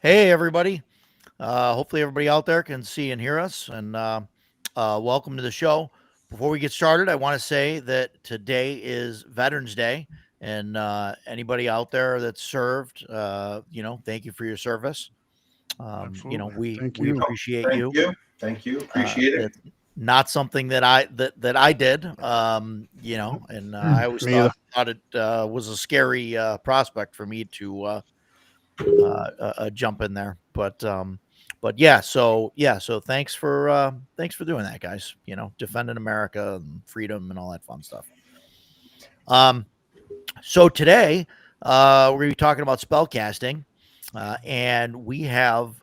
Hey, everybody. Hopefully, everybody out there can see and hear us. And welcome to the show. Before we get started, I want to say that today is Veterans Day. And anybody out there that served, thank you for your service. Absolutely. We Thank we you. appreciate Thank you. you. Thank you. Appreciate it. It's not something that I did. And I always Me either. thought it was a scary prospect for me to jump in there. But so thanks for doing that, guys. Defending America and freedom and all that fun stuff. So today we're gonna be talking about spellcasting, and we have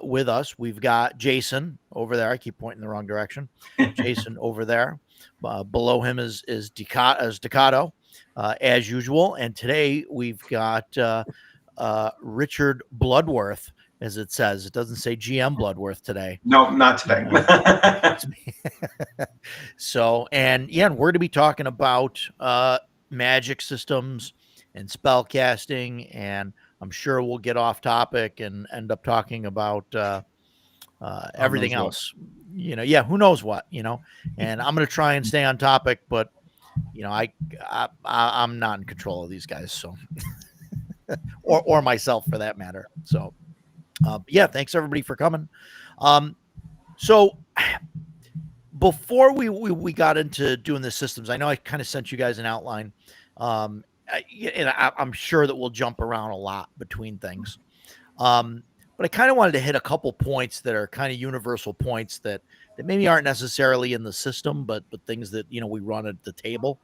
with us we've got Jason over there. I keep pointing the wrong direction. Jason over there. Below him is Decado, as usual. And today we've got Richard Bluddworth, as it says. It doesn't say GM Bluddworth today. No, not today. So, and we're going to be talking about magic systems and spell casting, and I'm sure we'll get off topic and end up talking about everything else. Who knows what, and I'm going to try and stay on topic, but I'm not in control of these guys, so or myself for that matter. So thanks everybody for coming. So before we got into doing the systems, I know I kind of sent you guys an outline, and I'm sure that we'll jump around a lot between things, but I kind of wanted to hit a couple points that are kind of universal points that maybe aren't necessarily in the system, but things that we run at the table.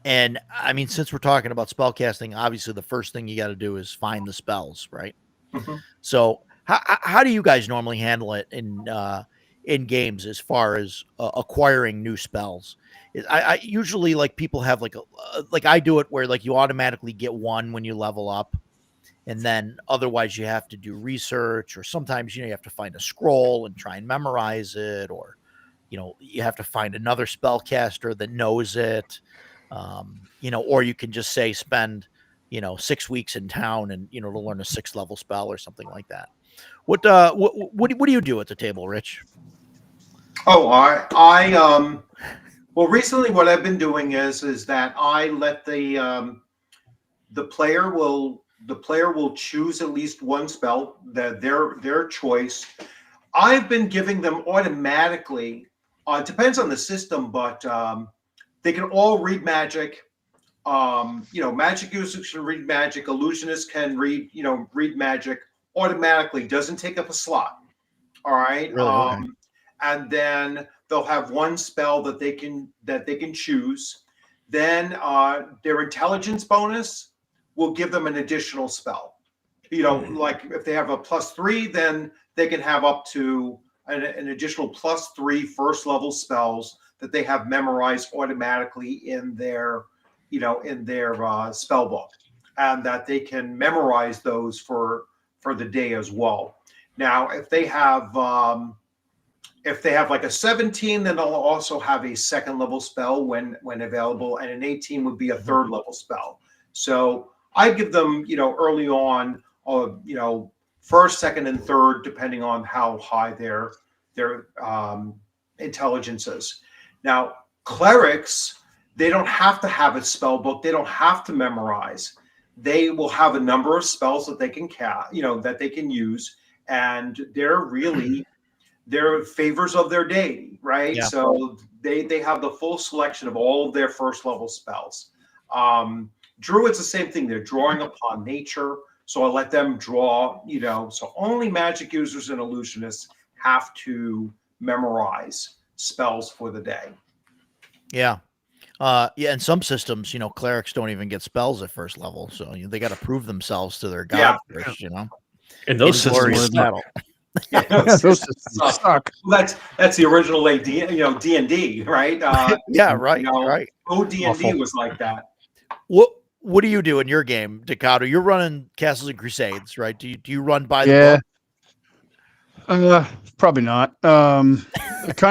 And I mean, since we're talking about spellcasting, obviously the first thing you got to do is find the spells, right? Mm-hmm. So how do you guys normally handle it in games as far as acquiring new spells? I usually, like, people have like I do it where like you automatically get one when you level up, and then otherwise you have to do research, or sometimes you have to find a scroll and try and memorize it, or you have to find another spellcaster that knows it. Or you can just say spend 6 weeks in town and to learn a 6th level spell or something like that. What do you do at the table, Rich? Oh, well, recently what I've been doing is that I let the player will choose at least one spell, that their choice. I've been giving them automatically. It depends on the system, but they can all read magic. Magic users can read magic. Illusionists can read magic automatically. Doesn't take up a slot. All right. Really? Okay. And then they'll have one spell that they can choose. Then their intelligence bonus will give them an additional spell. Like if they have a +3, then they can have up to an additional +3 first level spells that they have memorized automatically in their spell book, and that they can memorize those for the day as well. Now, if they have like a 17, then they'll also have a 2nd level spell when available, and an 18 would be a 3rd level spell. So I give them early on, 1st, 2nd, and 3rd, depending on how high their intelligence is. Now, clerics, they don't have to have a spell book. They don't have to memorize. They will have a number of spells that they can that they can use, and they're favors of their deity, right? Yeah. So they have the full selection of all of their 1st level spells. Druids, the same thing. They're drawing upon nature, so I let them draw. So only magic users and illusionists have to memorize spells for the day. Yeah. Yeah, in some systems, clerics don't even get spells at first level, so they got to prove themselves to their Yeah. god first, And those systems Inglorious suck. battle. Yeah, Those systems suck. Well, that's the original like D&D, right? Yeah, right, right. OD&D Awful. was like that. What do you do in your game, Decado? You're running Castles and Crusades, right? Do you run by the Yeah. book? Probably not. Kind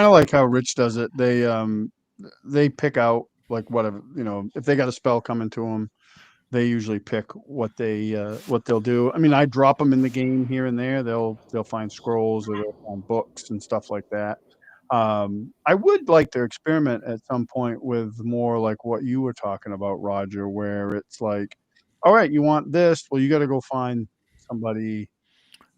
of like how Rich does it. They pick out like whatever, if they got a spell coming to them, they usually pick what they'll do. I mean, I drop them in the game here and there. They'll find scrolls or they'll find books and stuff like that. I would like to experiment at some point with more like what you were talking about, Roger, where it's like, all right, you want this? Well, you got to go find somebody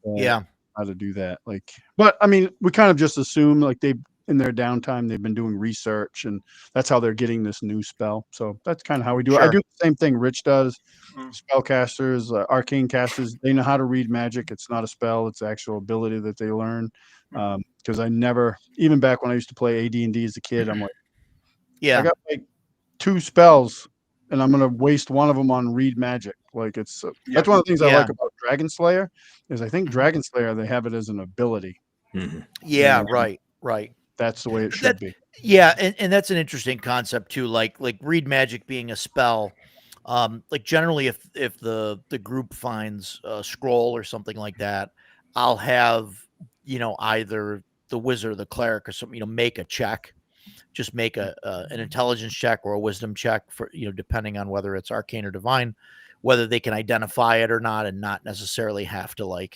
Yeah. how to do that. Like, but I mean, we kind of just assume like in their downtime, they've been doing research and that's how they're getting this new spell. So that's kind of how we do it. I Sure. do the same thing Rich does. Mm. Spellcasters, arcane casters, they know how to read magic. It's not a spell. It's actual ability that they learn. Because I never, even back when I used to play AD&D as a kid, I'm like, Yeah. I got like 2 spells and I'm going to waste one of them on read magic. Like that's one of the things I like about Dragon Slayer is I think Dragon Slayer, they have it as an ability. Mm-hmm. Yeah, right. That's the way it should be. Yeah, and that's an interesting concept too. Like read magic being a spell. Like generally, if the group finds a scroll or something like that, I'll have either the wizard or the cleric or something make a check, just make an intelligence check or a wisdom check for depending on whether it's arcane or divine, whether they can identify it or not, and not necessarily have to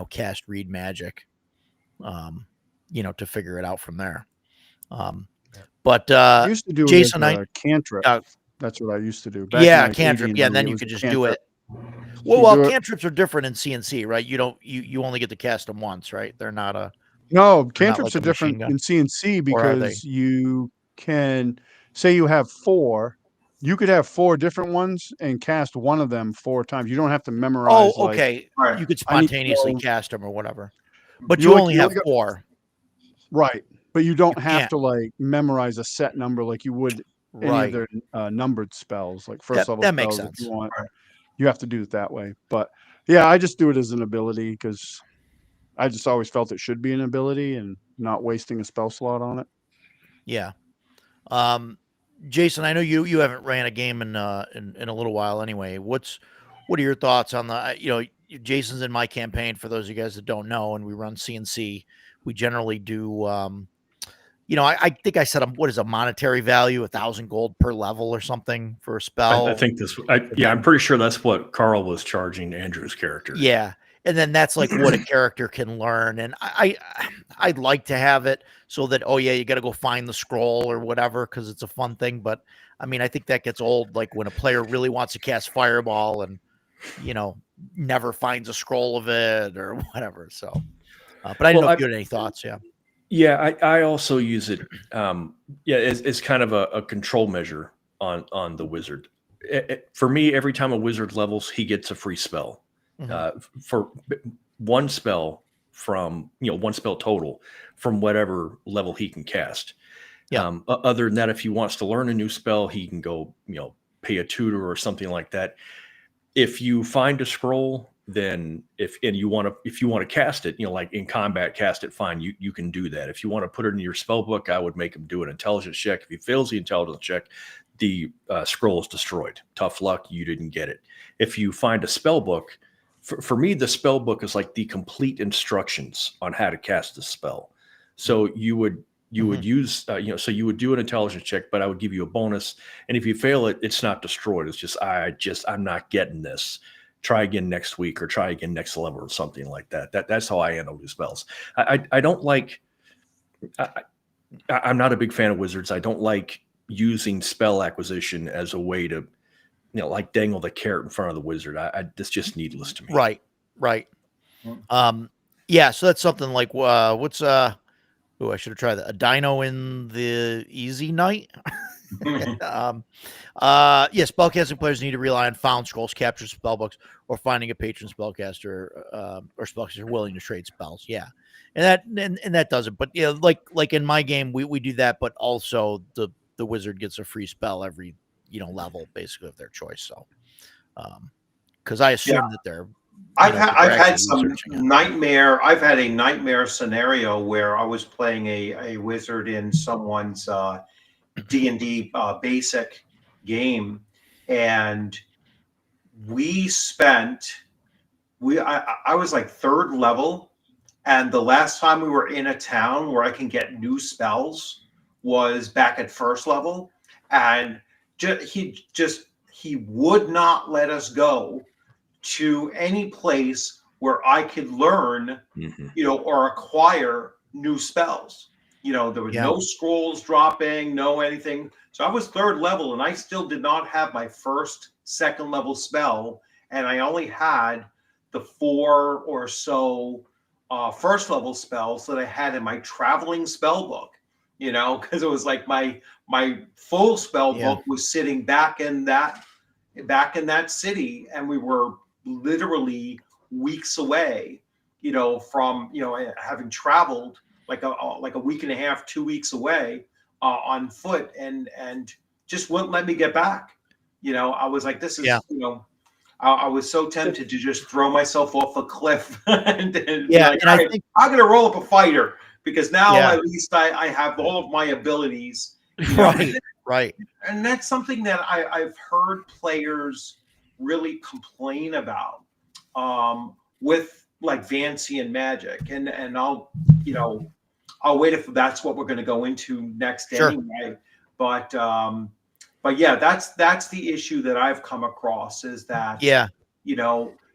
cast read magic, to figure it out from there. But I used to do Jason, it as a cantrip. That's what I used to do. Cantrip. Yeah, and then you could just do it. Well, cantrips are different in CNC, right? You only get to cast them once, right? They're not a no like cantrips a are different machine gun. in CNC Or are they? because you can say you have 4. You could have 4 different ones and cast one of them 4 times. You don't have to memorize. Oh, okay. Right. You could I need to spontaneously go- cast them or whatever, but You you only- only you have only got- 4. Right, but you don't have can't. to memorize a set number like you would any Right. of their numbered spells, like first level that makes spells. If sense. you want, you have to do it that way. But yeah, I just do it as an ability because I just always felt it should be an ability and not wasting a spell slot on it. Yeah. Jason, I know you haven't ran a game in a little while anyway. What are your thoughts on the Jason's in my campaign, for those of you guys that don't know, and we run CNC. We generally do I think I said what is a monetary value, 1,000 gold per level or something for a spell. I think I'm pretty sure that's what Carl was charging Andrew's character. Yeah. And then that's like what a character can learn. And I'd like to have it so that, you got to go find the scroll or whatever, because it's a fun thing. But I mean, I think that gets old. Like when a player really wants to cast Fireball and, never finds a scroll of it or whatever. So, but I didn't know if you had any thoughts. Yeah. Yeah, I also use it. It's kind of a control measure on the wizard. For me, every time a wizard levels, he gets a free spell. For one spell from one spell total from whatever level he can cast. Yeah. Other than that, if he wants to learn a new spell, he can go pay a tutor or something like that. If you find a scroll, then if you want to cast it, like in combat, cast it, fine. You can do that. If you want to put it in your spell book, I would make him do an intelligence check. If he fails the intelligence check, the scroll is destroyed. Tough luck, you didn't get it. If you find a spell book, for me, the spell book is like the complete instructions on how to cast the spell. So you would use, so you would do an intelligence check, but I would give you a bonus. And if you fail it, it's not destroyed. It's just, I'm not getting this. Try again next week or try again next level or something like that. That's how I handle new spells. I don't like, I'm not a big fan of wizards. I don't like using spell acquisition as a way to, dangle the carrot in front of the wizard. That's just needless to me. Right. Yeah. So that's something like, what's, I should have tried that. A dino in the easy night. Spellcasting players need to rely on found scrolls, captured spellbooks, or finding a patron spellcaster or spellcaster willing to trade spells. Yeah, and that does it. But like in my game, we do that, but also the the wizard gets a free spell every level basically of their choice. So, because I assume that they're I've actually had some researching it. nightmare. I've had a nightmare scenario where I was playing a wizard in someone's D&D basic game, and we spent I was like third level, and the last time we were in a town where I can get new spells was back at first level, and he would not let us go to any place where I could learn, or acquire new spells. There was no scrolls dropping, no anything. So I was third level, and I still did not have my first, second level spell, and I only had the 4 or so first level spells that I had in my traveling spell book. Because it was like my full spell book was sitting back in that city, and we were literally weeks away, from having traveled like a week and a half, 2 weeks away on foot, and just wouldn't let me get back. I was like, this is I was so tempted to just throw myself off a cliff and be like, and I think I'm gonna roll up a fighter, because now at least I have all of my abilities. Right. And that's something that I've heard players really complain about with like Vancian magic, and I'll wait if that's what we're going to go into next anyway. But yeah, that's the issue that I've come across, is that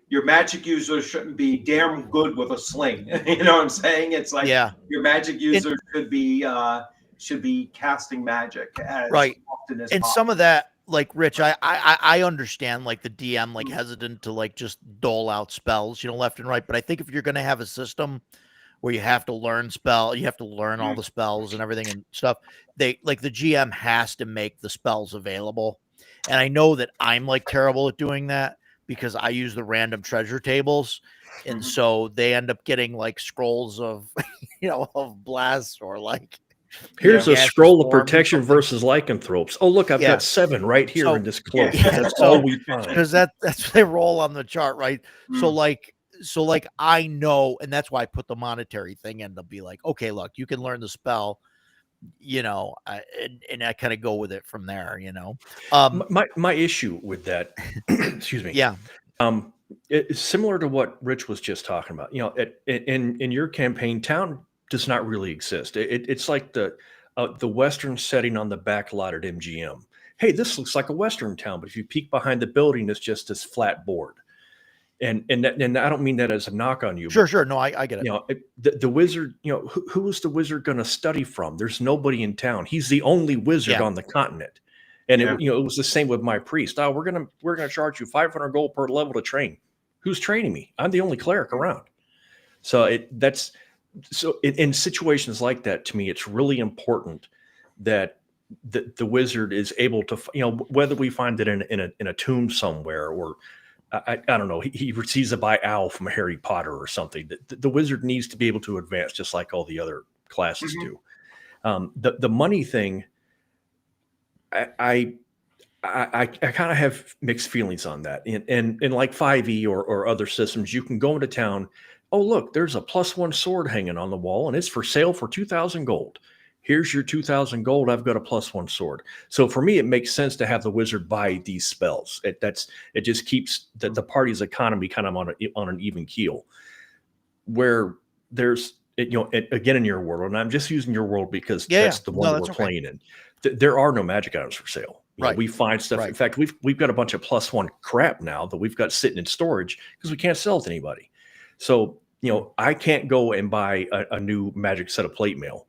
your magic user shouldn't be damn good with a sling. You know what I'm saying? It's like your magic user should be casting magic as often as possible. Some of that, like Rich, I understand like the DM like hesitant to like just dole out spells, left and right. But I think if you're going to have a system where you have to learn you have to learn all the spells and everything and stuff, the GM has to make the spells available. And I know that I'm like terrible at doing that, because I use the random treasure tables. And so they end up getting like scrolls of, of blasts, or like, here's a scroll of protection versus lycanthropes. Oh, look, I've got 7 right here in this cloak. That's all we find. Because that's what they roll on the chart, right? So like I know, and that's why I put the monetary thing in, to be like, okay, look, you can learn the spell, and I kind of go with it from there, My issue with that, excuse me. It's similar to what Rich was just talking about. In your campaign, town does not really exist. It's like the Western setting on the back lot at MGM. Hey, this looks like a Western town, but if you peek behind the building, it's just this flat board. And I don't mean that as a knock on you. Sure. No, I get it. The wizard, who is the wizard going to study from? There's nobody in town. He's the only wizard on the continent. And it was the same with my priest. Oh, we're gonna charge you 500 gold per level to train. Who's training me? I'm the only cleric around. So in situations like that, to me, it's really important that the wizard is able to, whether we find it in a tomb somewhere, or I don't know, he receives a by owl from Harry Potter or something. The wizard needs to be able to advance just like all the other classes do. The money thing, I kind of have mixed feelings on that. And like 5e or other systems, you can go into town. Oh, look, there's a +1 sword hanging on the wall, and it's for sale for 2,000 gold. Here's your 2,000 gold. I've got a +1 sword. So for me, it makes sense to have the wizard buy these spells. It just keeps the party's economy kind of on an even keel. Where there's, again, in your world, and I'm just using your world because that's the one that we're playing in. There are no magic items for sale. We find stuff. In fact, we've got a bunch of +1 crap now that we've got sitting in storage because we can't sell it to anybody. So, I can't go and buy a new magic set of plate mail,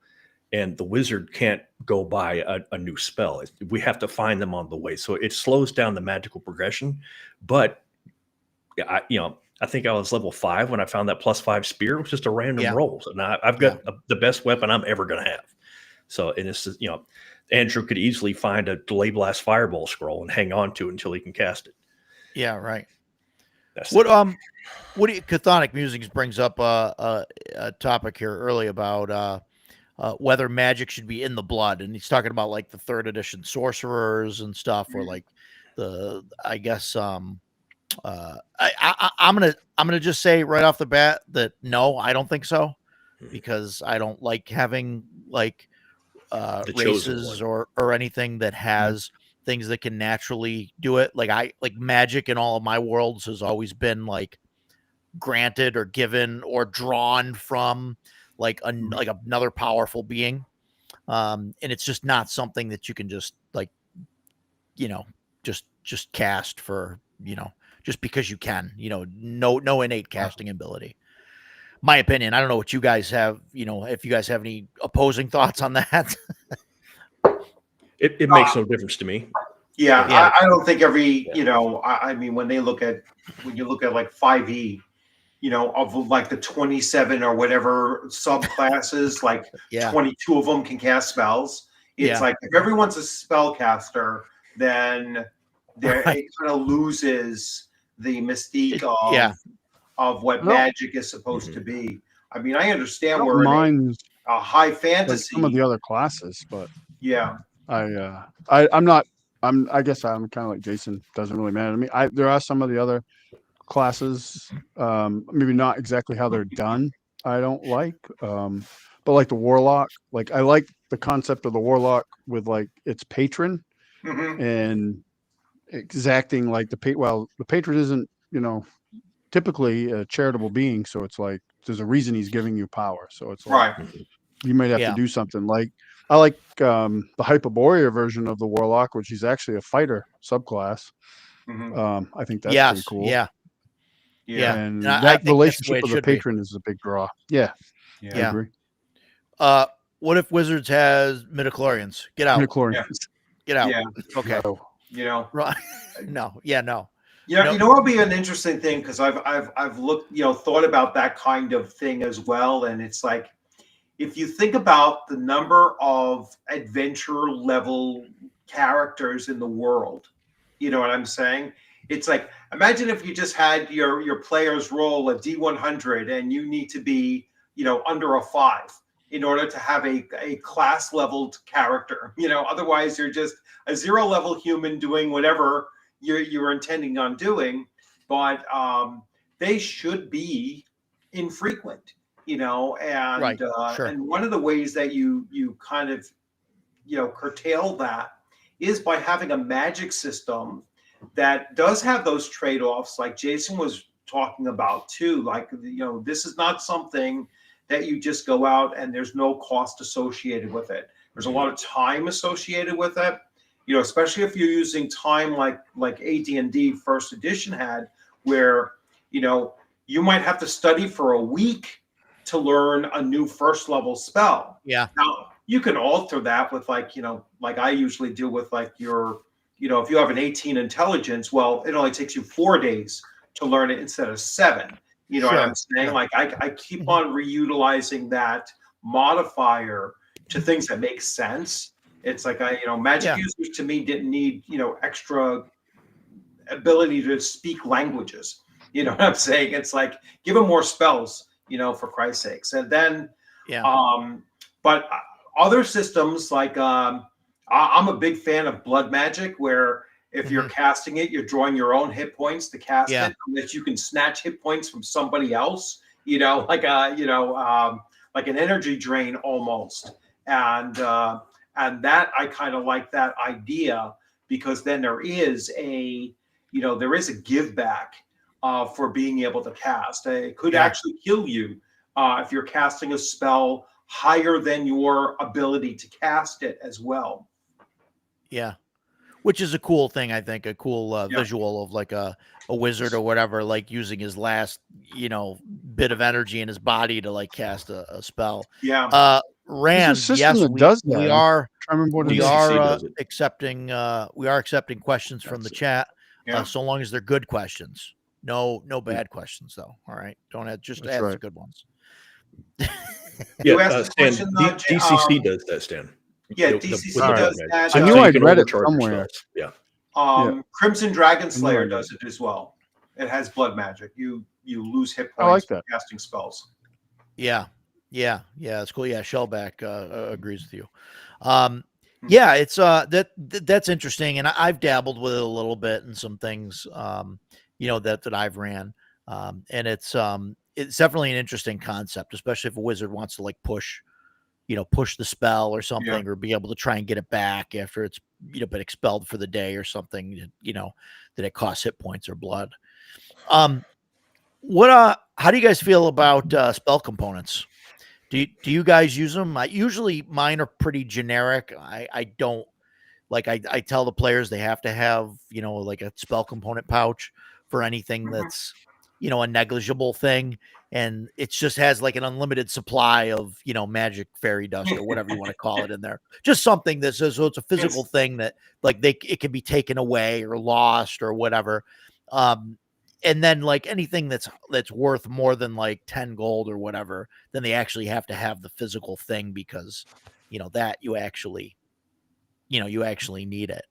and the wizard can't go buy a new spell. We have to find them on the way. So it slows down the magical progression. But I think I was level 5 when I found that +5 spear. It was just a random roll. So now I've got the best weapon I'm ever going to have. So, and it's just, Andrew could easily find a delay blast fireball scroll and hang on to it until he can cast it. Yeah, right. What do you, Chthonic Musings brings up a topic here early about whether magic should be in the blood, and he's talking about like the third edition sorcerers and stuff, or like I guess I'm gonna just say right off the bat that no, I don't think so, because I don't like having like The chosen races one. or anything that has things that can naturally do it. Like magic in all of my worlds has always been like granted or given or drawn from like like another powerful being. And it's just not something that you can just like, you know, just cast for, just because you can, no innate casting ability. My opinion. I don't know what you guys have, if you guys have any opposing thoughts on that. It makes no difference to me. Yeah, Yeah. I don't think every, I mean, when you look at like 5e, of like the 27 or whatever subclasses, like Yeah. 22 of them can cast spells. It's like if everyone's a spellcaster, then it kind of loses the mystique of what magic is supposed to be. I mean, I understand we're in a high fantasy. Like some of the other classes, but yeah, I'm not. I guess I'm kind of like Jason. Doesn't really matter to me. There are some of the other classes, maybe not exactly how they're done. I don't like, but like the warlock. Like I like the concept of the warlock with like its patron and exacting like the patron isn't typically a charitable being, so it's like there's a reason he's giving you power. So it's like you might have to do something. Like I like the Hyperborea version of the warlock, which is actually a fighter subclass. I think that's pretty cool. Yeah, and I that think relationship with the patron is a big draw. I agree. What if Wizards has midichlorians? Get out. Get out. Yeah. Okay. No. Right. No. Yeah. No. Yeah, it'll be an interesting thing because I've looked, thought about that kind of thing as well, and it's like if you think about the number of adventure level characters in the world, you know what I'm saying? It's like imagine if you just had your players roll a D100 and you need to be under a 5 in order to have a class leveled character. Otherwise you're just a 0 level human doing whatever you're intending on doing, but they should be infrequent, and and one of the ways that you kind of curtail that is by having a magic system that does have those trade-offs like Jason was talking about too. Like this is not something that you just go out and there's no cost associated with it. There's a lot of time associated with it. Especially if you're using time like AD&D first edition had, where you might have to study for a week to learn a new first level spell. Yeah. Now you can alter that with like I usually do with like your if you have an 18 intelligence, well, it only takes you 4 days to learn it instead of 7. You know what I'm saying? Like I keep on reutilizing that modifier to things that make sense. It's like magic users to me didn't need extra ability to speak languages. You know what I'm saying? It's like give them more spells, for Christ's sakes. And then but other systems like I'm a big fan of blood magic, where if you're casting it, you're drawing your own hit points to cast it, unless you can snatch hit points from somebody else. Like an energy drain almost. And that I kind of like that idea, because then there is a give back for being able to cast. It could actually kill you if you're casting a spell higher than your ability to cast it as well. Yeah. Which is a cool thing, I think, a cool visual of like a wizard or whatever, like using his last, bit of energy in his body to like cast a spell. Yeah. Rand, yes, we are accepting questions from the chat, so long as they're good questions. No bad questions though. All right, don't ask the good ones. Stan, DCC does that, Stan. Yeah, DCC does that. I knew I'd read it somewhere. Crimson Dragon Slayer does it as well. It has blood magic. You lose hit points for casting spells. Yeah. Yeah, yeah, it's cool. Yeah, Shellback agrees with you. Yeah, it's that's interesting, and I've dabbled with it a little bit in some things, that I've ran, and it's definitely an interesting concept, especially if a wizard wants to like push the spell or Yeah. something, or be able to try and get it back after it's been expelled for the day or something, that it costs hit points or blood. Um, how do you guys feel about spell components? Do you guys use them? Usually mine are pretty generic. I don't I tell the players they have to have, like a spell component pouch for anything Mhm. that's, a negligible thing. And it just has like an unlimited supply of, magic fairy dust or whatever you want to call it in there. Just something that says, so it's a physical It's thing that like it can be taken away or lost or whatever. Um, and then like anything that's worth more than like 10 gold or whatever, then they actually have to have the physical thing because, that you actually need it.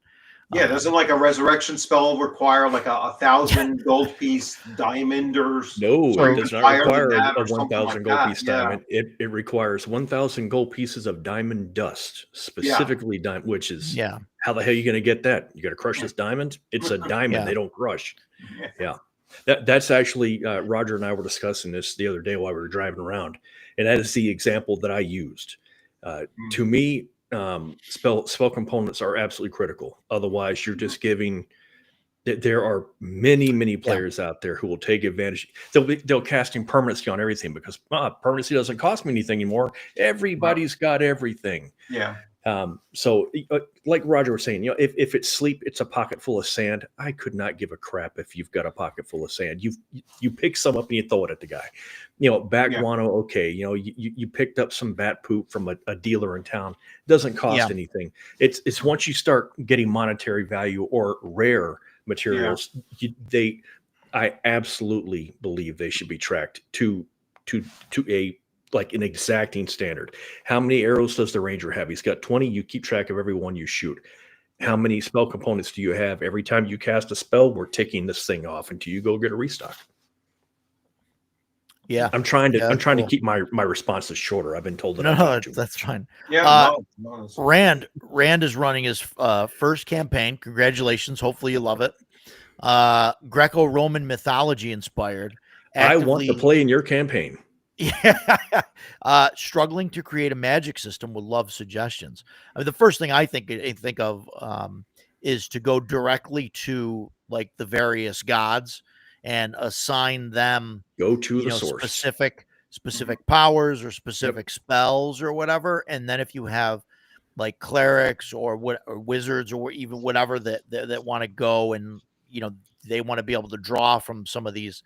Yeah, doesn't like a resurrection spell require like a 1,000 gold piece diamond No, or it So even does not higher than require that a or something like 1,000 gold that? piece Yeah, diamond. It requires 1,000 gold pieces of diamond dust, yeah, specifically diamond, which is Yeah. how the hell are you going to get that? You got to crush this diamond? It's a diamond. Yeah. They don't crush. yeah. Yeah. That's actually, Roger and I were discussing this the other day while we were driving around. And that is the example that I used. To me, spell components are absolutely critical. Otherwise, you're just giving. There are many Yeah. players out there who will take advantage. They'll casting permanency on everything because permanency doesn't cost me anything anymore. Right. Everybody's got everything. Yeah, So, like Roger was saying, if it's sleep, it's a pocket full of sand. I could not give a crap if you've got a pocket full of sand. You pick some up and you throw it at the guy. Bat yeah, guano, okay. You picked up some bat poop from a dealer in town. Doesn't cost Yeah. anything. It's once you start getting monetary value or rare yeah. materials, I absolutely believe they should be tracked to a like an exacting standard. How many arrows does the ranger have? He's got 20. You keep track of every one you shoot. How many spell components do you have? Every time you cast a spell, we're ticking this thing off until you go get a restock. Yeah. I'm trying Yeah, to cool. keep my responses shorter. I've been told that No, I no, need to. that's fine. Yeah, Uh, no, it's- Rand is running his first campaign. Congratulations. Hopefully you love it. Greco-Roman mythology inspired. I want to Actively play in your campaign. Yeah. Struggling to create a magic system, would love suggestions. I mean, the first thing I think of is to go directly to like the various gods and assign them, Go to the source. specific powers or Yep. specific spells or whatever. And then if you have like clerics or wizards or even whatever that want to go and they want to be able to draw from some of these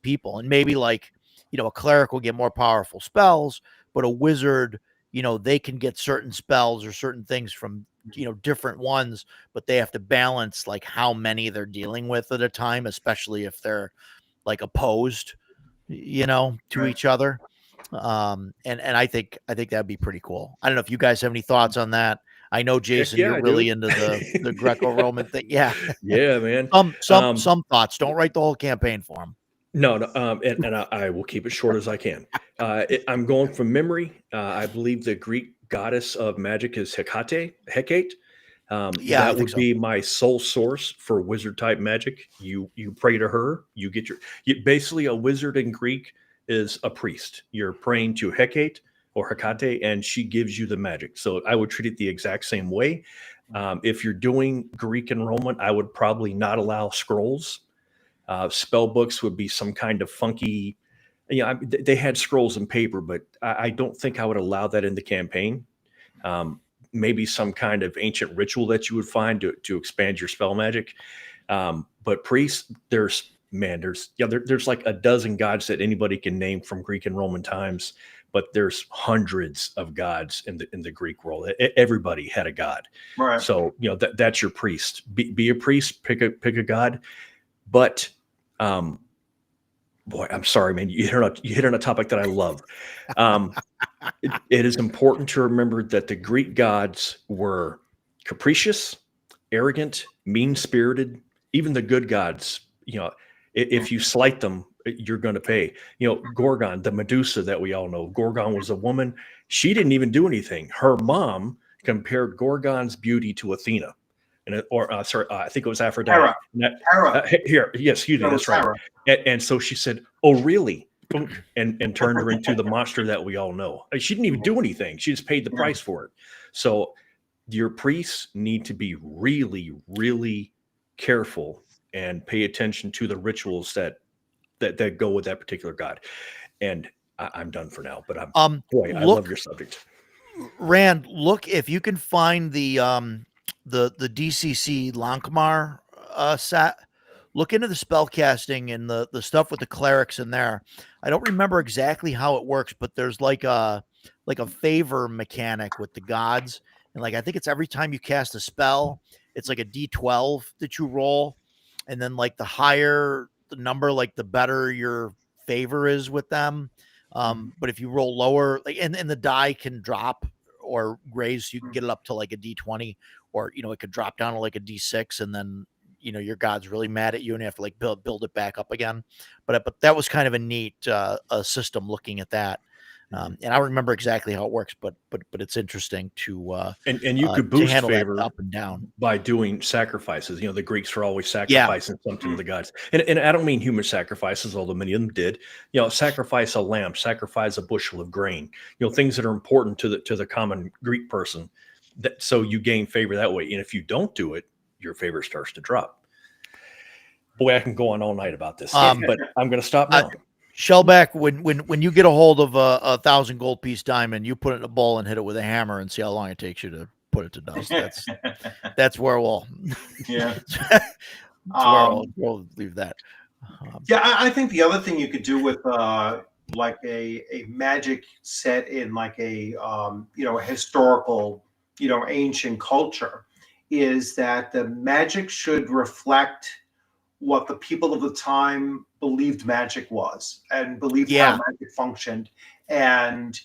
people, and maybe like a cleric will get more powerful spells, but a wizard, they can get certain spells or certain things from different ones, but they have to balance like how many they're dealing with at a time, especially if they're like opposed to Right. each other. And I think that'd be pretty cool. I don't know if you guys have any thoughts on that. I know, Heck Jason, yeah, you're I really do. into the Greco-Roman thing. Yeah. Yeah, man. Some thoughts. Don't write the whole campaign for them. No, and I will keep it short as I can. I'm going from memory. I believe the Greek goddess of magic is Hecate. Yeah, I That think would so. be my sole source for wizard type magic. You pray to her. You get basically a wizard in Greek is a priest. You're praying to Hecate or Hecate, and she gives you the magic. So I would treat it the exact same way. If you're doing Greek and Roman, I would probably not allow scrolls. Spell books would be some kind of funky. They had scrolls and paper, but I don't think I would allow that in the campaign. Maybe some kind of ancient ritual that you would find to expand your spell magic. But priests, there's like a dozen gods that anybody can name from Greek and Roman times, but there's hundreds of gods in the Greek world. Everybody had a god. Right. So that's your priest. Be a priest. Pick a god. But boy, I'm sorry, man. You hit on a topic that I love. It is important to remember that the Greek gods were capricious, arrogant, mean-spirited. Even the good gods, if you slight them, you're going to pay. Gorgon, the Medusa that we all know. Gorgon was a woman. She didn't even do anything. Her mom compared Gorgon's beauty to Athena, I think it was Aphrodite. Hera. Hera. Here, yes, excuse me, No, that's it's right. Hera. And so she said, "Oh, really?" And turned her into the monster that we all know. She didn't even do anything. She just paid the price for it. So your priests need to be really, really careful and pay attention to the rituals that go with that particular god. And I'm done for now, but I love your subject. Rand, look if you can find the DCC Lankmar set. Look into the spellcasting and the stuff with the clerics in there. I don't remember exactly how it works, but there's like a favor mechanic with the gods. And like I think it's every time you cast a spell, it's like a D12 that you roll. And then like the higher the number, like the better your favor is with them. But if you roll lower, like and the die can drop or raise, so you can get it up to like a D20, or it could drop down to like a D6, and then your god's really mad at you and you have to like build it back up again. But that was kind of a neat system looking at that. And I don't remember exactly how it works, but it's interesting to and you could boost favor up and down by doing sacrifices. The Greeks were always sacrificing something to the gods, and I don't mean human sacrifices, although many of them did. Sacrifice a lamb, sacrifice a bushel of grain. Things that are important to the common Greek person. So you gain favor that way, and if you don't do it, your favor starts to drop. Boy, I can go on all night about this, but I'm going to stop now. Shellback, when you get a hold of a 1,000 gold piece diamond, you put it in a bowl and hit it with a hammer and see how long it takes you to put it to dust. That's where we'll we'll leave that. I think the other thing you could do with like a magic set in like a historical ancient culture is that the magic should reflect what the people of the time believed magic was and believed how magic functioned. And,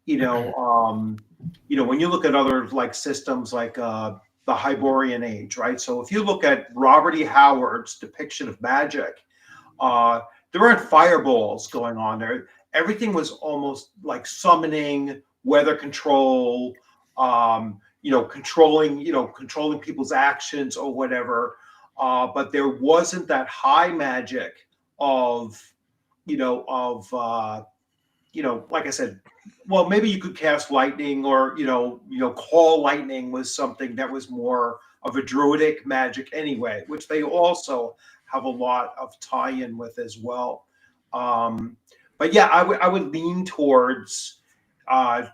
when you look at other like systems like the Hyborian Age, right? So if you look at Robert E. Howard's depiction of magic, there weren't fireballs going on there. Everything was almost like summoning, weather control, controlling people's actions or whatever. But there wasn't that high magic of like I said, well, maybe you could cast lightning or, call lightning was something that was more of a druidic magic anyway, which they also have a lot of tie-in with as well. But yeah, I would lean towards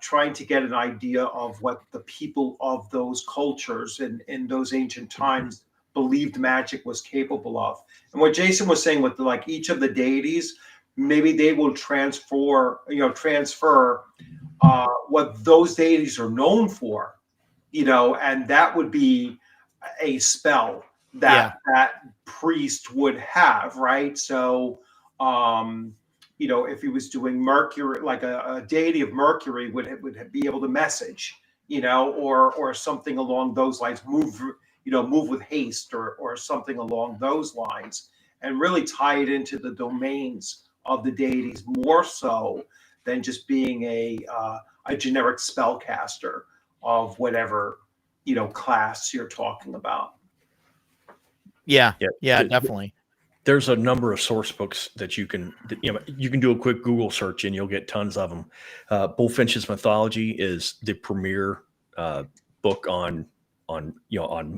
trying to get an idea of what the people of those cultures in those ancient times believed magic was capable of. And what Jason was saying with like each of the deities, maybe they will transfer what those deities are known for, and that would be a spell that priest would have, right? So, if he was doing Mercury, like a deity of Mercury would be able to message, or something along those lines, move with haste or something along those lines, and really tie it into the domains of the deities more so than just being a generic spellcaster of whatever class you're talking about. Yeah, definitely. There's a number of source books that you can do a quick Google search and you'll get tons of them. Bullfinch's Mythology is the premier book on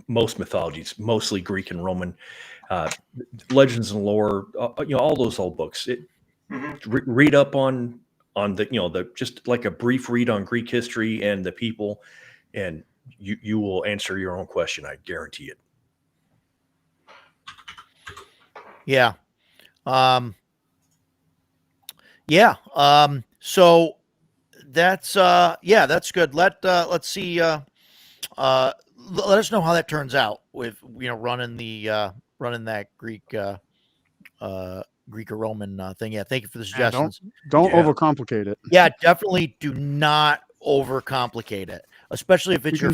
most mythologies, mostly Greek and Roman. Legends and Lore, all those old books. Read up on the just like a brief read on Greek history and the people, and you will answer your own question. I guarantee it. Yeah. So that's that's good. Let's see. Let us know how that turns out with running that Greek or Roman thing. Yeah, thank you for the suggestions. Don't overcomplicate it. Yeah, definitely do not overcomplicate it, especially if it's your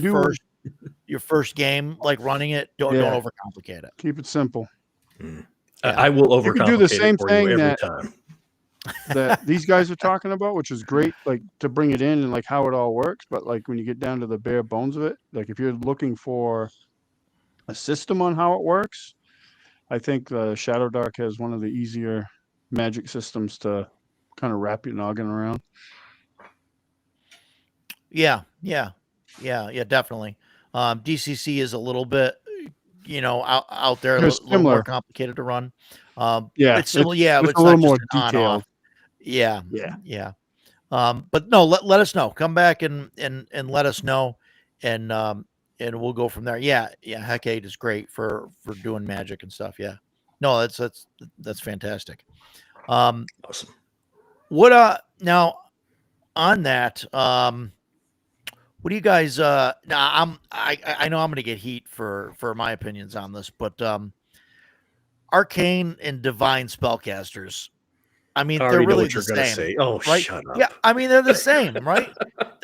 first game, like running it. Don't overcomplicate it. Keep it simple. I will You could do the overcomplicate same it for you thing every that time. that these guys are talking about, which is great, like to bring it in and like how it all works. But like when you get down to the bare bones of it, like if you're looking for a system on how it works, I think Shadow Dark has one of the easier magic systems to kind of wrap your noggin around. Yeah, definitely. DCC is a little bit, out there, They're little more similar. complicated to run. Yeah, It's similar, yeah, but it's a it's little not just more an on detailed. off. Yeah, Yeah. yeah. But no, let us know. Come back and let us know, and we'll go from there. Yeah, Hecate is great for doing magic and stuff. Yeah, no, that's fantastic. Awesome. What now on that? What do you guys? Now I know I'm going to get heat for my opinions on this, but arcane and divine spellcasters. I mean, I they're already know really what the you're going to same, say. Oh, right? shut Yeah, up. I mean they're the same, right?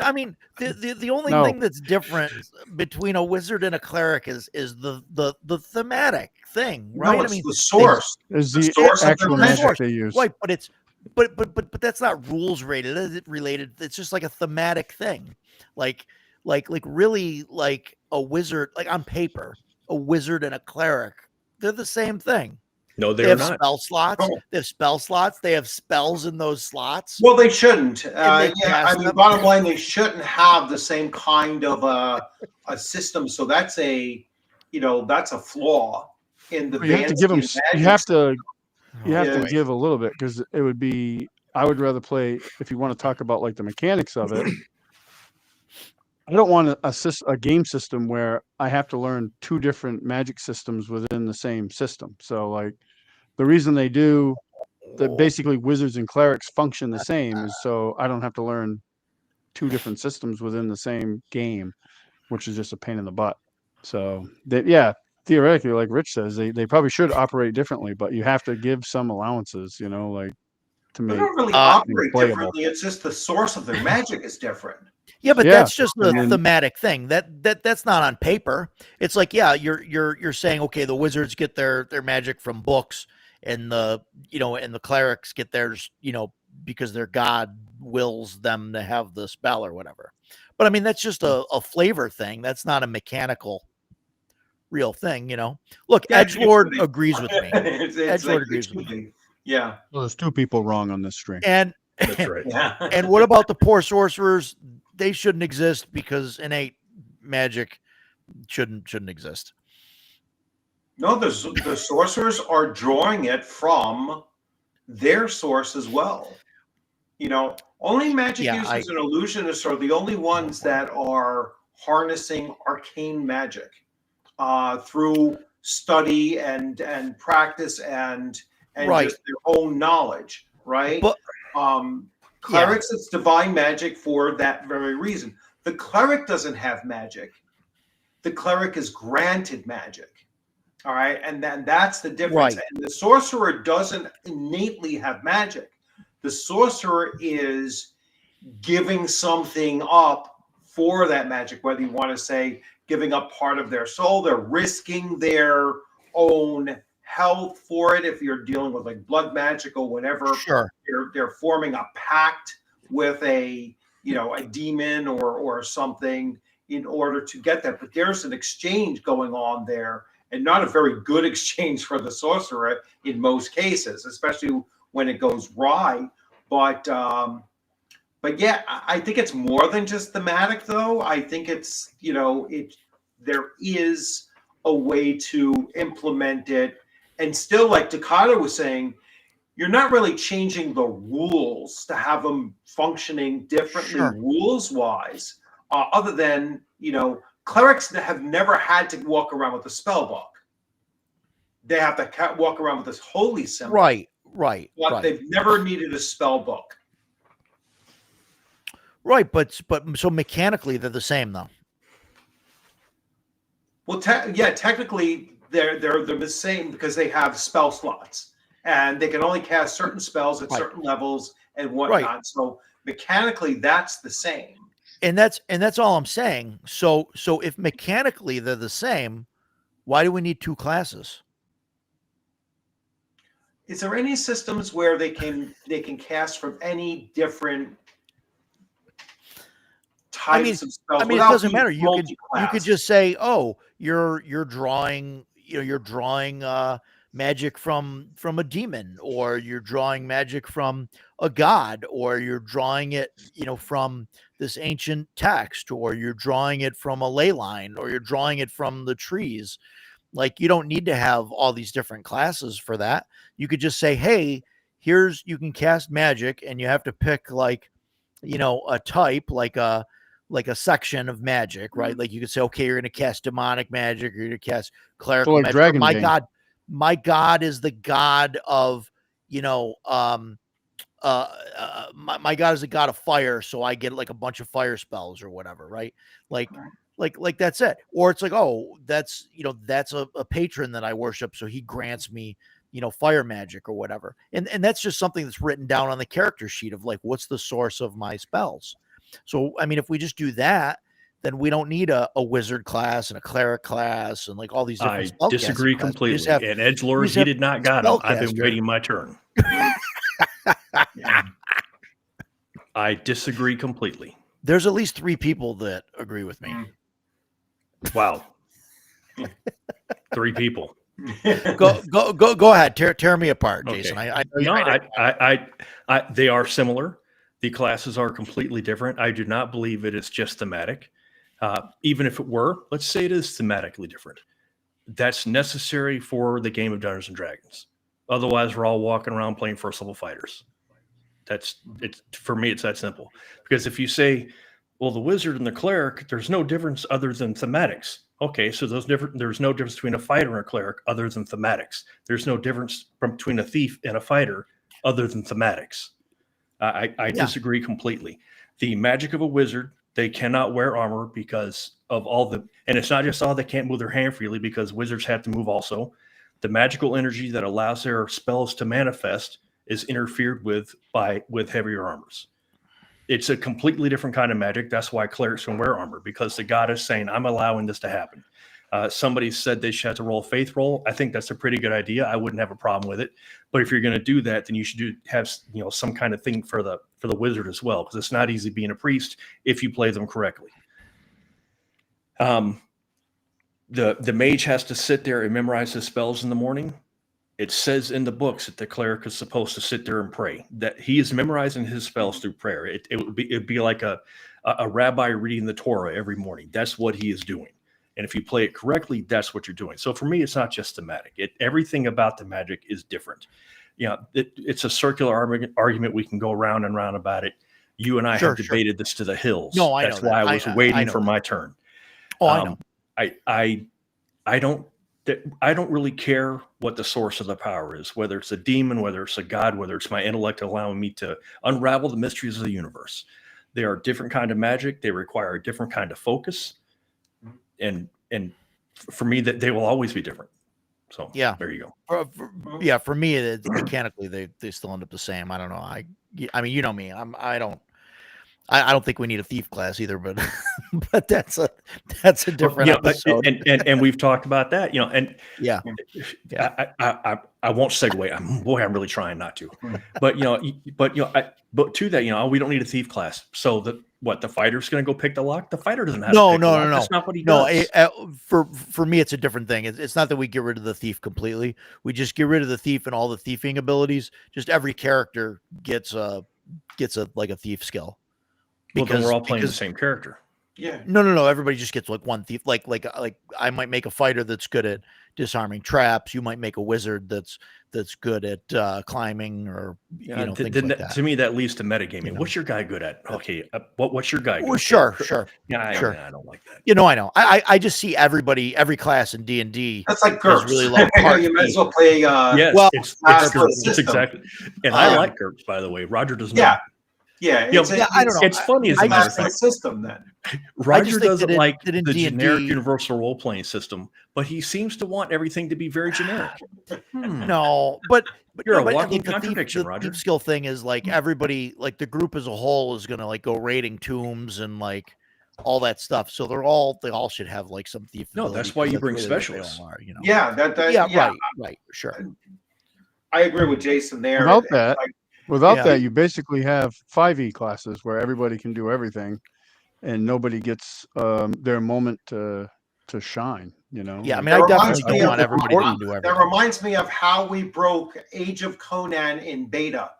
I mean, the only No. thing that's different between a wizard and a cleric is the thematic thing, right? No, I it's mean, the source. Is The the source of their actual magic. magic they use. right, but it's but that's not rules related. It's just like a thematic thing, like really like a wizard, like on paper, a wizard and a cleric, they're the same thing. No, They they're have not. spell slots. Oh. They have spell slots. They have spells in those slots. Well, they shouldn't. they Yeah, I cast mean, them. bottom line, they shouldn't have the same kind of a system. So that's that's a flaw in the You have to give them. fantasy You and have magic. to. You have to Yeah. give a little bit because it would be. I would rather play if you want to talk about like the mechanics of it. I don't want a game system where I have to learn two different magic systems within the same system. So like the reason they do that basically wizards and clerics function the same is so I don't have to learn two different systems within the same game, which is just a pain in the butt. So that yeah, theoretically, like Rich says, they probably should operate differently, but you have to give some allowances, like to They make don't really Uh, things operate playable. differently. It's just the source of their magic is different. Yeah, but Yeah, that's just and a then thematic thing. That's not on paper. It's like, yeah, you're saying, okay, the wizards get their magic from books, and the clerics get theirs, because their god wills them to have the spell or whatever. But I mean, that's just a flavor thing. That's not a mechanical real thing. Look, Yeah, Edgelord agrees with me. it's like Edgelord agrees with me. yeah, well, there's two people wrong on this string. And That's right. yeah. and what about the poor sorcerers? They shouldn't exist because innate magic shouldn't exist. No, the sorcerers are drawing it from their source as well. Only magic Yeah, users and illusionists are the only ones that are harnessing arcane magic through study and practice and Right. just their own knowledge, right? But Clerics, it's divine magic for that very reason. The cleric doesn't have magic. The cleric is granted magic. All right. And then that's the difference. Right. And the sorcerer doesn't innately have magic. The sorcerer is giving something up for that magic, whether you want to say giving up part of their soul, they're risking their own health for it. If you're dealing with like blood magic or whatever, sure. they're forming a pact with a demon or something in order to get that. But there's an exchange going on there, and not a very good exchange for the sorcerer in most cases, especially when it goes awry. But yeah, I think it's more than just thematic, though. I think it's there is a way to implement it, and still, like Takata was saying, you're not really changing the rules to have them functioning differently rules-wise, other than, clerics have never had to walk around with a spell book. They have to walk around with this holy symbol. Right. But they've never needed a spell book. Right, but so mechanically they're the same though. Well, technically they're the same because they have spell slots, and they can only cast certain spells at certain levels and whatnot. Right. So mechanically, that's the same. And that's all I'm saying. So if mechanically they're the same, why do we need two classes? Is there any systems where they can cast from any different types of spells? I mean, it without doesn't being matter. You could multi-class? just say, oh, you're drawing, you're drawing magic from a demon, or you're drawing magic from a god, or you're drawing it, from this ancient text, or you're drawing it from a ley line, or you're drawing it from the trees. Like, you don't need to have all these different classes for that. You could just say, hey, you can cast magic, and you have to pick like, a type, like a section of magic, right? Like, you could say, okay, you're going to cast demonic magic, or you're going to cast clerical like magic. Dragon My Bane. God is the god of, my God is a god of fire, so I get like a bunch of fire spells or whatever, right? Like, like that's it. Or it's like, oh, that's a patron that I worship, so he grants me, fire magic or whatever. And that's just something that's written down on the character sheet of like, what's the source of my spells? So, I mean, if we just do that, then we don't need a wizard class and a cleric class and like all these different I disagree completely. And edgelords, he did not got them. I've been waiting my turn. I disagree completely. There's at least 3 people that agree with me. Wow. 3 people. Go ahead. Tear me apart, Jason. Okay. They are similar. The classes are completely different. I do not believe it is just thematic. Even if it were, let's say it is thematically different. That's necessary for the game of Dungeons and Dragons. Otherwise, we're all walking around playing first level fighters. For me, it's that simple. Because if you say, well, the wizard and the cleric, there's no difference other than thematics. Okay, so there's no difference between a fighter and a cleric other than thematics. There's no difference between a thief and a fighter other than thematics. I disagree completely. The magic of a wizard, they cannot wear armor because of and it's not just they can't move their hand freely, because wizards have to move also. The magical energy that allows their spells to manifest is interfered with with heavier armors. It's a completely different kind of magic. That's why clerics can wear armor, because the god is saying, I'm allowing this to happen. Somebody said they should have to roll a faith roll. I think that's a pretty good idea. I wouldn't have a problem with it. But if you're going to do that, then you should have some kind of thing for the wizard as well, because it's not easy being a priest if you play them correctly. The mage has to sit there and memorize his spells in the morning. It says in the books that the cleric is supposed to sit there and pray, that he is memorizing his spells through prayer. It'd be like a rabbi reading the Torah every morning. That's what he is doing. And if you play it correctly, that's what you're doing. So for me, it's not just thematic. Everything about the magic is different. It's a circular argument. We can go round and round about it. You and I have debated this to the hills. No, I That's know why that. I was waiting for my turn. Oh, I know. I don't really care what the source of the power is, whether it's a demon, whether it's a god, whether it's my intellect allowing me to unravel the mysteries of the universe. They are a different kind of magic. They require a different kind of focus. And for me, that they will always be different. So yeah, there you go. For me, it's mechanically they still end up the same. I don't know. I mean, you know me. I don't think we need a thief class either, but but that's a different episode. And we've talked about that, and yeah. I won't segue. I'm really trying not to, but to that, we don't need a thief class. So the fighter's going to go pick the lock? The fighter doesn't have to pick the lock. That's not what he does. For me, it's a different thing. It's not that we get rid of the thief completely. We just get rid of the thief and all the thieving abilities. Just every character gets a like a thief skill. Because then we're all playing the same character. Yeah. No. Everybody just gets like one thief. Like I might make a fighter that's good at disarming traps. You might make a wizard that's good at climbing, or things like that. To me, that leads to metagaming. What's your guy good at? Okay, what's your guy good at? Sure. Yeah, I don't like that. I know. I just see every class in D&D. That's like GURPS. Really low. You might as well play. Yes, well, it's GURPS. It's exactly. And I like GURPS, by the way. Roger does not. Yeah, I don't know. It's funny as a matter of fact. System then. Roger doesn't like the D&D, generic universal role playing system, but he seems to want everything to be very generic. No, but you're a walking contradiction, Roger. The thief skill thing is like everybody, like the group as a whole, is gonna like go raiding tombs and like all that stuff. So they all should have like some thief. No, that's why you bring specialists. Yeah, yeah, right, sure. I agree with Jason there. Without And that, like, without Yeah. that, you basically have 5e classes where everybody can do everything, and nobody gets their moment to shine. You know. Yeah, I Like, mean, I that definitely reminds don't me want of everybody that can do that everything. reminds me of how we broke Age of Conan in beta.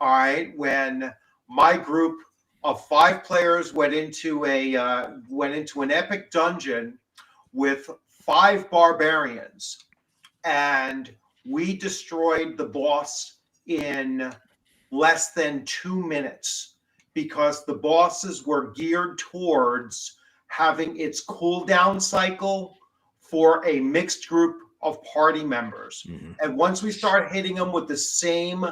All right, when my group of 5 players went into an epic dungeon with 5 barbarians, and we destroyed the boss in less than 2 minutes because the bosses were geared towards having its cooldown cycle for a mixed group of party members. Mhm. And once we start hitting them with the same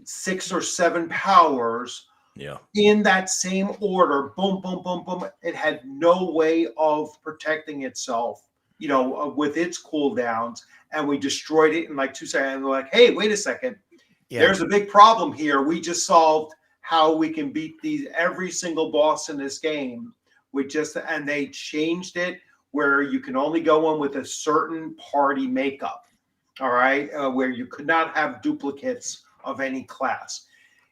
6 or 7 powers Yeah. in that same order, boom, boom, boom, boom, it had no way of protecting itself, with its cooldowns. And we destroyed it in like 2 seconds. And we're like, hey, wait a second. Yeah. There's a big problem here. We just solved how we can beat every single boss in this game. And they changed it where you can only go in with a certain party makeup. All right, where you could not have duplicates of any class.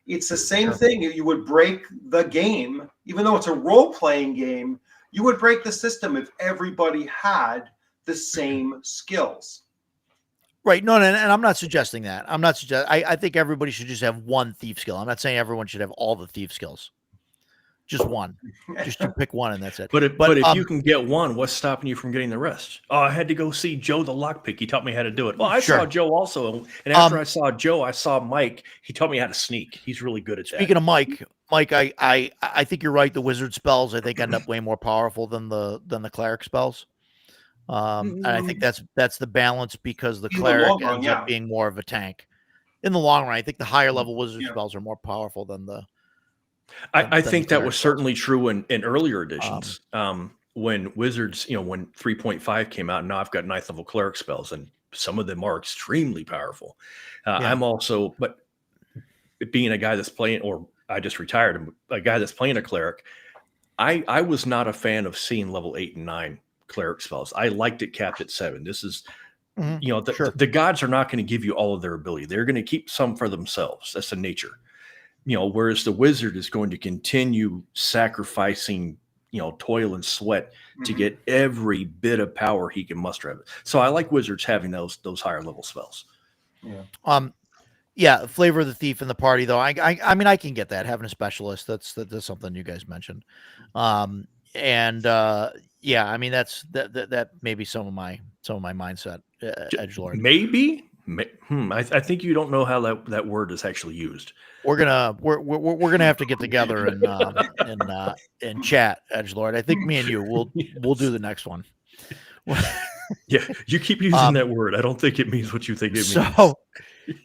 It's the same thing. You would break the game, even though it's a role-playing game. You would break the system if everybody had the same skills. Right. No, and I'm not suggesting that. I think everybody should just have one thief skill. I'm not saying everyone should have all the thief skills. Just one. Just you pick one and that's it. But if you can get one, what's stopping you from getting the rest? Oh, I had to go see Joe the lockpick. He taught me how to do it. Well, I Sure. saw Joe also, and after I saw Joe, I saw Mike. He taught me how to sneak. He's really good at that. Speaking of Mike, I think you're right. The wizard spells I think end up way more powerful than the cleric spells. And I think that's the balance because the In the cleric long run, ends yeah. up being more of a tank. In the long run, I think the higher level wizard Yeah. spells are more powerful than the. I than think the that cleric was spells. certainly true in earlier editions. When Wizards, when 3.5 came out, and now I've got 9th level cleric spells, and some of them are extremely powerful. Yeah. I'm also, but being a guy that's playing, or I just retired, a guy that's playing a cleric, I was not a fan of seeing level 8 and 9 cleric spells. I liked it capped at 7. This is, Mhm. Sure. the gods are not going to give you all of their ability. They're going to keep some for themselves. That's the nature. Whereas the wizard is going to continue sacrificing, toil and sweat to Mhm. get every bit of power he can muster of it. So I like wizards having those higher level spells. Yeah, flavor of the thief in the party though. I mean I can get that having a specialist. That's something you guys mentioned. And yeah, I mean that may be some of my mindset edgelord. Maybe. I think you don't know how that word is actually used. We're gonna have to get together and chat, edgelord. I think me and you we'll do the next one. Yeah, you keep using that word. I don't think it means what you think it means.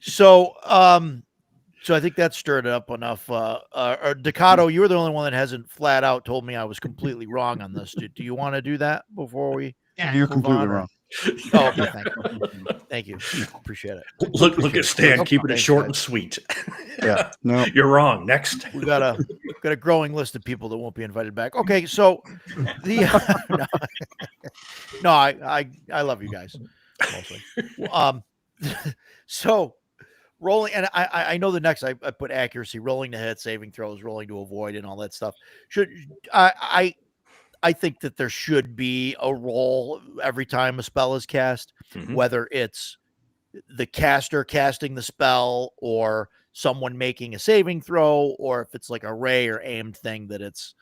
So I think that stirred it up enough. Ducato, you're the only one that hasn't flat out told me I was completely wrong on this. Do you want to do that before we? Yeah, you're move completely on, or- wrong. Oh, okay, thank you. Appreciate it. Look at Stan, keeping it Thanks, short guys. and sweet. Yeah, no. You're wrong. Next. We got a growing list of people that won't be invited back. Okay, so the no, I love you guys mostly. So rolling, and I know the next I put accuracy, rolling to hit, saving throws, rolling to avoid, and all that stuff. I think that there should be a roll every time a spell is cast, whether it's the caster casting the spell or someone making a saving throw, or if it's like a ray or aimed thing that it's,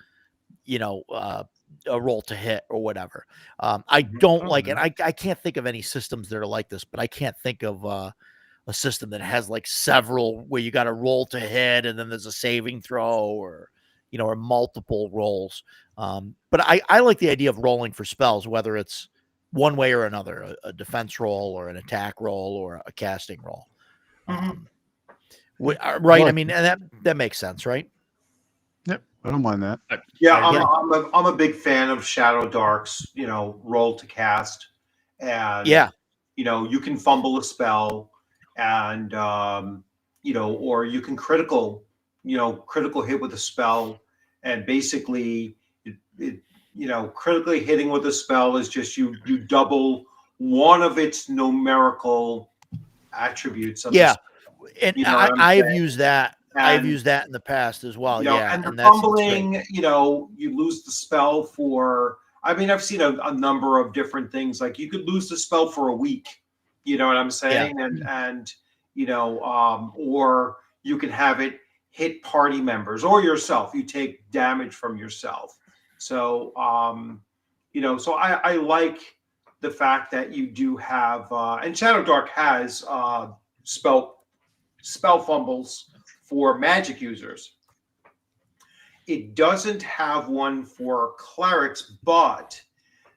a roll to hit or whatever. I don't like it. I can't think of any systems that are like this, but I can't think of a system that has like several where you got to roll to hit and then there's a saving throw or multiple rolls. But I like the idea of rolling for spells, whether it's one way or another, a defense roll or an attack roll or a casting roll. Right. I mean, and that makes sense, right? Yep, I don't mind that. Yeah, I'm a big fan of Shadow Dark's, roll to cast, and you can fumble a spell, and or you can critical hit with a spell, and basically, critically hitting with a spell is just you double one of its numerical attributes of Yeah, the, and you know what I'm I have saying? used that. I have And used that in the past as well. Yeah, and the and that's great. fumbling, you lose the spell for. I mean, I've seen a number of different things. Like you could lose the spell for a week. You know what I'm Yeah, saying? And or you can have it hit party members or yourself. You take damage from yourself. So so I like the fact that you do have and Shadow Dark has spell fumbles for magic users. It doesn't have one for clerics, but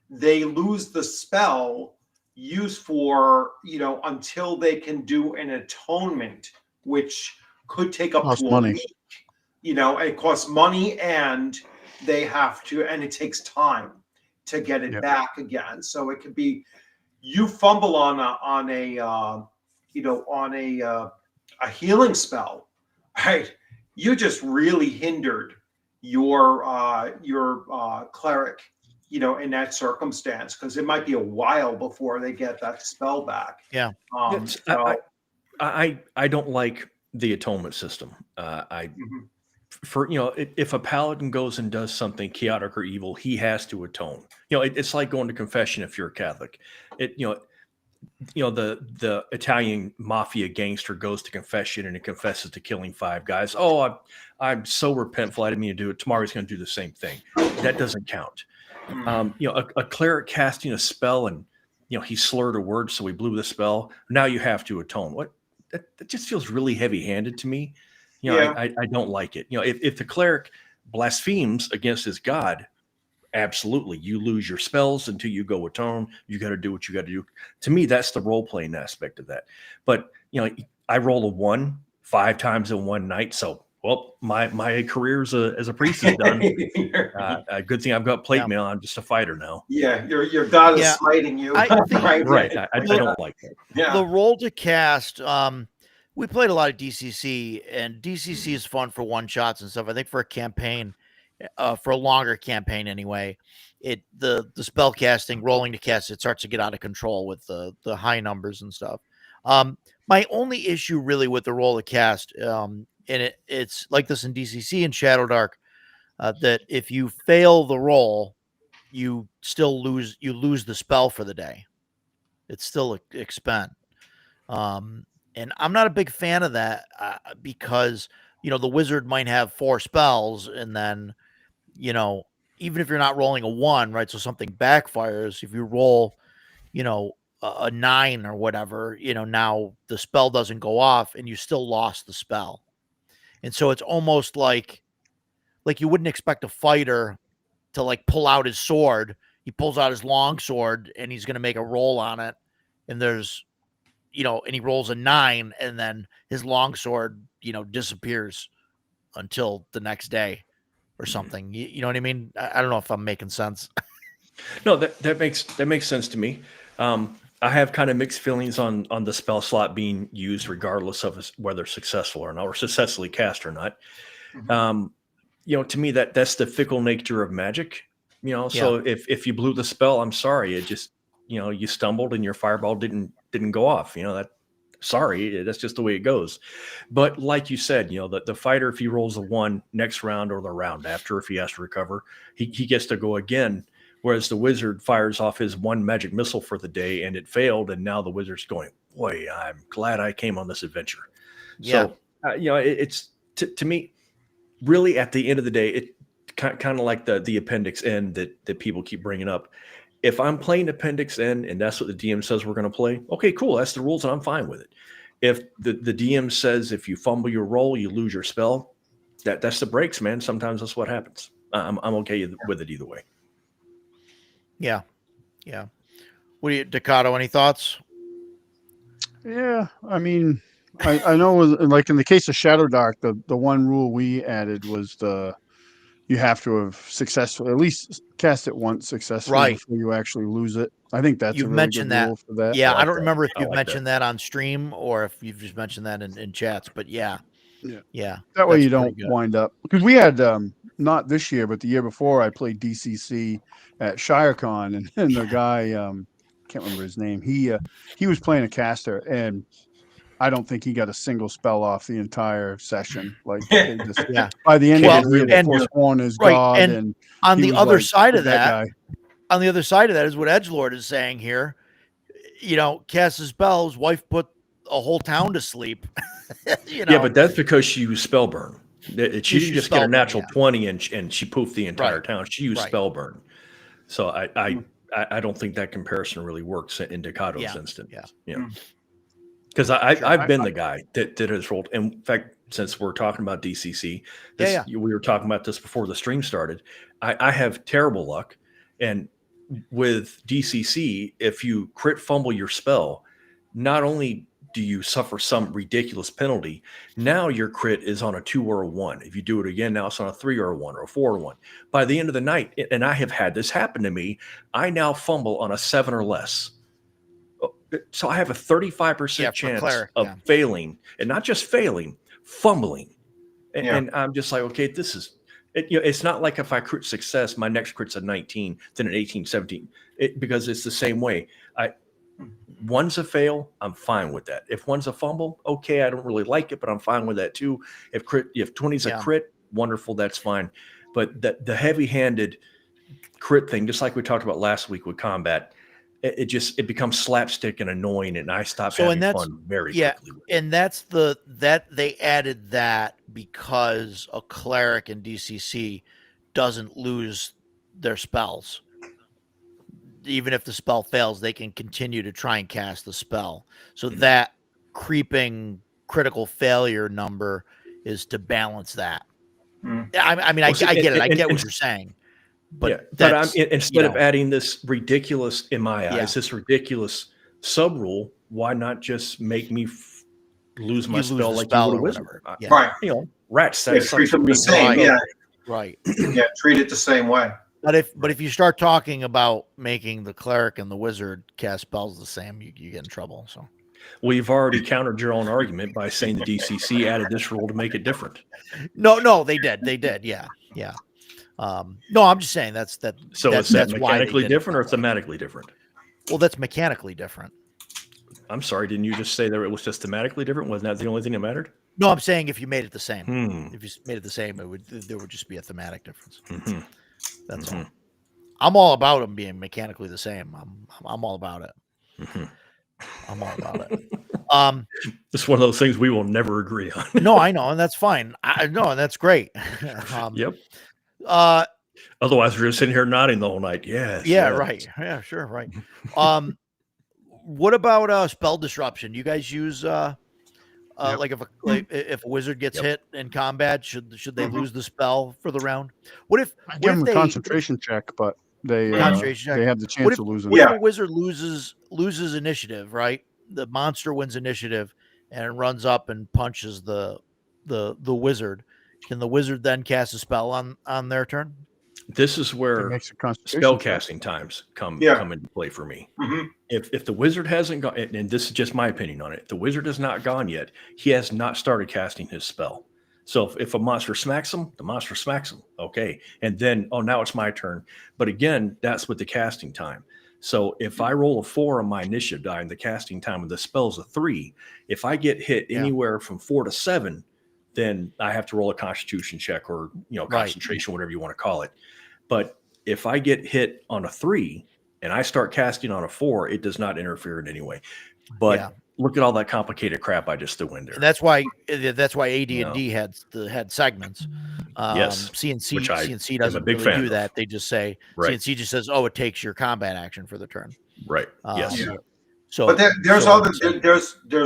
they lose the spell used for, until they can do an atonement, which could take up Cost to a money. week. It costs money and they have to, and it takes time to get it Yep. back again. So it could be you fumble on a healing spell, right? You just really hindered your cleric, in that circumstance, because it might be a while before they get that spell back. yeah, It's- So I don't like the atonement system. mhm. For if a paladin goes and does something chaotic or evil, he has to atone. It's like going to confession if you're a Catholic. The Italian mafia gangster goes to confession and it confesses to killing 5 guys. Oh, I'm so repentful. I didn't mean to do it. Tomorrow he's going to do the same thing. That doesn't count. A cleric casting a spell and he slurred a word, so he blew the spell. Now you have to atone. What? That just feels really heavy-handed to me. Yeah. I don't like it. If the cleric blasphemes against his god, absolutely, you lose your spells until you go atone. You got to do what you got to do. To me, that's the role-playing aspect of that. But I roll a 1 5 times in one night, so my career as a priest is done. A good thing I've got plate mail. I'm just a fighter now. Yeah, your god is smiting you. Right. I don't like that. Yeah. The roll to cast. We played a lot of DCC, and DCC is fun for one shots and stuff. I think for a campaign, for a longer campaign anyway, the spell casting, rolling to cast, it starts to get out of control with the high numbers and stuff. My only issue really with the roll to cast, and it's like this in DCC and Shadow Dark, that if you fail the roll, you still lose the spell for the day. It's still expend. And I'm not a big fan of that because the wizard might have 4 spells, and then even if you're not rolling a 1, right? So something backfires. If you roll, a 9 or whatever, now the spell doesn't go off, and you still lost the spell. And so it's almost like you wouldn't expect a fighter to like pull out his sword. He pulls out his long sword and he's going to make a roll on it, and there's and he rolls a 9, and then his longsword, disappears until the next day or something. You know what I mean? I don't know if I'm making sense. No, that makes sense to me. I have kind of mixed feelings on the spell slot being used, regardless of whether successful or not, or successfully cast or not. To me, that's the fickle nature of magic. So if you blew the spell, I'm sorry. It just you stumbled and your fireball didn't go off. Sorry, that's just the way it goes. But like you said, the fighter, if he rolls a 1 next round or the round after, if he has to recover, he gets to go again. Whereas the wizard fires off his 1 magic missile for the day and it failed, and now the wizard's going, boy, I'm glad I came on this adventure. Yeah. So it's to me, really at the end of the day, it kind of like the Appendix N that people keep bringing up. If I'm playing Appendix N and that's what the DM says we're going to play, okay, cool. That's the rules and I'm fine with it. If the DM says if you fumble your roll, you lose your spell, that's the breaks, man. Sometimes that's what happens. I'm okay with it either way. Yeah. Yeah. What do you, Ducato, any thoughts? Yeah, I mean, I know like in the case of Shadow Dark, the one rule we added was you have to have successfully at least cast it once successfully before you actually lose it. I think that's You've a really mentioned good rule for that. Yeah, I don't remember if you've mentioned that on stream or if you've just mentioned that in chats, but yeah. That way you don't wind up, because we had not this year, but the year before I played DCC at ShireCon, and the guy can't remember his name. He was playing a caster, and I don't think he got a single spell off the entire session. Like they just Yeah. by the end Well, of it, and- Forsworn is right, God, and and on he the was other like, side "Fuck of that, guy." on the other side of that is what Edgelord is saying here. You know, cast his spell, his wife put a whole town to sleep. You know, Yeah, but that's because she used spell burn. She didn't used just get a spell burn, natural yeah. 20 and she poofed the entire Right. town. She used Right. spell burn. So I don't think that comparison really works in Ducato's Yeah. instance. Yeah. Yeah. Mm. Because Sure. I've been the guy that has rolled. In fact, since we're talking about DCC, we were talking about this before the stream started. I have terrible luck. And with DCC, if you crit fumble your spell, not only do you suffer some ridiculous penalty, now your crit is on a 2 or a 1. If you do it again, now it's on a 3 or a 1 or a 4 or 1. By the end of the night, and I have had this happen to me, I now fumble on a 7 or less. So I have a 35% chance cleric, of failing, and not just failing, fumbling. And I'm just like, okay, this is it. You know, it's not like if I crit success, my next crit's a 19, then an 18, 17, because it's the same way. One's a fail, I'm fine with that. If one's a fumble, okay, I don't really like it, but I'm fine with that too. If 20's a crit, wonderful, that's fine. But the heavy-handed crit thing, just like we talked about last week with combat, it becomes slapstick and annoying, and I stop having fun very quickly. And that's that they added that because a cleric in DCC doesn't lose their spells. Even if the spell fails, they can continue to try and cast the spell. So that creeping critical failure number is to balance that. I mean, I get it. I get what you're saying. But instead of adding this ridiculous, in my eyes, this ridiculous sub rule, why not just make me lose my spell like you would a wizard? Right. You know, rats. Treat them the same. Yeah. Right. Yeah. Treat it the same way. But if you start talking about making the cleric and the wizard cast spells the same, you get in trouble. So we've already countered your own argument by saying the DCC added this rule to make it different. No, they did. Yeah. No, I'm just saying that's that. So is that mechanically different or thematically different? Well, that's mechanically different. I'm sorry, didn't you just say that it was just thematically different? Wasn't that the only thing that mattered? No, I'm saying if you made it the same, if you made it the same, there would just be a thematic difference. That's all. I'm all about them being mechanically the same. I'm all about it. I'm all about it. It's one of those things we will never agree on. No, I know, and that's fine. I know, and that's great. Yep. Otherwise, we're just sitting here nodding the whole night. Yes. Yeah. Yes. Right. Yeah. Sure. Right. What about spell disruption? You guys use like if a wizard gets hit in combat, should they lose the spell for the round? What if I give them a concentration check, but they have the chance of losing. What if a wizard loses initiative? Right, the monster wins initiative and runs up and punches the wizard. Can the wizard then cast a spell on their turn? This is where spellcasting times come into play for me. If the wizard hasn't gone, and this is just my opinion on it, if the wizard has not gone yet, he has not started casting his spell. So if a monster smacks him, the monster smacks him. Okay. And then, now it's my turn. But again, that's with the casting time. So if I roll a 4 on my initiative die and the casting time of the spell is a 3, if I get hit anywhere from 4 to 7, then I have to roll a constitution check or, concentration, whatever you want to call it. But if I get hit on a 3 and I start casting on a 4, it does not interfere in any way. But look at all that complicated crap I just threw in there. And that's why AD&D had segments. Yes. CNC doesn't really do that. They just say CNC just says, it takes your combat action for the turn. Right. Yes. So, but there's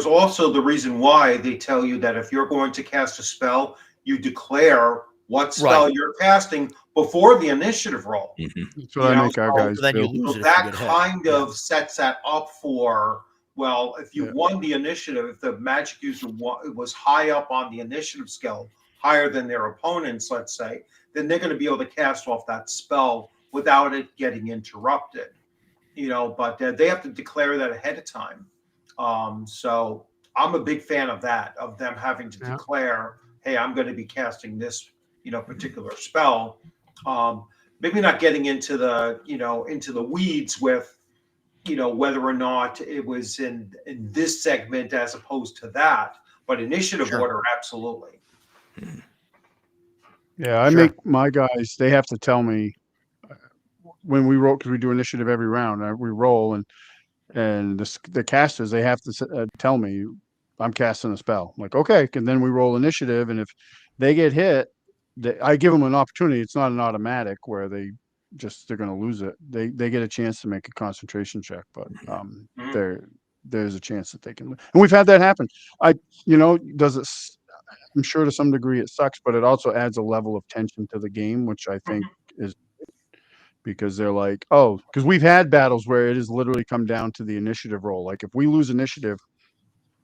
also the reason why they tell you that if you're going to cast a spell, you declare what spell you're casting before the initiative roll. So I make our guys do. So that kind of sets that up for, well, if you won the initiative, if the magic user was high up on the initiative scale, higher than their opponents, let's say, then they're going to be able to cast off that spell without it getting interrupted. But they have to declare that ahead of time. So I'm a big fan of that, of them having to declare, hey, I'm going to be casting this, particular spell. Maybe not getting into the, into the weeds with, whether or not it was in this segment as opposed to that, but initiative Sure. order, absolutely. Yeah, I Sure. make my guys, they have to tell me when we roll, because we do initiative every round. We roll, and the casters, they have to tell me I'm casting a spell. I'm like, okay, and then we roll initiative, and if they get hit, I give them an opportunity. It's not an automatic where they're going to lose it. They get a chance to make a concentration check, but Mhm. there's a chance that they can. And we've had that happen. Does it? I'm sure to some degree it sucks, but it also adds a level of tension to the game, which I think is because they're like, oh, because we've had battles where it has literally come down to the initiative roll. Like if we lose initiative,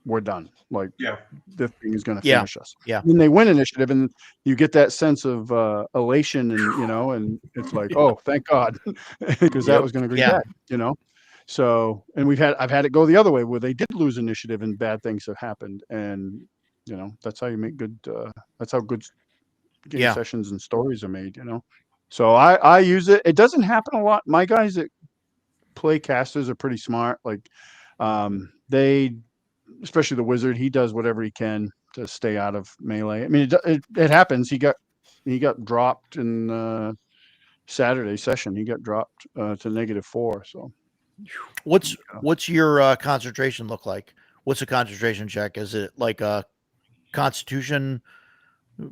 we're done. Like Yeah. this thing is going to Yeah. finish us. Yeah. When they win initiative, and you get that sense of elation, and it's like, oh, thank God, because that Yep. was going to be Yeah. bad. So, and I've had it go the other way where they did lose initiative and bad things have happened, and that's how you make good. That's how good game Yeah. sessions and stories are made. So I use it. It doesn't happen a lot. My guys that play casters are pretty smart. Like they, especially the wizard, he does whatever he can to stay out of melee. I mean, it happens. He got dropped in Saturday session. He got dropped to -4. So What's your concentration look like? What's a concentration check? Is it like a constitution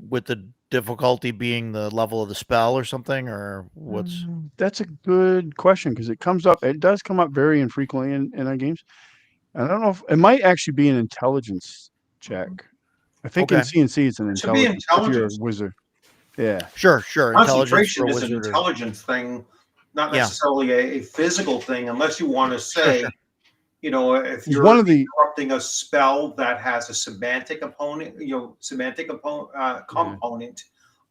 with the difficulty being the level of the spell or something, or what's? That's a good question because it comes up. It does come up very infrequently in our games. I don't know if it might actually be an intelligence check. I think in Okay. CNC it's an It should be intelligence if you're a intelligence. wizard. Yeah. Sure. Intelligence for Concentration a is an wizard. intelligence thing, not Yeah. necessarily a physical thing, unless you want to say, Sure. if It's you're one of the interrupting a spell that has a semantic opponent, component,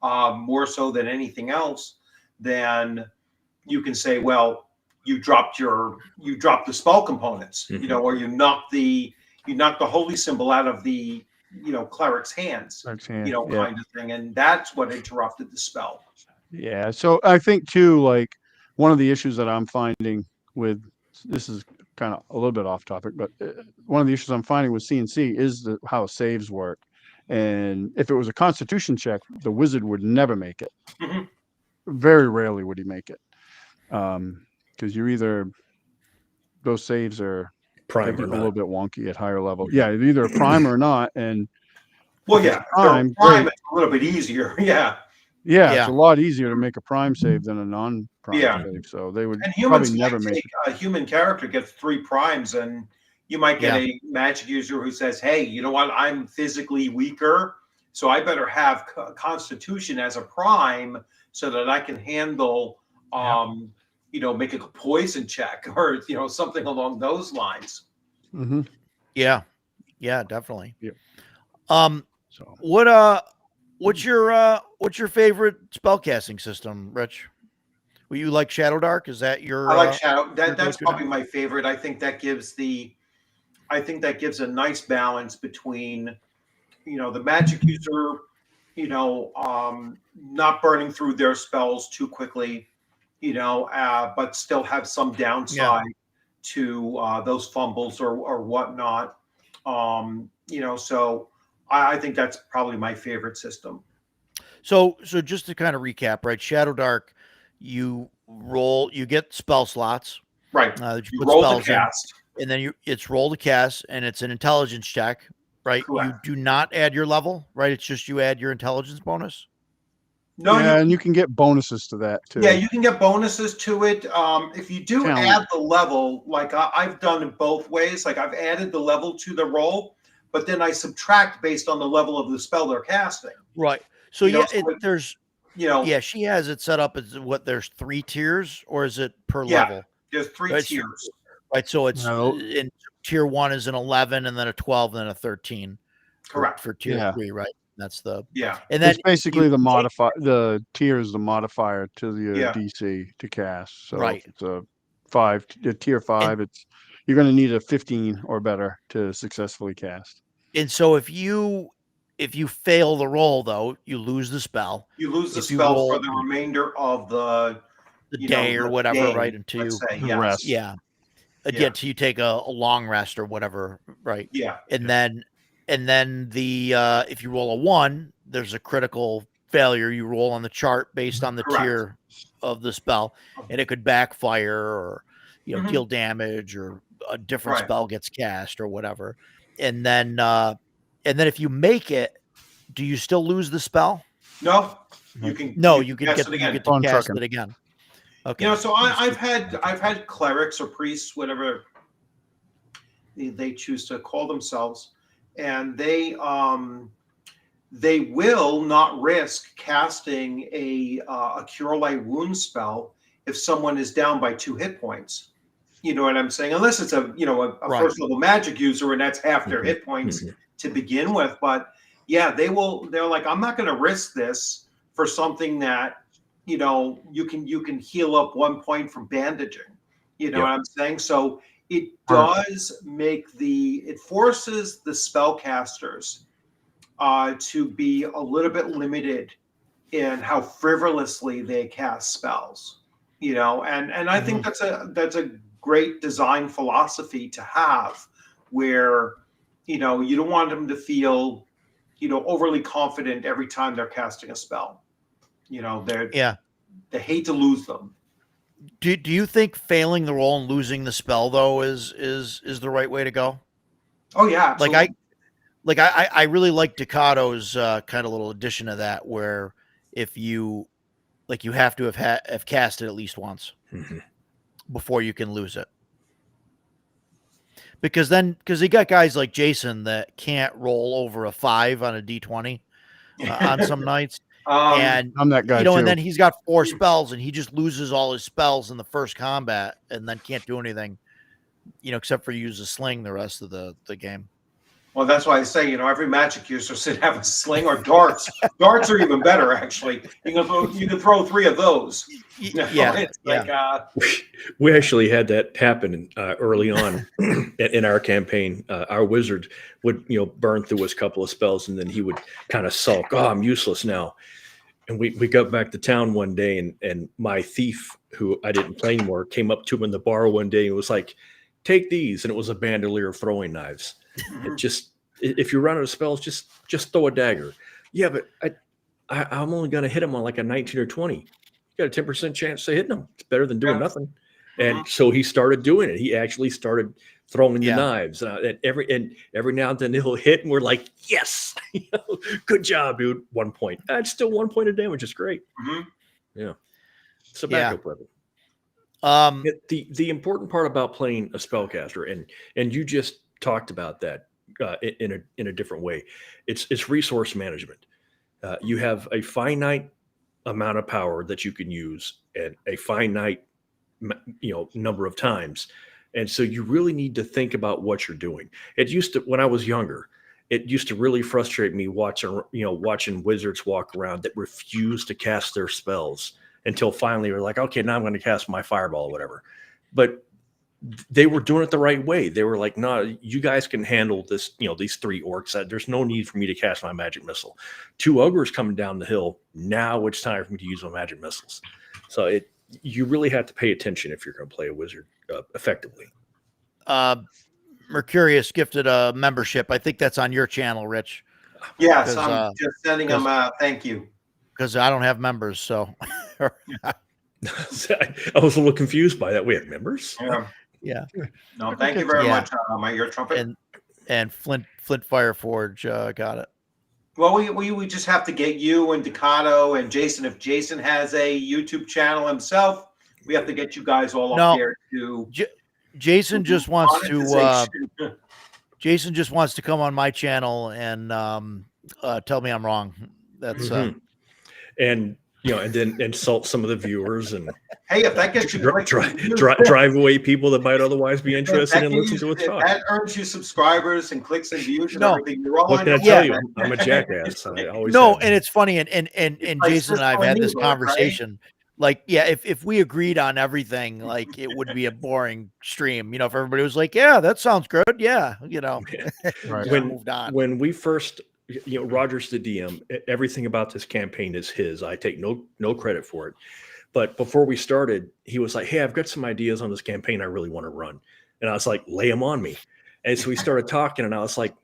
more so than anything else, then you can say, well, you dropped the spell components, or you knocked the holy symbol out of the cleric's hands, yeah. kind of thing, and that's what interrupted the spell. Yeah. So I think too, like one of the issues that I'm finding with this is kind of a little bit off topic, but one of the issues I'm finding with CNC is how saves work. And if it was a Constitution check, the wizard would never make it. Mhm. Very rarely would he make it, because you're either those saves are Prime get or a little not. bit wonky at higher level. Yeah, either a prime or not, and Well, if it's yeah, a prime, if they're prime, great. it's a little bit easier. Yeah, Yeah, it's Yeah. a lot easier to make a prime save than a non-prime Yeah. save. So they would and probably humans never might make take a human character gets 3 primes, and you might get Yeah. a magic user who says, "Hey, you know what? I'm physically weaker, so I better have Constitution as a prime so that I can handle, make a poison check or something along those lines." Mm-hmm. Yeah. Yeah. Definitely. Yep. So What's your favorite spellcasting system, Rich? Will you like Shadow Dark? Is that your? I like Shadow. your That's go-to? probably my favorite. I think that gives a nice balance between the magic user, not burning through their spells too quickly, but still have some downside to those fumbles or whatnot. So I think that's probably my favorite system. So just to kind of recap, right? Shadow Dark, you get spell slots, Right. that you You put roll the spells in, cast. and then it's roll to cast, and it's an intelligence check, right? You Correct. do not add your level, right? It's just you add your intelligence bonus. No, yeah, and you can get bonuses to that too. Yeah, you can get bonuses to it. If you do Talent. add the level, like I've done it both ways. Like I've added the level to the roll, but then I subtract based on the level of the spell they're casting. Right. So there's You know, yeah, she has it set up as there's 3 tiers, or is it per Yeah. level? there's 3 Right, tiers. Right. So it's No. in tier 1 is an 11, and then a 12, and then a 13 Correct. for tier Yeah. 3, right? That's the Yeah. and then It's basically you the take- modifier. The tier is the modifier to the Yeah. DC to cast. So Right. if it's a 5, tier 5. You're going to need a 15 or better to successfully cast. And so if you fail the roll, though, you lose the spell, You lose the If you spell roll- for the remainder of the the you know, day or the whatever, day, right? Until let's you say. The Yes. rest. yeah. again, so you take a long rest or whatever, right? Yeah. And then the if you roll a 1, there's a critical failure. You roll on the chart based on the Correct. tier of the spell, and it could backfire or Mhm. deal damage, or a different Right. spell gets cast or whatever. And then if you make it, do you still lose the spell? No, you can cast it you again. get to On cast trucking. it again. Okay. You know, so I've had clerics or priests, whatever they choose to call themselves, and they will not risk casting a cure light wound spell if someone is down by 2 hit points. You know what I'm saying? Unless it's a Right. first level magic user and that's half their Mhm. hit points Mhm. to begin with. But yeah, they're like, I'm not going to risk this for something that you can heal up 1 point from bandaging. You know Yep. what I'm saying? So it Right. does it forces the spellcasters to be a little bit limited in how frivolously they cast spells. And I think that's a great design philosophy to have, where you don't want them to feel overly confident every time they're casting a spell. Yeah. They hate to lose them. Do you think failing the roll and losing the spell though is the right way to go? Oh yeah, absolutely. I really like Ducato's kind of little addition to that, where if you you have to have cast it at least once Mhm. before you can lose it. Because you got guys like Jason that can't roll over a 5 on a d20 on some nights, and I'm that guy and too. then he's got 4 spells and he just loses all his spells in the first combat and then can't do anything, except for use a sling the rest of the game. Well, that's why I say, every magic user should have a sling or darts. Darts are even better, actually. You can throw 3 of those. Yeah, It's yeah. like We actually had that happen early on in our campaign. Our wizard would, burn through his couple of spells, and then he would kind of sulk. Oh, I'm useless now. And we got back to town one day, and my thief, who I didn't play anymore, came up to him in the bar one day and was like, "Take these," and it was a bandolier of throwing knives. It just, if you run out of spells, just throw a dagger. Yeah, but I'm only going to hit him on like a 19 or 20. You got a 10% chance of hitting him. It's better than doing Yeah. nothing. And so he started doing it. He actually started throwing the Yeah. knives. And every now and then he'll hit, and we're like, yes, good job, dude. 1 point. It's still 1 point of damage. It's great. Mhm. Yeah. It's a backup weapon. Um, The important part about playing a spellcaster, and you just talked about that in a different way. It's resource management. You have a finite amount of power that you can use at a finite number of times, and so you really need to think about what you're doing. It used to, when I was younger, it used to really frustrate me watching wizards walk around that refuse to cast their spells until finally we're like, okay, now I'm going to cast my fireball or whatever. But they were doing it the right way. They were like, no, you guys can handle this, these 3 orcs. There's no need for me to cast my magic missile. 2 ogres coming down the hill. Now it's time for me to use my magic missiles. So you really have to pay attention if you're going to play a wizard effectively. Mercurius gifted a membership. I think that's on your channel, Rich. Yes, I'm just sending them a thank you. Because I don't have members, so. I was a little confused by that. We have members? Yeah. Yeah. No, thank you very much, my ear trumpet. And Flint Fireforge got it. Well, we just have to get you and Ducato and Jason. If Jason has a YouTube channel himself, we have to get you guys all up here to. Jason just wants to. monetization. Jason just wants to come on my channel and tell me I'm wrong. That's and and then insult some of the viewers and hey, if that gets you drive away people that might otherwise be interested in listening to us talk. That earns you subscribers and clicks and views and everything. You're all what can I tell you? I'm a jackass. I always and it's funny, and Jason and I have had this conversation. Like, yeah, if we agreed on everything, like it would be a boring stream. If everybody was like, yeah, that sounds good. Yeah. Right. Moved on. When we first, Roger's the DM, everything about this campaign is his. I take no credit for it. But before we started, he was like, hey, I've got some ideas on this campaign I really want to run. And I was like, lay them on me. And so we started talking, and I was like,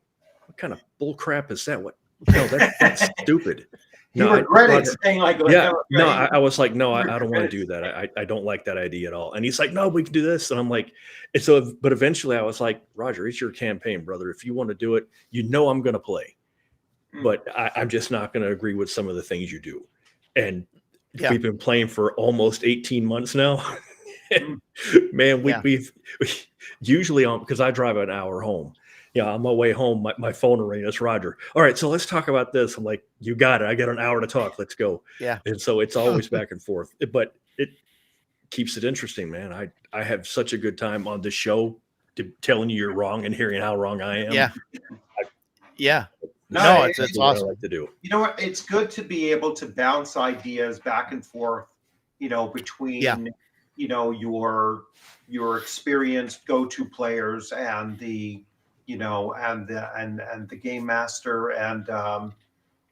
what kind of bull crap is that? What? No, that's stupid. You No, regretted saying like, yeah, right? no, I was like, no, I don't want to do that. I don't like that idea at all. And he's like, no, we can do this. And I'm like, and so, but eventually I was like, Roger, it's your campaign, brother. If you want to do it, I'm going to play, but I'm just not going to agree with some of the things you do. And we've been playing for almost 18 months now. Man, we've usually because I drive an hour home. Yeah, on my way home, my phone will ring. It's Roger. All right, so let's talk about this. I'm like, you got it. I got an hour to talk. Let's go. Yeah. And so it's always back and forth, but it keeps it interesting, man. I have such a good time on the show telling you you're wrong and hearing how wrong I am. Yeah. Yeah. No, it's what awesome. I like to do. You know what? It's good to be able to bounce ideas back and forth, between, your experienced go-to players and the, and the game master. And I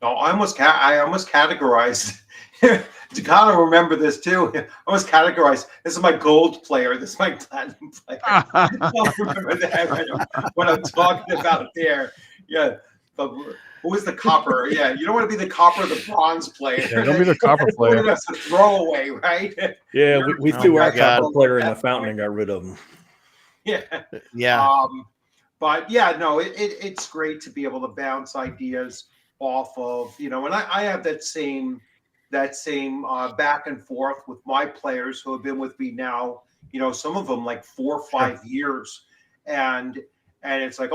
almost categorized. Ducado, remember this too. I almost categorized. This is my gold player. This is my platinum player. I don't remember that when I'm talking about there. Yeah. But who is the copper? Yeah, you don't want to be the copper or the bronze player. Yeah, don't be the copper player. That's a throwaway, right? Yeah, we threw our God. copper player in the fountain and got rid of him. Yeah. Yeah. But yeah, no, it's great to be able to bounce ideas off of, and I have that same back and forth with my players who have been with me now, some of them like 4 or 5 years, and it's like,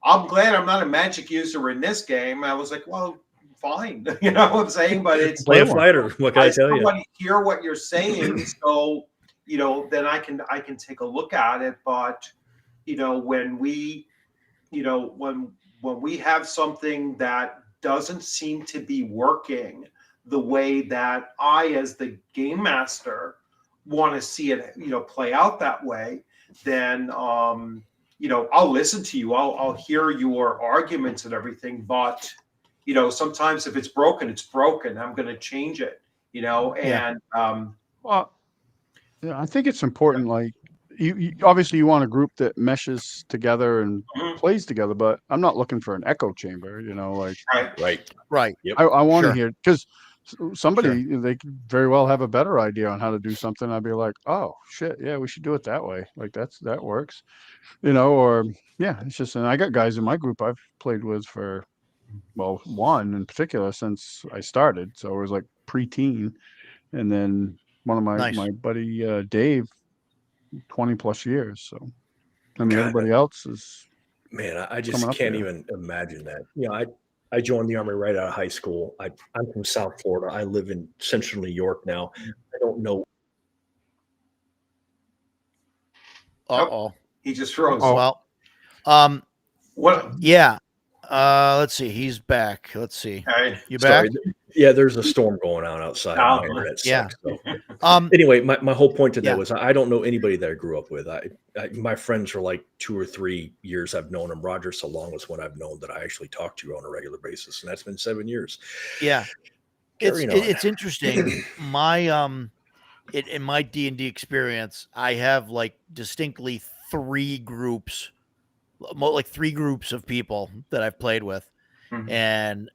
I'm glad I'm not a magic user in this game. I was like, well, fine, you know what I'm saying? But it's Play a fighter. What can I tell you? I hear what you're saying, so then I can take a look at it. But when we have something that doesn't seem to be working the way that I, as the game master, want to see it, play out that way, then I'll listen to you. I'll hear your arguments and everything. But sometimes if it's broken, it's broken. I'm going to change it. And well, yeah, I think it's important. Like you obviously you want a group that meshes together and plays together, but I'm not looking for an echo chamber. Right. Yep. I want to hear, because somebody they could very well have a better idea on how to do something. I'd be like, oh shit, yeah, we should do it that way. Like that works, or yeah, it's just. And I got guys in my group I've played with for, well, one in particular since I started, so it was like preteen, and then one of my buddy Dave, 20 plus years. So I mean, everybody else is. Man, I just can't even imagine that. I joined the Army right out of high school. I'm from South Florida. I live in Central New York now. I don't know. Uh-oh. He just froze. Well, what? Yeah. Let's see. He's back. Let's see. Right. You back? Sorry. Yeah, there's a storm going on outside. My internet sucks, Yeah. Anyway, my whole point to that was I don't know anybody that I grew up with. My friends are like 2 or 3 years I've known them. Roger Salong was one I've known that I actually talk to on a regular basis, and that's been 7 years. Yeah. It's interesting. In my D&D experience, I have like distinctly 3 groups, like 3 groups of people that I've played with. And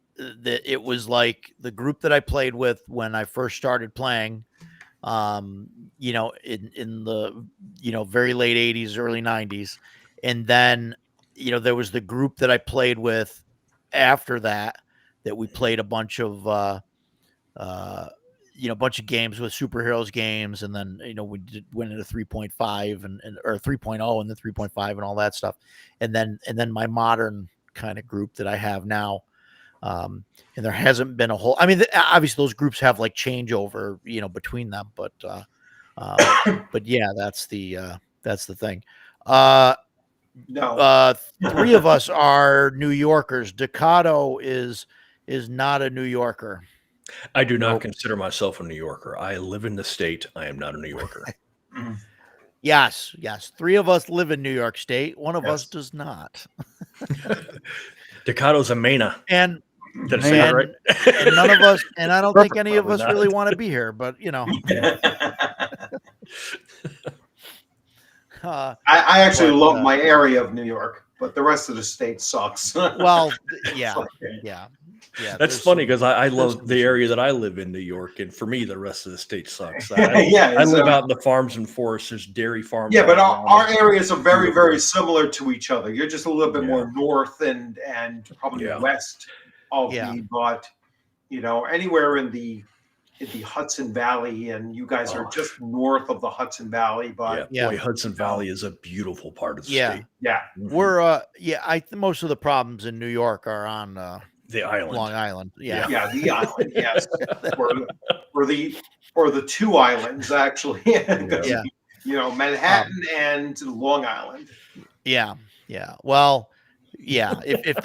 it was like the group that I played with when I first started playing, in the, very late 80s, early 90s. And then, there was the group that I played with after that we played a bunch of, bunch of games with superheroes games. And then, we went into 3.5 or 3.0 and then 3.5 and all that stuff. And then my modern kind of group that I have now. And there hasn't been a whole, I mean, obviously those groups have like changeover, between them, but yeah, that's the thing. No. 3 of us are New Yorkers. Ducado is not a New Yorker. I do not consider myself a New Yorker. I live in the state. I am not a New Yorker. Yes. 3 of us live in New York State. One of us does not. Ducado's a Maina. And Did I say that right? And none of us, and I don't think any of us really want to be here, but I actually But, love my area of New York, but the rest of the state sucks. well, It's yeah, like, yeah, yeah. That's there's funny some- because I there's love some the area issues. that I live in, New York, and for me, the rest of the state sucks. yeah, I it's, live out in the farms and forests. There's dairy farms. yeah, all but around our me. areas are very, Beautiful. very similar to each other. You're just a little bit Yeah. more north and probably Yeah. west of Yeah. me, but anywhere in the Hudson Valley, and you guys are Oh. just north of the Hudson Valley, Yeah, but Yeah. boy, Hudson Valley is a beautiful part of the Yeah. state. yeah, Mhm. We're most of the problems in New York are on The island. Long Island. Yeah. yeah, the island, yes, or the two islands actually, Yeah. Manhattan and Long Island. Yeah. Yeah. Well, yeah. If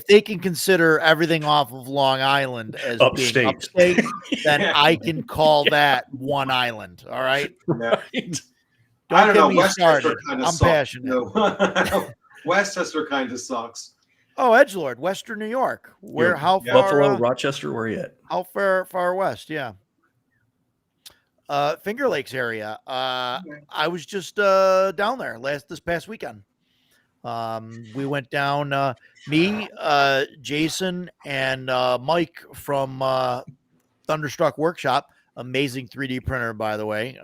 they can consider everything off of Long Island as being Upstate. upstate, then Yeah. I can call that one island. All right. Yeah. Right? I don't get know. me Westchester started. kind of I'm sucks. passionate. Westchester kind of sucks. Oh, Edgelord, Western New York. Where? How Yeah. far? Buffalo, Rochester, where you at? How far west? Yeah. Finger Lakes area. I was just down there this past weekend. We went down, me, Jason, and Mike from Thunderstruck Workshop. Amazing 3D printer, by the way.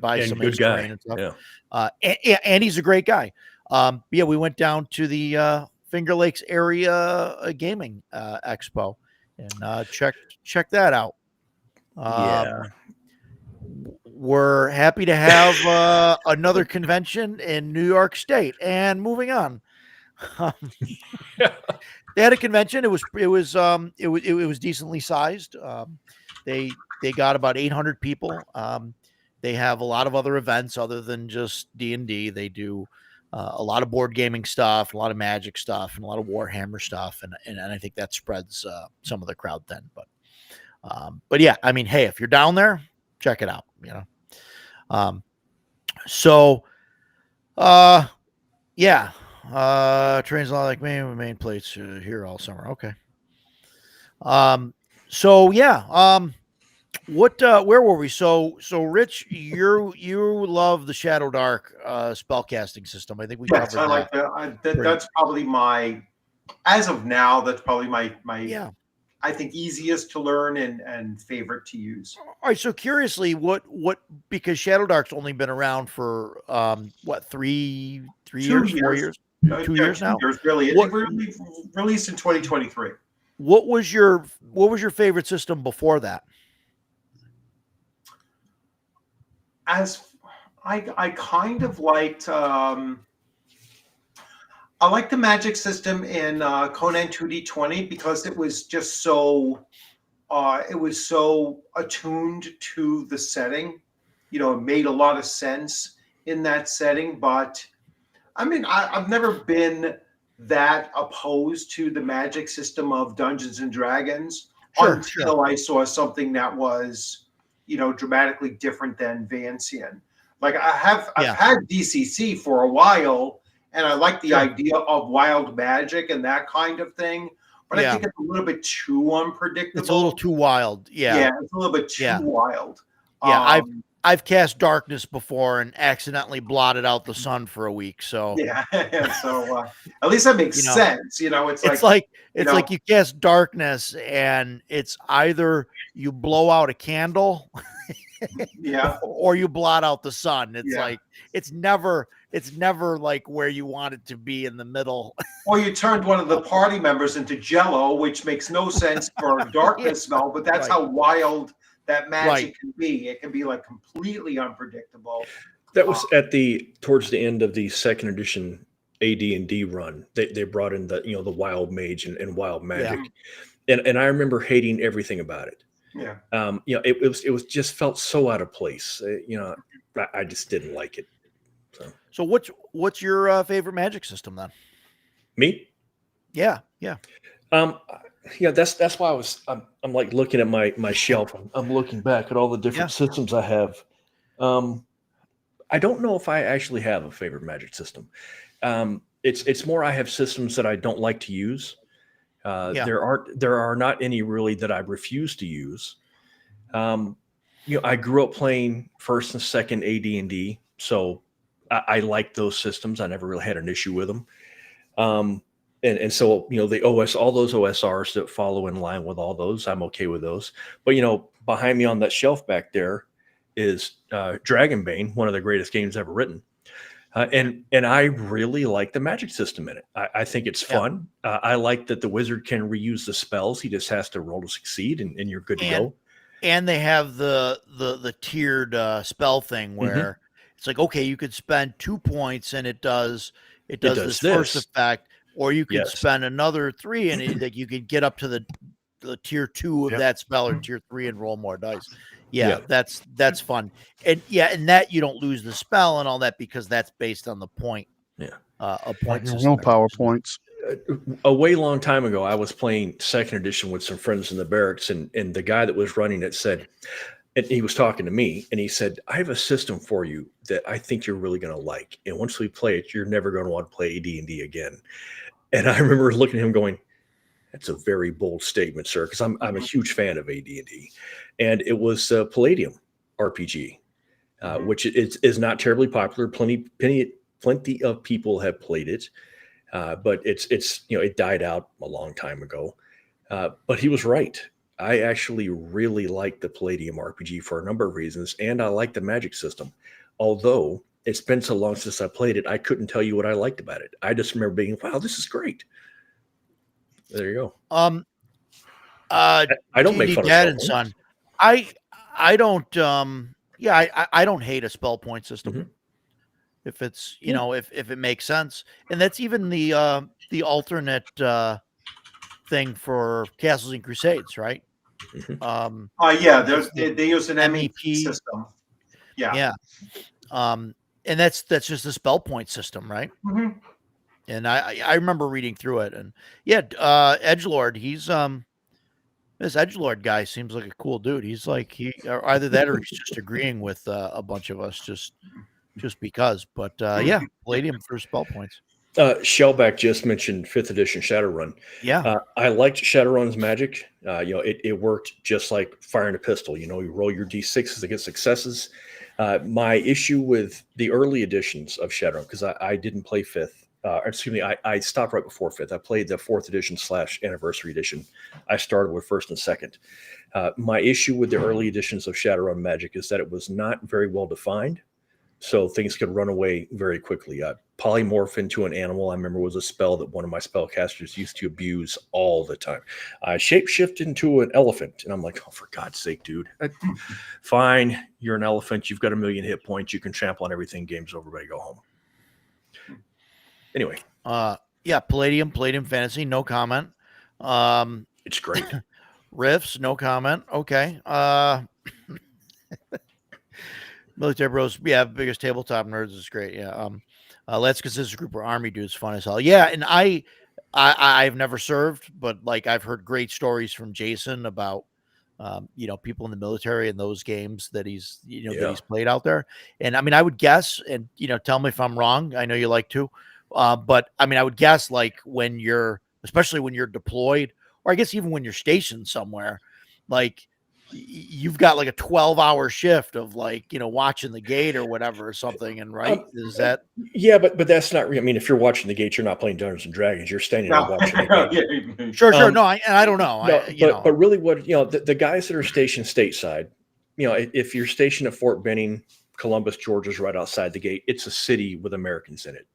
Buy And some good Ace guy. Terrain and stuff. Yeah. And he's a great guy. Yeah, we went down to the Finger Lakes area gaming expo and check that out. Yeah. We're happy to have another convention in New York State. And moving on, they had a convention. It was decently sized. They got about 800 people. They have a lot of other events other than just D&D. They do a lot of board gaming stuff, a lot of Magic stuff, and a lot of Warhammer stuff, and I think that spreads some of the crowd thin. But yeah, I mean, hey, if you're down there, check it out. Yeah. Trains a lot like me with main plates here all summer. Okay. Where were we? So Rich, you love the Shadow Dark spellcasting system. I think we Yes, covered I like that. That's probably as of now, that's probably my I think easiest to learn and favorite to use. All right. So curiously, because Shadow Dark's only been around for 3 years, 4 years, 2 years now. 2 years, really. It released in 2023. What was your favorite system before that? As I kind of liked I like the Magic system in Conan 2D20 because it was just so attuned to the setting. It made a lot of sense in that setting. But I mean, I've never been that opposed to the Magic system of Dungeons and Dragons until I saw something that was, dramatically different than Vancian. Like I've had DCC for a while. And I like the idea of wild magic and that kind of thing, but I think it's a little bit too unpredictable. It's a little too wild. Yeah, it's a little bit too wild. Yeah, I've cast darkness before and accidentally blotted out the sun for a week. So so at least that makes sense. It's like you cast darkness and it's either you blow out a candle, or you blot out the sun. It's like it's never like where you want it to be in the middle. Or you turned one of the party members into Jello, which makes no sense for a darkness spell, but that's how wild that magic can be. It can be like completely unpredictable. That was towards the end of the second edition AD&D run. They brought in the wild mage and wild magic, and I remember hating everything about it. It was just felt so out of place. I just didn't like it. So what's your favorite Magic system then? Me? Yeah. That's why I'm like looking at my shelf. I'm looking back at all the different systems I have. I don't know if I actually have a favorite Magic system. It's more I have systems that I don't like to use. There are not any really that I refuse to use. I grew up playing first and second AD&D, so I like those systems. I never really had an issue with them. And so, the all those OSRs that follow in line with all those, I'm okay with those. But, behind me on that shelf back there is Dragonbane, one of the greatest games ever written. And I really like the magic system in it. I think it's fun. I like that the wizard can reuse the spells. He just has to roll to succeed, and you're good to go. And they have the tiered spell thing where it's like, okay, you could spend 2 points and it does this first effect, or you could spend another 3 and like you could get up to the tier 2 of that spell or tier 3 and roll more dice. Yeah, that's fun. And and that you don't lose the spell and all that because that's based on the point. A point system. No PowerPoints. A way long time ago, I was playing second edition with some friends in the barracks, and the guy that was running it said, and he was talking to me, and he said, I have a system for you that I think you're really going to like. And once we play it, you're never going to want to play AD&D again. And I remember looking at him going, that's a very bold statement, sir, because I'm a huge fan of AD&D. And it was Palladium RPG, which is not terribly popular. Plenty of people have played it. But it's it died out a long time ago. But he was right. I actually really like the Palladium RPG for a number of reasons, and I like the magic system. Although it's been so long since I played it, I couldn't tell you what I liked about it. I just remember being, wow, this is great. There you go. I don't make fun of Dad and Son. I don't I don't hate a spell point system. If it's if it makes sense, and that's even the alternate thing for Castles and Crusades, right? They use an MEP system. And that's just a spell point system, right? And I remember reading through it, and Edgelord, he's this Edgelord guy seems like a cool dude. He's like either that or he's just agreeing with a bunch of us just because. But Palladium for spell points. Shellback just mentioned 5th edition Shadowrun. I liked Shadowrun's magic. It worked just like firing a pistol. You roll your d6s to get successes. My issue with the early editions of Shadowrun, because I didn't play 5th. I stopped right before 5th. I played the 4th edition / anniversary edition. I started with 1st and 2nd. My issue with the early editions of Shadowrun magic is that it was not very well defined. So things could run away very quickly. Polymorph into an animal, I remember, was a spell that one of my spellcasters used to abuse all the time. Shapeshift into an elephant. And I'm like, oh, for God's sake, dude. Fine, you're an elephant. You've got 1 million hit points. You can trample on everything. Game's over. Ready to go home. Anyway. Palladium Fantasy, no comment. It's great. Riffs, no comment. Okay. Military Bros, biggest tabletop nerds is great. Let's consider group or army dudes fun as hell. And I've never served, but like I've heard great stories from Jason about people in the military and those games that he's that he's played out there. And I mean, I would guess, and tell me if I'm wrong. I know you like to, but I mean, I would guess like especially when you're deployed, or I guess even when you're stationed somewhere, like you've got like a 12-hour shift of like watching the gate or whatever or something, and is that but that's not real. I mean, if you're watching the gate, you're not playing Dungeons and Dragons, you're standing there watching the gate. Sure. I don't know. But really what the guys that are stationed stateside, if you're stationed at Fort Benning, Columbus, Georgia's right outside the gate. It's a city with Americans in it.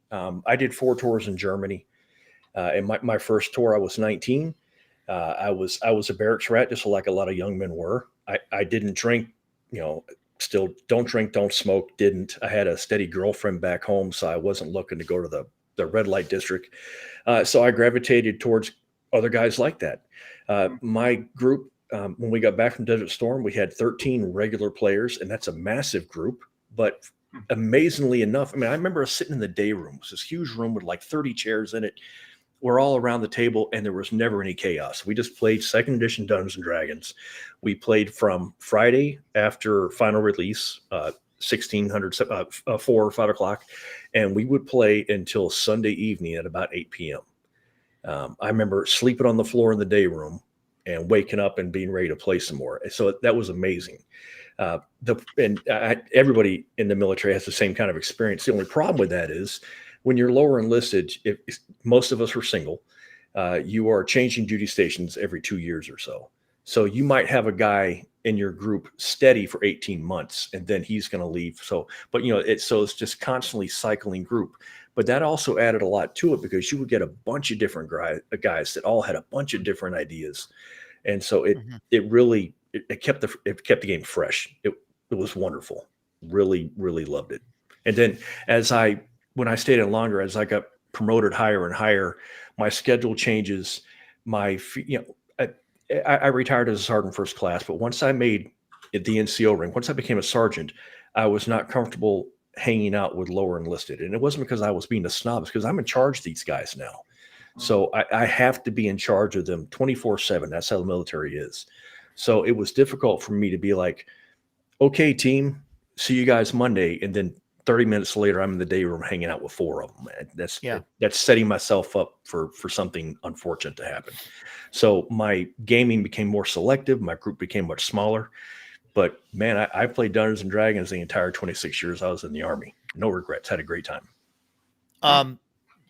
I did 4 tours in Germany, and my first tour I was 19. I was a barracks rat, just like a lot of young men were. I didn't drink, still don't drink, don't smoke, didn't. I had a steady girlfriend back home, so I wasn't looking to go to the red light district. So I gravitated towards other guys like that. My group, when we got back from Desert Storm, we had 13 regular players, and that's a massive group. But amazingly enough, I mean, I remember us sitting in the day room. It was this huge room with like 30 chairs in it. We're all around the table, and there was never any chaos. We just played 2nd edition Dungeons and Dragons. We played from Friday after final release, 1600, 4 or 5 o'clock, and we would play until Sunday evening at about 8 p.m. I remember sleeping on the floor in the day room and waking up and being ready to play some more. So that was amazing. Everybody in the military has the same kind of experience. The only problem with that is when you're lower enlisted, if most of us are single, you are changing duty stations every 2 years or so. So you might have a guy in your group steady for 18 months and then he's going to leave. So, but it's just constantly cycling group. But that also added a lot to it because you would get a bunch of different guys that all had a bunch of different ideas. And so it really kept the game fresh. It was wonderful. Really, really loved it. And then when I stayed in longer, as I got promoted higher and higher, my schedule changes. I retired as a sergeant first class, but once I made it the NCO rank, once I became a sergeant, I was not comfortable hanging out with lower enlisted. And it wasn't because I was being a snob, it's because I'm in charge of these guys now. So I have to be in charge of them 24/7. That's how the military is. So it was difficult for me to be like, okay, team, see you guys Monday. And then 30 minutes later, I'm in the day room hanging out with 4 of them. That's setting myself up for something unfortunate to happen. So my gaming became more selective. My group became much smaller. But man, I played Dungeons and Dragons the entire 26 years I was in the Army. No regrets. Had a great time.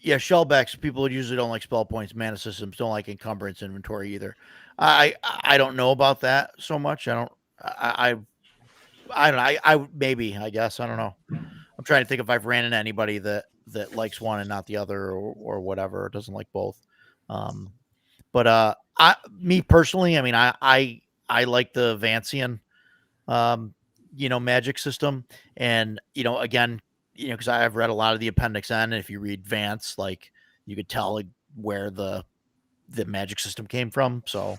Yeah, shellbacks. People usually don't like spell points. Mana systems don't like encumbrance inventory either. I don't know about that so much. I don't know. Maybe, I guess. I don't know. I'm trying to think if I've ran into anybody that likes one and not the other or whatever, or doesn't like both. But me personally, I mean, I like the Vancian, magic system. And, again, because I've read a lot of the Appendix N, and if you read Vance, like, you could tell like where the magic system came from. So,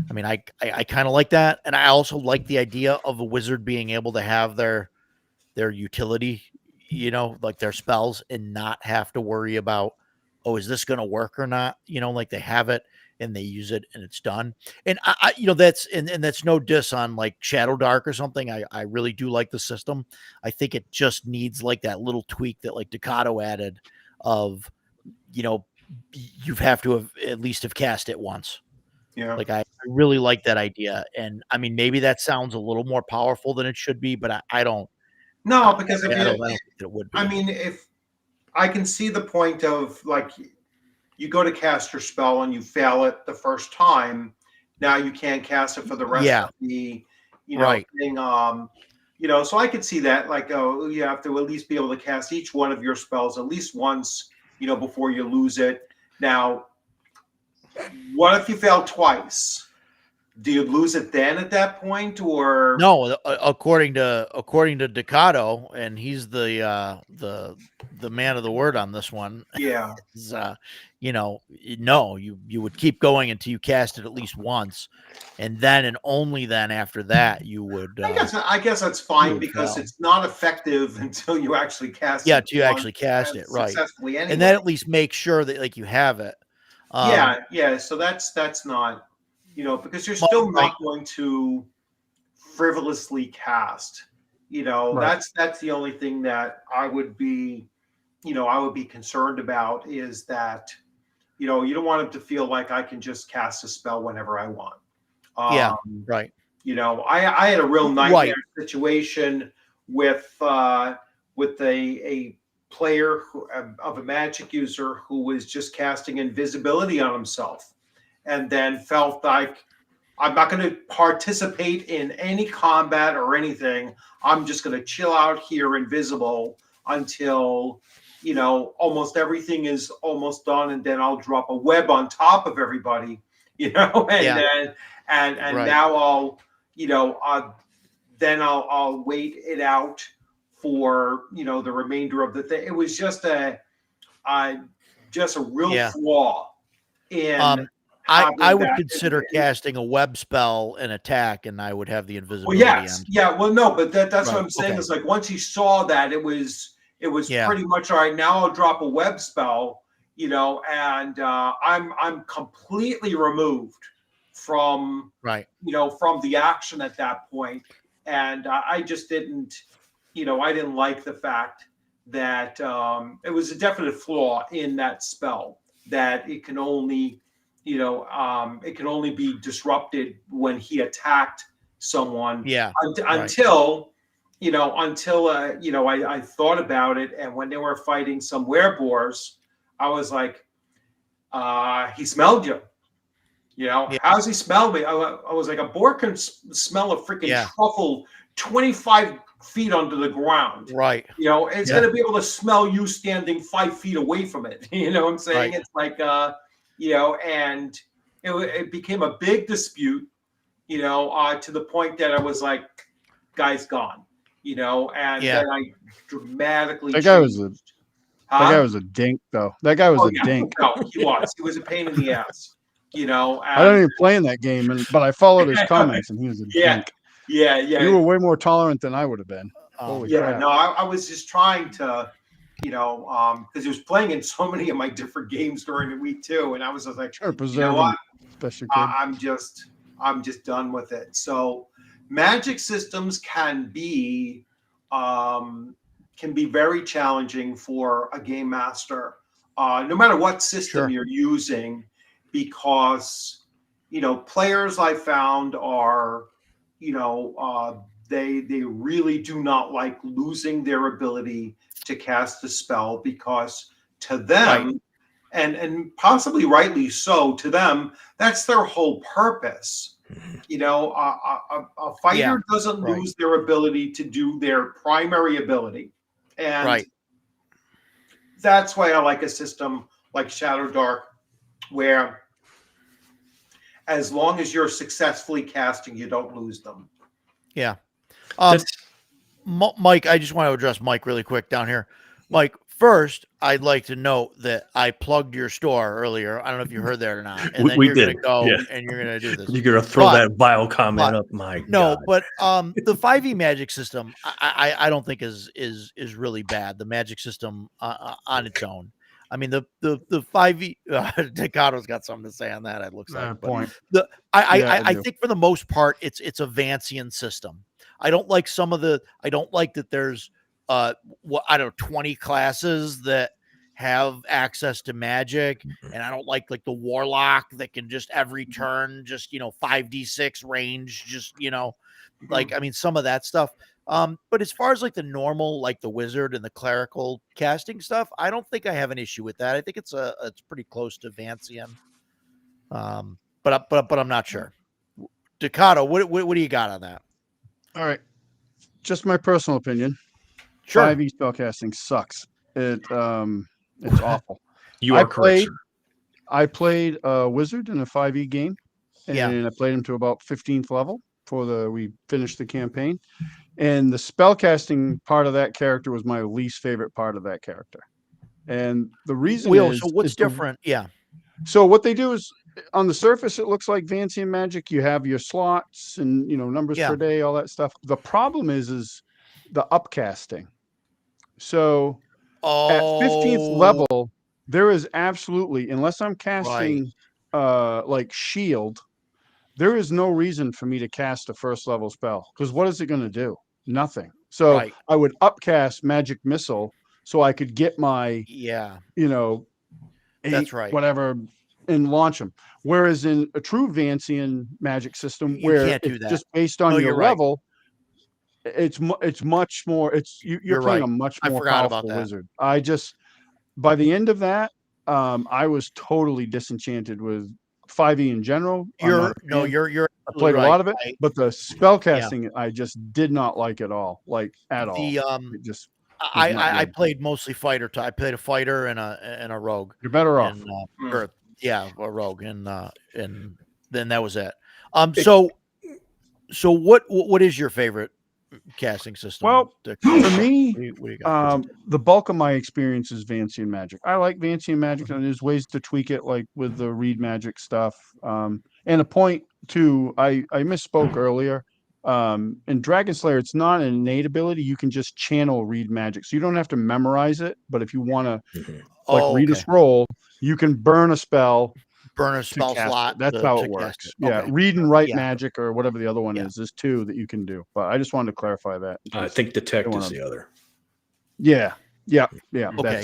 I mean, I kind of like that. And I also like the idea of a wizard being able to have their utility, like their spells, and not have to worry about, oh, is this going to work or not? Like they have it and they use it and it's done. And I that's, and that's no diss on like Shadow Dark or something. I really do like the system. I think it just needs like that little tweak that like Ducato added of, you have to have at least have cast it once. Yeah. Like I really like that idea. And I mean, maybe that sounds a little more powerful than it should be, but I don't. No, because I don't think it would be. I mean, if I can see the point of like, you go to cast your spell and you fail it the first time, now you can't cast it for the rest of the, right. thing. So I could see that, like, oh, you have to at least be able to cast each one of your spells at least once, before you lose it. Now, what if you fail twice? Do you lose it then at that point, or no? According to Ducato, and he's the man of the word on this one. Yeah, is, no, you would keep going until you cast it at least once, and then and only then after that you would. I guess that's fine because it's not effective until you actually cast it. Yeah, until you actually cast it, right? Successfully anyway. And then at least make sure that like you have it. Yeah. So that's not. Because you're still not going to frivolously cast. Right. That's the only thing that I would be concerned about is that, you don't want him to feel like I can just cast a spell whenever I want. Yeah, right. I had a real nightmare situation with a player of a magic user who was just casting invisibility on himself. And then felt like I'm not going to participate in any combat or anything. I'm just going to chill out here invisible until, almost everything is almost done. And then I'll drop a web on top of everybody, and right. Now I'll wait it out for, the remainder of the thing. It was just a real flaw in, I would consider casting a web spell an attack, and I would have the invisibility. Well, yes, yeah. Well, no, but that's right. What I'm saying is like once he saw that, it was pretty much all right. Now I'll drop a web spell, and I'm completely removed from from the action at that point, and I just didn't, I didn't like the fact that it was a definite flaw in that spell that it can only. It can only be disrupted when he attacked someone. Yeah. Until I thought about it, and when they were fighting some werebores, I was like, he smelled you. How's he smell me? I was like, a boar can smell a freaking truffle 25 feet under the ground. Right. It's going to be able to smell you standing 5 feet away from it. You know what I'm saying? Right. It's like, and it became a big dispute, to the point that I was like, guy's gone, and then I dramatically That guy was changed. That guy was a dink, though. That guy was a dink. No, he was. He was a pain in the ass. I don't even play in that game, but I followed his comments, and he was a dink. Yeah. You were way more tolerant than I would have been. Holy crap. No, I was just trying to, because he was playing in so many of my different games during the week too, and I was just like, you know what? I'm just done with it. So, magic systems can be very challenging for a game master, no matter what system you're using, because players I found are they really do not like losing their ability to cast a spell, because to them, and possibly rightly so, to them that's their whole purpose. A fighter doesn't lose their ability to do their primary ability. And that's why I like a system like Shadow Dark, where as long as you're successfully casting, you don't lose them. Yeah. Mike, I just want to address Mike really quick down here. Mike, first, I'd like to note that I plugged your store earlier. I don't know if you heard that or not. And then you're going to go and you're going to do this. You're going to throw that vile comment up, Mike. No, but the 5e magic system, I don't think is really bad. The magic system on its own. I mean, the 5e, Decato's got something to say on that. It looks like. Point. I think for the most part, it's a Vancian system. I don't like I don't like that there's 20 classes that have access to magic, and I don't like the warlock that can just every turn 5d6 range, I mean, some of that stuff. But as far as the normal, the wizard and the clerical casting stuff, I don't think I have an issue with that. I think it's pretty close to Vancian. But I'm not sure. Decato, what do you got on that? All right. Just my personal opinion. Sure. 5e spellcasting sucks. It's awful. You are correct, sir. I played a wizard in a 5e game, and I played him to about 15th level we finished the campaign. And the spellcasting part of that character was my least favorite part of that character. And the reason is... So what's different? So what they do is, on the surface, it looks like Vancian magic. You have your slots and, numbers per day, all that stuff. The problem is the upcasting. So at 15th level, there is absolutely, unless I'm casting shield, there is no reason for me to cast a first level spell, because what is it going to do? Nothing. So I would upcast magic missile so I could get my that's right, whatever, and launch them. Whereas in a true Vancian magic system, where it's just based on your level, it's much more. You're playing a much more powerful wizard. By the end of that, I was totally disenchanted with 5e in general. I played a lot of it, but the spellcasting I just did not like at all. It just I played mostly fighter. I played a fighter and a rogue. You're better off. A rogue, and then that was it. So what is your favorite casting system? Well, for me, the bulk of my experience is Vancian magic. I like Vancian magic, and there's ways to tweak it, like with the read magic stuff. And a point too, I misspoke earlier. In Dragon Slayer, it's not an innate ability. You can just channel read magic, so you don't have to memorize it. But if you want to read a scroll, you can burn a spell slot. That's how it works. Read and write magic, or whatever the other one is. There's two that you can do. But I just wanted to clarify that. I think detect is the other. Yeah. That's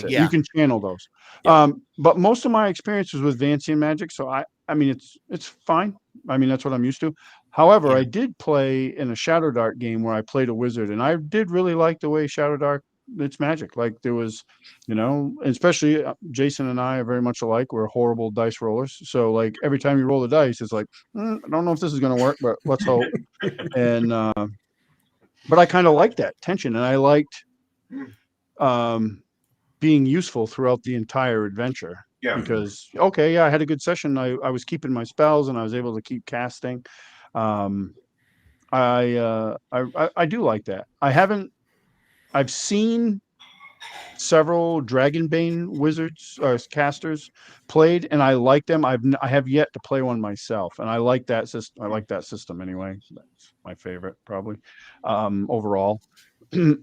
it. You can channel those. But most of my experience was with Vancian magic, so I mean it's fine. I mean, that's what I'm used to. However, Yeah. I did play in a Shadow Dark game where I played a wizard, and I did really like the way Shadow Dark its magic. Like there was, especially Jason and I are very much alike. We're horrible dice rollers, so like every time you roll the dice, it's like I don't know if this is going to work, but let's hope. And but I kind of liked that tension, and I liked being useful throughout the entire adventure. Yeah. Because okay, yeah, I had a good session. I was keeping my spells, and I was able to keep casting. I do like that. I've seen several Dragonbane wizards or casters played, and I like them. I have yet to play one myself, and I like that system. I like that system anyway. That's my favorite, probably. Overall,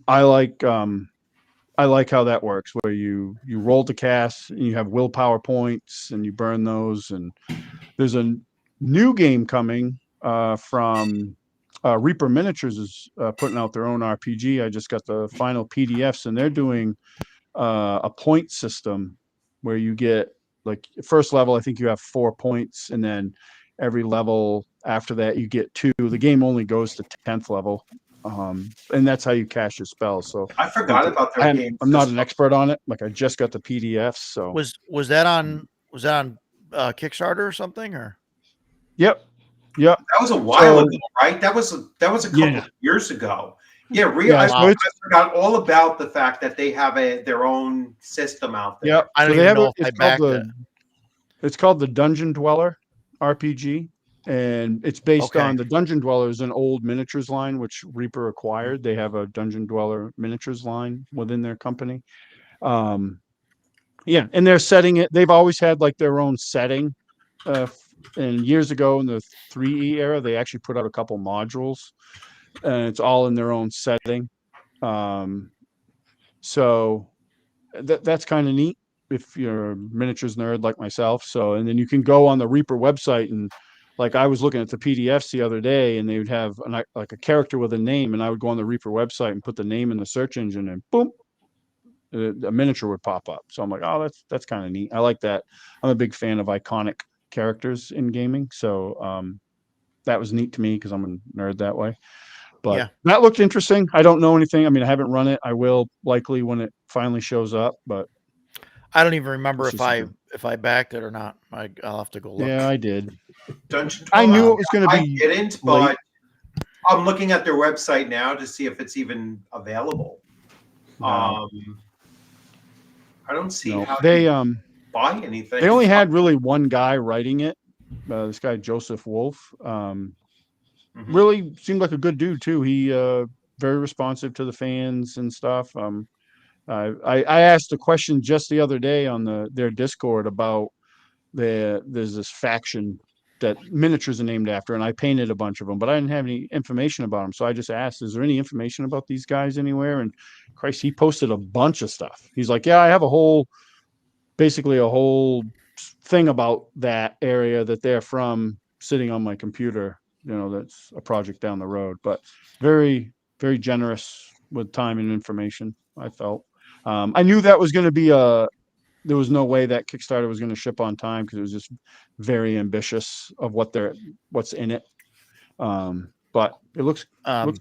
I like how that works, where you roll to cast, and you have willpower points, and you burn those. And there's a new game coming from Reaper Miniatures is putting out their own RPG. I just got the final PDFs, and they're doing a point system where you get like first level. I think you have 4 points, and then every level after that you get 2. The game only goes to 10th level, and that's how you cast your spells. So I forgot about their game. I'm not an expert on it. Like I just got the PDFs. So Was that on Kickstarter or something, or? Yep. That was a while ago, right? That was a couple of years ago. Yeah, I forgot all about the fact that they have their own system out there. Yep. I don't even know if I backed it. It's called the Dungeon Dweller RPG, and it's based on the Dungeon Dweller is an old miniatures line which Reaper acquired. They have a Dungeon Dweller miniatures line within their company. Yeah, and they're setting it. They've always had like their own setting. And years ago in the 3E era, they actually put out a couple modules, and it's all in their own setting. So that's kind of neat if you're a miniatures nerd like myself. So, and then you can go on the Reaper website, and like I was looking at the PDFs the other day, and they would have like a character with a name, and I would go on the Reaper website and put the name in the search engine, and boom, a miniature would pop up. So I'm like, oh, that's kind of neat. I like that. I'm a big fan of iconic characters in gaming, so that was neat to me because I'm a nerd that way. But that looked interesting. I don't know anything. I mean, I haven't run it. I will likely when it finally shows up, but I don't even remember if I backed it or not. I'll have to go look. Yeah, I did. Dungeon I knew it was going to be. I didn't, but I'm looking at their website now to see if it's even available. I don't see how they buy anything. They only had really one guy writing it. This guy Joseph Wolf. Really seemed like a good dude too. He very responsive to the fans and stuff. I asked a question just the other day on their Discord about there's this faction that miniatures are named after, and I painted a bunch of them, but I didn't have any information about them. So I just asked, is there any information about these guys anywhere? And Christ, he posted a bunch of stuff. He's like, yeah, I have basically a whole thing about that area that they're from sitting on my computer. That's a project down the road, but very, very generous with time and information, I felt. I knew that was going to be there was no way that Kickstarter was going to ship on time because it was just very ambitious of what's in it. But it looks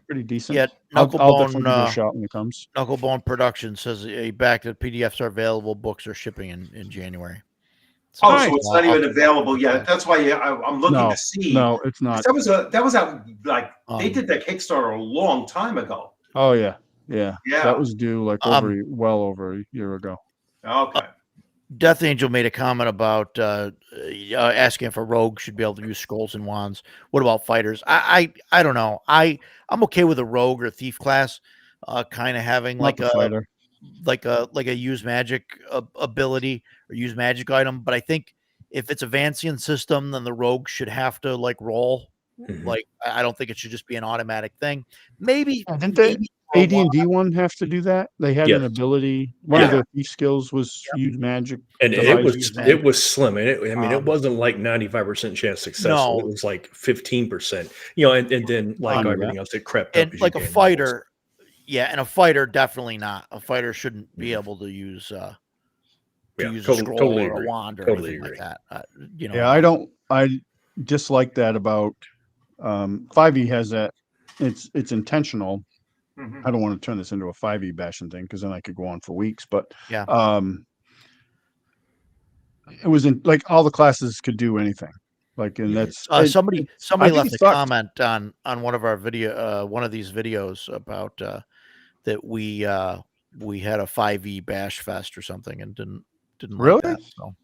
pretty decent. Yeah, I'll definitely give it a shot when it comes. Knucklebone Production says he backed it. PDFs are available. Books are shipping in January. So so it's not even available yet. That's why I'm looking to see. No, it's not. That was out like they did that Kickstarter a long time ago. Oh yeah. That was due like well over a year ago. Okay. Death Angel made a comment about asking if a rogue should be able to use scrolls and wands. What about fighters? I don't know. I'm okay with a rogue or thief class, kind of having like a fighter. like a use magic ability or use magic item. But I think if it's a Vancian system, then the rogue should have to like roll. Like I don't think it should just be an automatic thing. Maybe didn't they AD&D one have to do that? They had an ability. One of their thief skills was use magic, and it was slim. And it wasn't like 95% chance success. No. It was like 15%. And then like everything else, it crept up. And like a fighter. Yeah, and a fighter, definitely not. A fighter shouldn't be able to use a scroll or a wand or anything like that. I dislike that about 5e has that. It's intentional. Mhm. I don't want to turn this into a 5e bashing thing because then I could go on for weeks. But Yeah. it was in like all the classes could do anything. Like, and that's Somebody I think left it a sucked. comment on one of our one of these videos about that we had a 5e bash fest or something and didn't like Really? that. So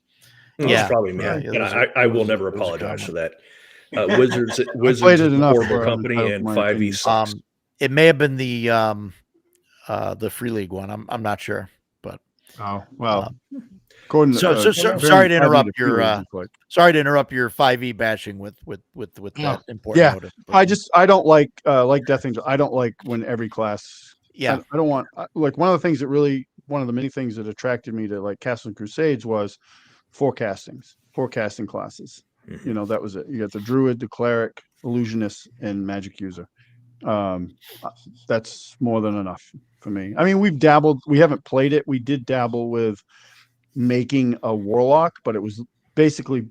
It's yeah, probably me. yeah, And there's I will there's never there's a apologize for comment. that. Wizards I is played it a enough horrible where I'm company, entitled to and my 5e opinion. sucks. It may have been the free league one. I'm not sure, but Oh well. so According sorry to comparing 5e interrupt Free your League, it's like, sorry to interrupt your 5e bashing with that important yeah. notice. But, I don't like Death Angel. I don't like when every class. yeah, I don't want like one of the many things that attracted me to like Castle and Crusades was forecasting classes. Mhm. You know, that was it. You got the Druid, the Cleric, Illusionist, and Magic User. That's more than enough for me. I mean, we've dabbled. We haven't played it. We did dabble with making a Warlock, but it was basically,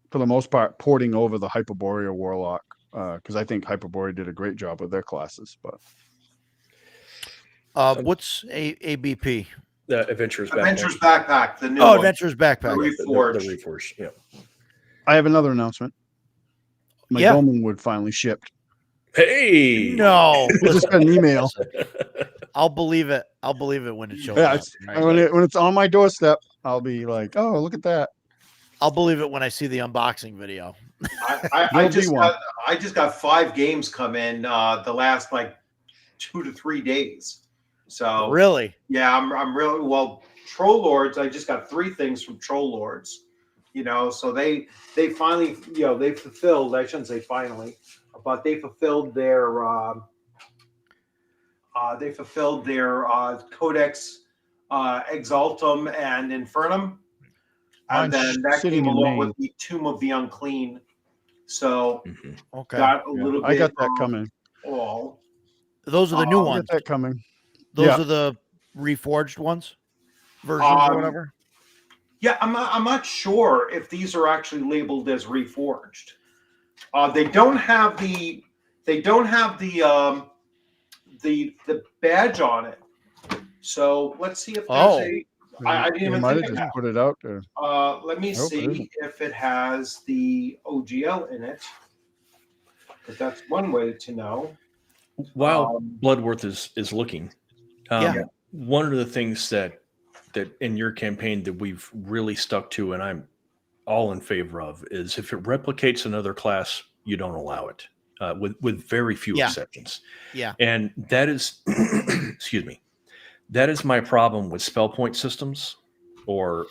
for the most part, porting over the Hyperborea Warlock because I think Hyperborea did a great job with their classes. But what's ABP? Adventurers Adventures Backpack. Backpack, the new Oh, one. Adventurers The Backpack. Reforged. The Reforged. Yeah. I have another announcement. My Yeah. Dolmenwood finally shipped. Hey. No, I just got an email. I'll believe it. I'll believe it when it shows Yeah, up. Right? when it's on my doorstep, I'll be like, "Oh, look at that!" I'll believe it when I see the unboxing video. I There'll be one. just got 5 games come in the last like 2 to 3 days. So Really? yeah, I'm really well. Troll Lords, I just got 3 things from Troll Lords. You know, so they finally, you know, they fulfilled. I shouldn't say finally, but they fulfilled their Codex Exaltum and Infernum, and Mine's then that sitting came in along Maine. with the Tomb of the Unclean. So Mhm. Okay. got a Yeah, little I bit got that of coming. all. Those are the new I'll I ones. got that coming. Those Yeah. are the reforged ones, versions or whatever. Yeah, I'm not sure if these are actually labeled as reforged. They don't have the badge on it. So let's see if there's a. I didn't They even might think have of just that. put it out there. Let me I hope it see isn't. if it has the OGL in it, because that's one way to know. While Bloodworth is looking, Yeah. one of the things that in your campaign that we've really stuck to, and I'm all in favor of, is if it replicates another class, you don't allow it, with very few Yeah. exceptions. Yeah. And that is, excuse me, that is my problem with spell point systems or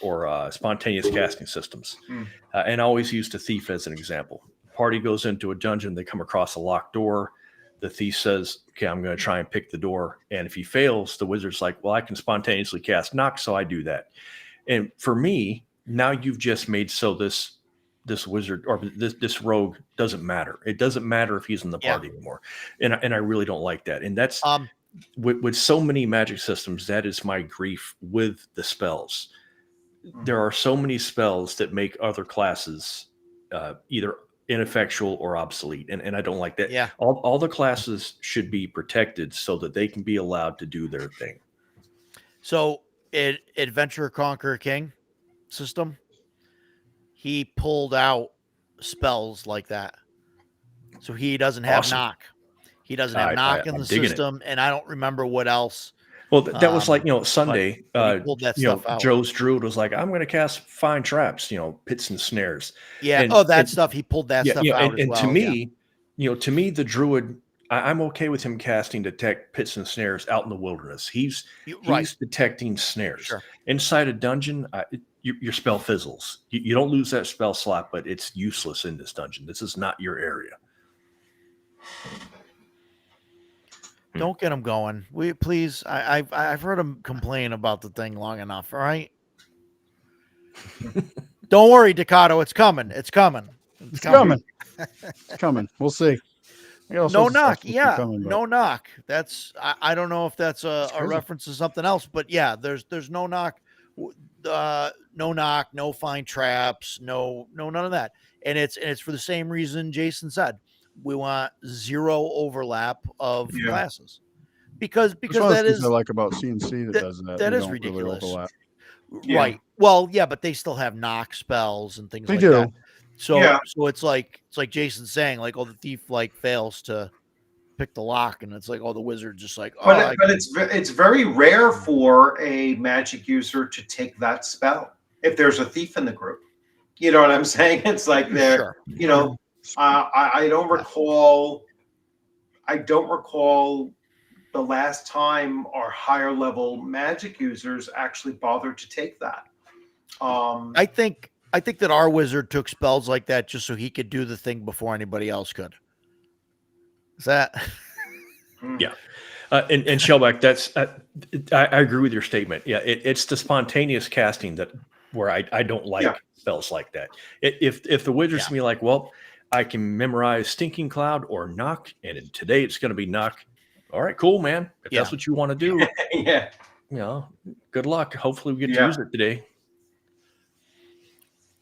spontaneous casting systems. And I always use the thief as an example. Party goes into a dungeon, they come across a locked door. The thief says, okay, I'm going to try and pick the door. And if he fails, the wizard's like, well, I can spontaneously cast knock, so I do that. And for me, now you've just made so this wizard or this rogue doesn't matter. It doesn't matter if he's in the party anymore. And I really don't like that. And that's with so many magic systems, that is my grief with the spells. There are so many spells that make other classes either ineffectual or obsolete, and I don't like that. Yeah. All the classes should be protected so that they can be allowed to do their thing. So, Adventure Conquer King system, he pulled out spells like that. So he doesn't have Awesome. knock. He doesn't have knock in I'm the digging system, and I don't remember what else. Well, that was like, Sunday, but he pulled that stuff out. Joe's Druid was like, I'm going to cast fine traps, pits and snares. Yeah. And Stuff. He pulled that stuff out as well. To me, to me, the Druid, I'm okay with him casting detect pits and snares out in the wilderness. He's detecting snares. Sure. Inside a dungeon, your spell fizzles. You don't lose that spell slot, but it's useless in this dungeon. This is not your area. Don't get him going. Please. I've heard him complain about the thing long enough. All right. Don't worry, Ducato. It's coming. It's coming. It's coming. It's coming. We'll see. No knock. Yeah. Coming, no knock. That's I don't know if that's a reference to something else, but yeah, there's no knock. No knock, no fine traps, no none of that. And it's for the same reason Jason said. zero overlap of Yeah. classes because That's one of the that things is I like about CNC that that- does that. that They is don't really ridiculous. overlap. Yeah. Right. Well, yeah, but they still have knock spells and things They like do. that. So Yeah. so it's like Jason's saying, like, oh, the thief like fails to pick the lock, and it's like, oh, the wizard just like, oh, But it's very rare for a magic user to take that spell if there's a thief in the group. You know what I'm saying? It's like they're, sure. you know, I don't recall. I don't recall the last time our higher level magic users actually bothered to take that. I think that our wizard took spells like that just so he could do the thing before anybody else could. Is that? Yeah. And Shellback, that's I agree with your statement. Yeah, it's the spontaneous casting that where I don't like spells like that. If the wizard's to be like, well, I can memorize Stinking Cloud or Knock, and today it's going to be Knock. All right, cool, man. If that's what you want to do, Yeah. you know, good luck. Hopefully, we get to Yeah. use it today.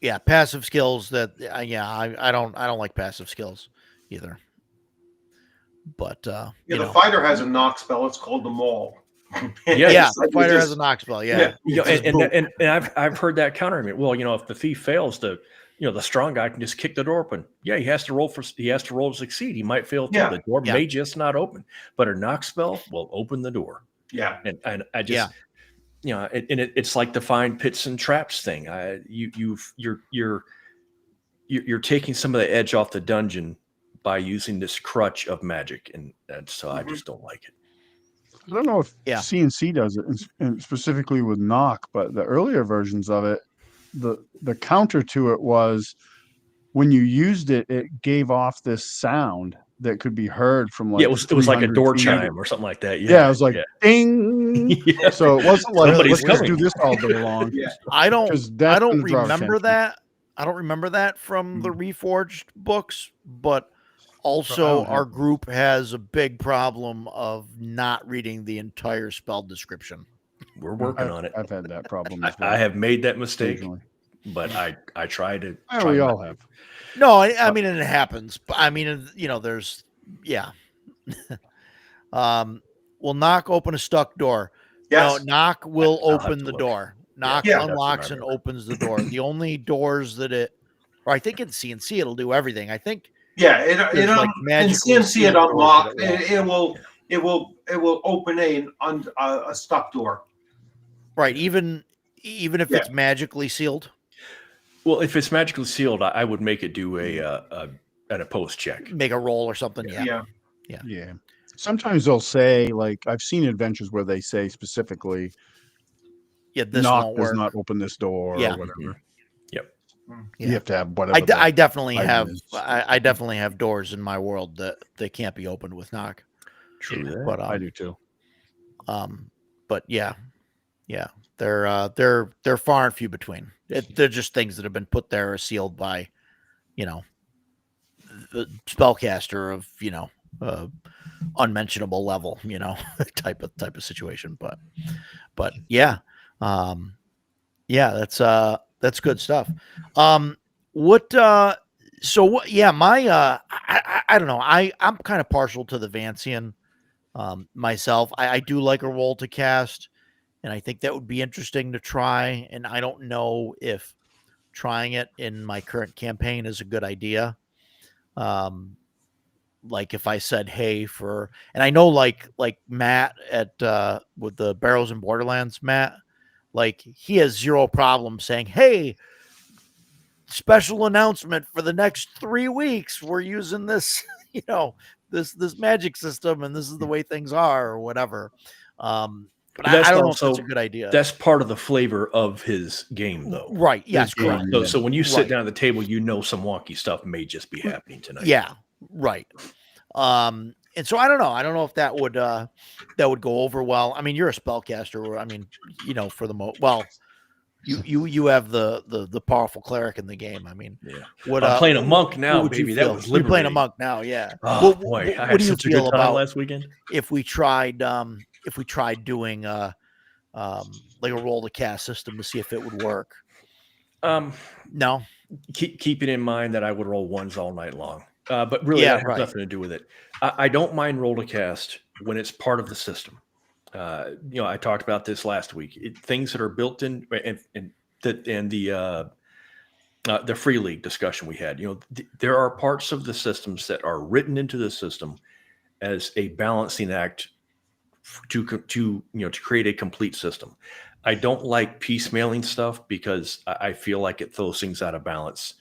Yeah, passive skills. That I don't like passive skills either. But you The know, fighter has a knock spell. It's called the Maul. yeah, It's like the fighter you has just- a knock spell. Yeah. Yeah, You know, and I've heard that counter argument. Well, you know, if the thief fails to, you know, the strong guy can just kick the door open. Yeah, he has to roll to succeed. He might fail too. Yeah. The door Yeah. may just not open, but a knock spell will open the door. Yeah. And I just, you know, it's like the find pits and traps thing. You're taking some of the edge off the dungeon by using this crutch of magic, and so I just don't like it. I don't know if Yeah. CNC does it, and specifically with knock, but the earlier versions of it, the counter to it was when you used it, it gave off this sound that could be heard from like Yeah, it was like a 300 door feet. chime or something like that. Yeah, it was like ding. Yeah. So it wasn't like Somebody's let's just coming. do this all day long. Yeah. I don't 'Cause that's gonna draw remember attention. that. I don't remember that from the Reforged books, but also don't have our them. group has a big problem of not reading the entire spell description. We're working on it. I've had that problem as well. I have made that mistake, occasionally. but I try to. Yeah, try we not all to. have. No, I mean, and it happens. But I mean, you know, there's will knock open a stuck door. Yes. No, knock will I'll have open to the look. door. Knock Yeah. unlocks and opens the door. The only doors that or I think in CNC it'll do everything. I think Yeah. there's, like, In magically CNC, it sealed doors unlocks. that It will open a stuck door. right, even if it's magically sealed. Well, if it's magically sealed, I would make it do an opposed check. Make a roll or something. Yeah. Yeah. Sometimes they'll say, like, I've seen adventures where they say specifically, Yeah, this knock won't does work. not open this door Yeah. or whatever. Yep. Yeah. You have to have whatever. I definitely item have is. I definitely have doors in my world that they can't be opened with knock. True that. But I do too. but yeah, they're far and few between. They're just things that have been put there or sealed by, you know, the spellcaster of, you know, unmentionable level, you know, type of situation. But yeah, that's good stuff. I don't know. I'm kind of partial to the Vancian myself. I do like a roll to cast, and I think that would be interesting to try. And I don't know if trying it in my current campaign is a good idea. Like if I said, hey, and I know like Matt at with the Barrows and Borderlands, Matt, like he has zero problem saying, hey, special announcement for the next 3 weeks. We're using this, you know, this magic system, and this is the way things are, or whatever. But I don't know if that's a good idea. That's part of the flavor of his game, though. Right. Yes. His game, Correct. yeah. So when you sit Right. down at the table, you know some wonky stuff may just be happening tonight. Yeah. Right. And so I don't know. I don't know if that would go over well. I mean, you're a spellcaster. I mean, you know, for the well, you have the powerful cleric in the game. I mean, Yeah. what I'm playing a monk now, what would you baby. That feel? was You're playing a liberating. monk now, yeah. Oh boy, I had do you such a feel good time about last weekend. if we tried doing like a roll to cast system to see if it would work? Um, No, keeping in mind that I would roll ones all night long. But really, Yeah, that has right. nothing to do with it. I don't mind roll to cast when it's part of the system. I talked about this last week. Things that are built in, and the free league discussion we had. There are parts of the systems that are written into the system as a balancing act to create a complete system. I don't like piecemealing stuff because I feel like it throws things out of balance.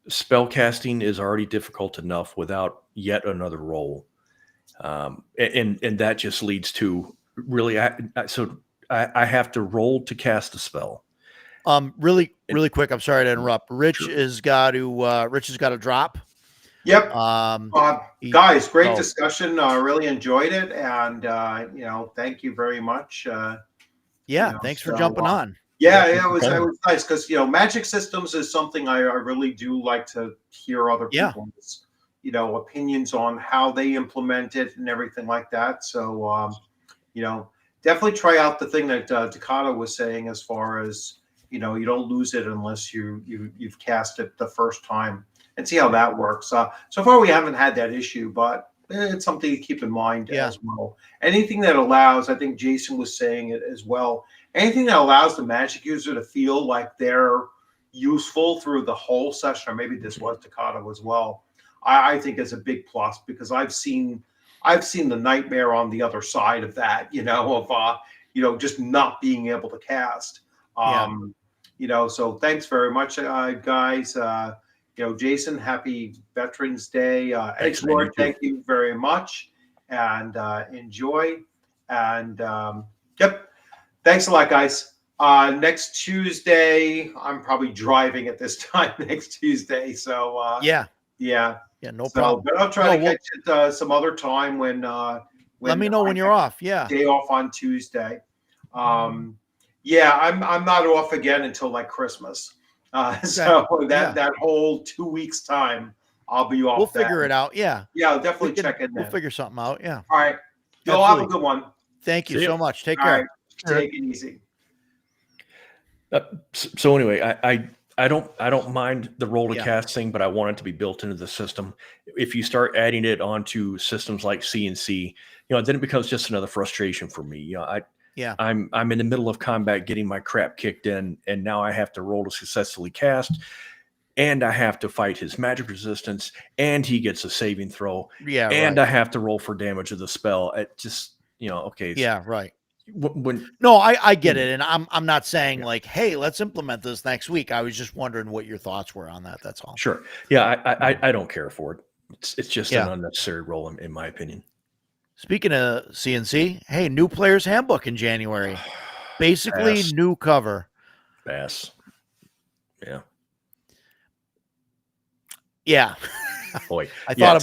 Spellcasting is already difficult enough without yet another roll. And that just leads to really, I have to roll to cast a spell. Really quick. I'm sorry to interrupt. Rich Sure. has got to drop. Yep. Guys, great so- discussion. Really enjoyed it, and thank you very much. Thanks for jumping on. Yeah, Yeah, it was nice because magic systems is something I really do like to hear other people's opinions on how they implement it and everything like that. So definitely try out the thing that Takata was saying as far as you don't lose it unless you've cast it the first time, and see how that works. So far we haven't had that issue, but it's something to keep in mind as well. Anything that allows, I think Jason was saying it as well, anything that allows the magic user to feel like they're useful through the whole session, or maybe this was Takata as well, I think is a big plus, because I've seen the nightmare on the other side of that, of just not being able to cast. So thanks very much, guys. Jason, happy Veterans Day. Thanks, Lord, thank you very much, and enjoy. And thanks a lot, guys. Next Tuesday, I'm probably driving at this time next Tuesday. So yeah, no problem. But I'll try to catch it some other time when let me know when you're off. Yeah, day off on Tuesday. I'm not off again until like Christmas. So that whole 2 weeks time, I'll be off. We'll figure it out. Yeah. Yeah, I'll definitely check in there. We'll figure something out. Yeah. All right. You'll have a good one. Thank you so much. Take All care. Right. Take it easy. So anyway, I don't mind the roll to cast thing, but I want it to be built into the system. If you start adding it onto systems like CNC, then it becomes just another frustration for me. I'm in the middle of combat getting my crap kicked in, and now I have to roll to successfully cast, and I have to fight his magic resistance, and he gets a saving throw. I have to roll for damage of the spell. It just, okay. Yeah, right. No, I get it, and I'm not saying like, hey, let's implement this next week. I was just wondering what your thoughts were on that. That's all. Sure. Yeah, I don't care for it. It's just an unnecessary roll, in my opinion. Speaking of CNC, hey, new player's handbook in January. Basically, new cover. Bass. Yeah. Boy, I thought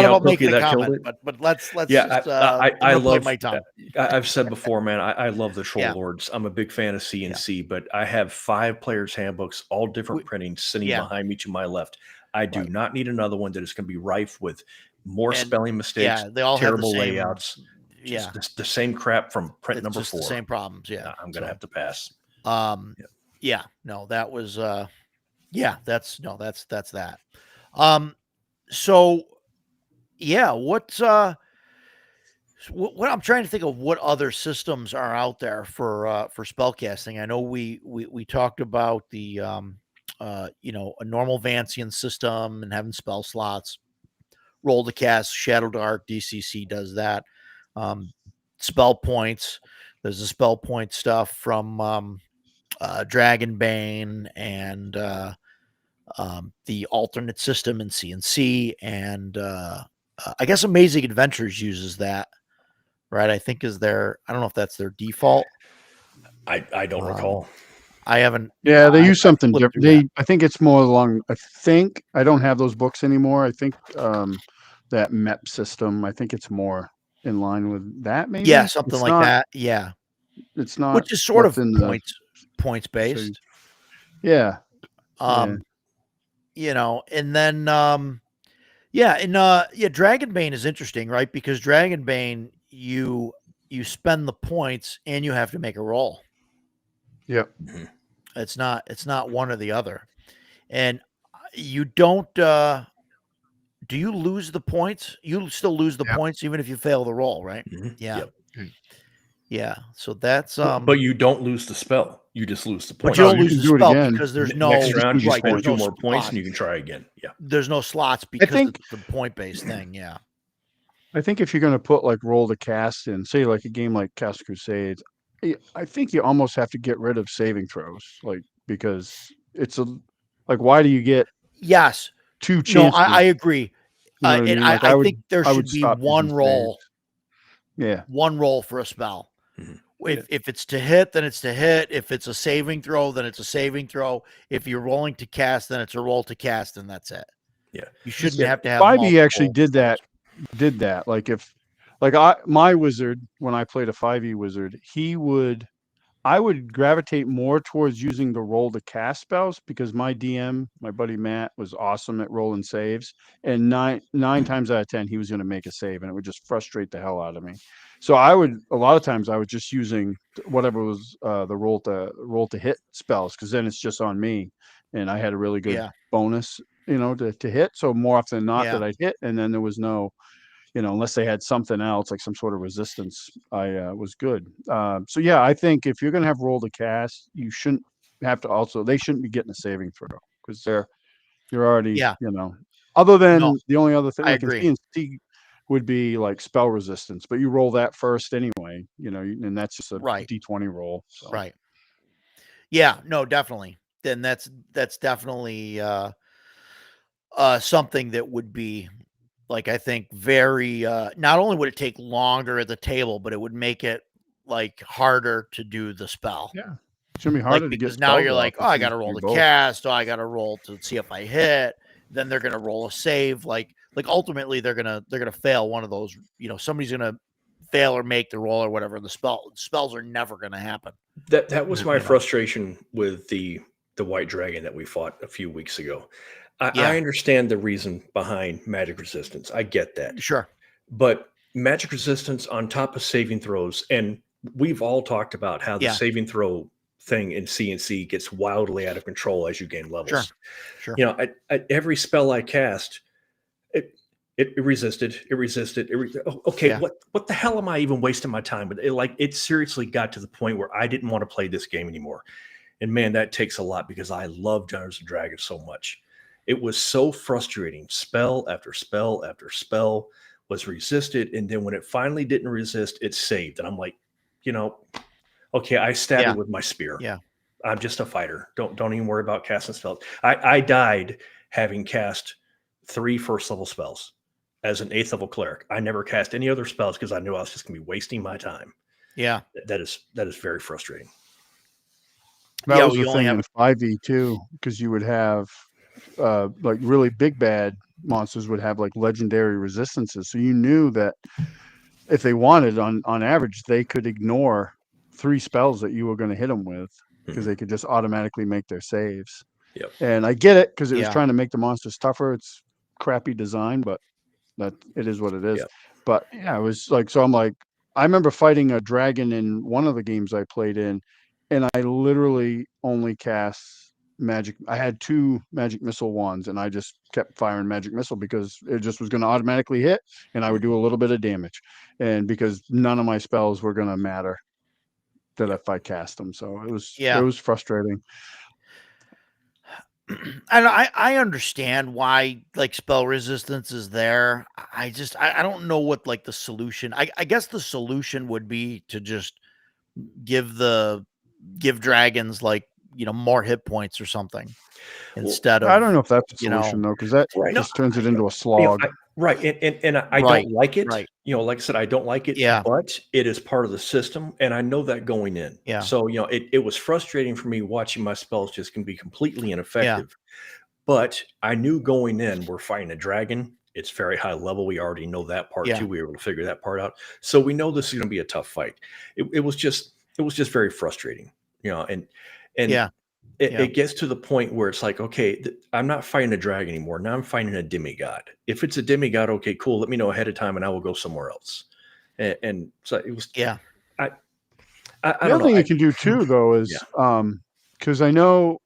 about making a comment, but let's I love my tongue. I've said before, man, I love the Troll Lords. I'm a big fan of CNC, but I have 5 players handbooks, all different printings, sitting behind me to my left. I do not need another one that is going to be rife with more spelling mistakes, they all terrible have the same, layouts, just the same crap from print number 4. The same problems. Yeah, I'm going to have to pass. No, that was that's that. So what I'm trying to think of what other systems are out there for spellcasting. I know we talked about the a normal Vancian system and having spell slots. Roll to cast, Shadow Dark, DCC does that. Spell points. There's the spell point stuff from Dragonbane and the alternate system in CNC, and I guess Amazing Adventures uses that, right? I think I don't know if that's their default. I don't recall. I haven't. Yeah, they use something different. I think it's more along. I don't have those books anymore. I think that MEP system. I think it's more in line with that. Maybe something it's like not, that. Yeah, it's not. Which is sort of points based. Yeah. And then Dragonbane is interesting, right? Because Dragonbane, you spend the points and you have to make a roll. Yep. It's not one or the other. And you don't do you lose the points? You still lose the Yep. points even if you fail the roll, right? Mhm. Yeah. Yep. Yeah. So that's But you don't lose the spell. You just lose the but points. you No, don't you lose can the do it spell again. because there's Next no round, you right, spend there's 2 no more points, and slots. you can try again. Yeah. There's no slots I because think of the point-based thing. Yeah. I think if you're going to put like roll to cast in, say like a game like Cast Crusades, I think you almost have to get rid of saving throws, like because it's a like why do you get Yes. two No, chances? I agree. You know what I And mean? Like I think there I would should be stop using saves. Yeah, one roll for a spell. Mhm. If it's to hit, then it's to hit. If it's a saving throw, then it's a saving throw. If you're rolling to cast, then it's a roll to cast, and that's it. Yeah. You shouldn't Yeah. have to have 5e actually multiple did rolls. that. Like if my wizard when I played a 5e wizard, I would gravitate more towards using the roll to cast spells because my DM, my buddy Matt, was awesome at rolling saves, and nine times out of 10 he was going to make a save, and it would just frustrate the hell out of me. So a lot of times I was just using whatever was the roll to hit spells because then it's just on me, and I had a really good Yeah. bonus, to hit. So more often than not Yeah. that I'd hit, and then there was no unless they had something else like some sort of resistance, I was good. So yeah, I think if you're going to have roll to cast, you shouldn't have to also, they shouldn't be getting a saving throw because you're already, Yeah. other No, than the only other thing I like in agree. CNC would be like spell resistance, but you roll that first anyway, and that's just a Right. D20 roll. So Right. Yeah. No, definitely. Then that's definitely something that would be like I think very not only would it take longer at the table, but it would make it like harder to do the spell. yeah, it's gonna be Like harder to get because now spells you're off like, oh, if I you gotta roll do the both. cast, oh, I gotta roll to see if I hit. Then they're gonna roll a save. Like ultimately they're gonna fail one of those, somebody's gonna fail or make the roll or whatever. The spells are never gonna happen. That was my You know. frustration with the white dragon that we fought a few weeks ago. I Yeah. understand the reason behind magic resistance. I get that. Sure. But magic resistance on top of saving throws, and we've all talked about how the Yeah. saving throw thing in CNC gets wildly out of control as you gain Sure. levels. Sure. At every spell I cast, it resisted. Okay, Yeah. what the hell am I even wasting my time with? It seriously got to the point where I didn't want to play this game anymore. And man, that takes a lot because I love Dungeons and Dragons so much. It was so frustrating. Spell after spell after spell was resisted, and then when it finally didn't resist, it saved. And I'm like, okay, I stab Yeah. it with my spear. Yeah. I'm just a fighter. Don't even worry about casting spells. I died having cast 3 first level spells as an 8th level cleric. I never cast any other spells because I knew I was just going to be wasting my time. Yeah. That is very frustrating. That was we the only thing have in 5e too, because you would have like really big bad monsters would have like legendary resistances. So you knew that if they wanted, on average, they could ignore 3 spells that you were going to hit them with because they could just automatically make their saves. Yep. And I get it because it was Yeah. trying to make the monsters tougher. It's crappy design, but that it is what it is. Yep. But yeah, it was like, so I'm like, I remember fighting a dragon in one of the games I played in, and I literally only cast magic. I had 2 magic missile wands, and I just kept firing magic missile because it just was going to automatically hit, and I would do a little bit of damage, and because none of my spells were going to matter that if I cast them. So it was frustrating. And I understand why like spell resistance is there. I don't know what like the solution. I guess the solution would be to just give dragons like more hit points or something instead I of don't know if that's a solution though, because that Right. just turns it into a You know, slog. right. And I Right, don't like it. right. Like I said, I don't like it, Yeah. but it is part of the system. And I know that going in. Yeah. So, it was frustrating for me watching my spells just can be completely ineffective. But I knew going in, we're fighting a dragon. It's very high level. We already know that part Yeah. too. We were able to figure that part out. So we know this is going to be a tough fight. It was just very frustrating, and Yeah. it gets to the point where it's like, okay, I'm not fighting a dragon anymore. Now I'm fighting a demigod. If it's a demigod, okay, cool. Let me know ahead of time and I will go somewhere else. And so it was, Yeah. I The don't other thing know. you can do too, though, is because I know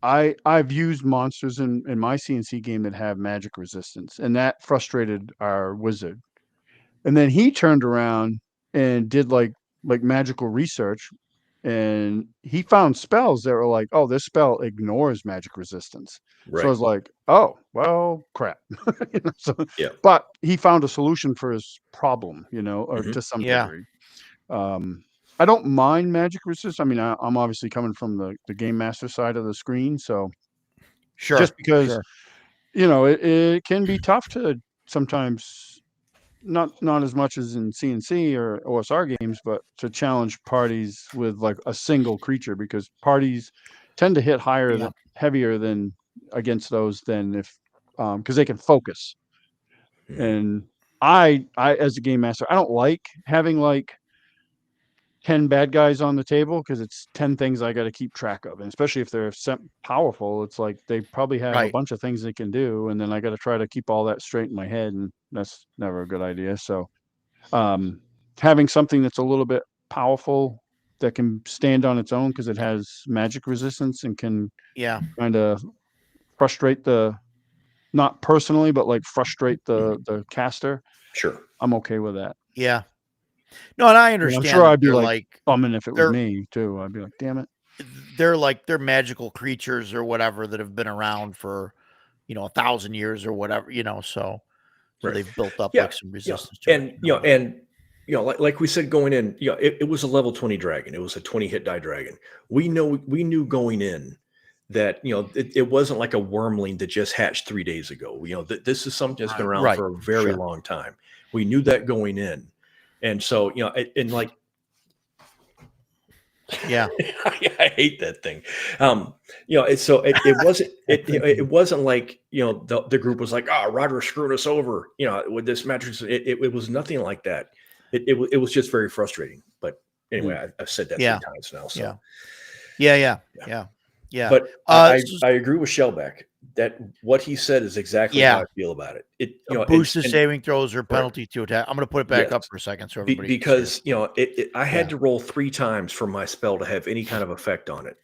I've used monsters in my CNC game that have magic resistance, and that frustrated our wizard. And then he turned around and did like magical research, and he found spells that were like, oh, this spell ignores magic resistance. So I Right. was like, oh, well, crap. So, Yeah. but he found a solution for his problem, or Mhm. to some Yeah. degree. I don't mind magic resistance. I mean, I'm obviously coming from the game master side of the screen, so Sure. just because Sure. it can be tough to sometimes, not as much as in CNC or OSR games, but to challenge parties with like a single creature, because parties tend to hit Yeah. heavier than against those than if because they can focus. Mhm. And I as a game master, I don't like having like 10 bad guys on the table, because it's 10 things I got to keep track of. And especially if they're powerful, it's like they probably have a Right. bunch of things they can do. And then I got to try to keep all that straight in my head. And that's never a good idea. So, um, having something that's a little bit powerful that can stand on its own because it has magic resistance and can Yeah. kind of frustrate not personally, but like frustrate the caster, Sure. I'm okay with that. Yeah. No, and I And I'm understand sure that I'd be like bumming if it was they're me too. I'd be like, damn it. they're magical creatures or whatever that have been around for 1,000 years or whatever, so Right. they've built up Yeah. like some Yeah. resistance to it. And like we said going in, it was a level 20 dragon. It was a 20 hit die dragon. We knew going in that it wasn't like a wormling that just hatched 3 days ago. This is something that's been around Right. for a very Sure. long time. We knew that going in, and so and like Yeah. I hate that thing. It wasn't it wasn't like the group was like, oh, Roger screwed us over with this mattress. It was nothing like that. It was just very frustrating. But anyway, I've said that Yeah. 3 times now. So Yeah. but Uh, I agree with Shellback that what he said is exactly how Yeah. I feel about it. boosted saving throws or penalty to attack. I'm going to put it back Yes. up for a second so everybody because I had Yeah. to roll 3 times for my spell to have any kind of effect on it.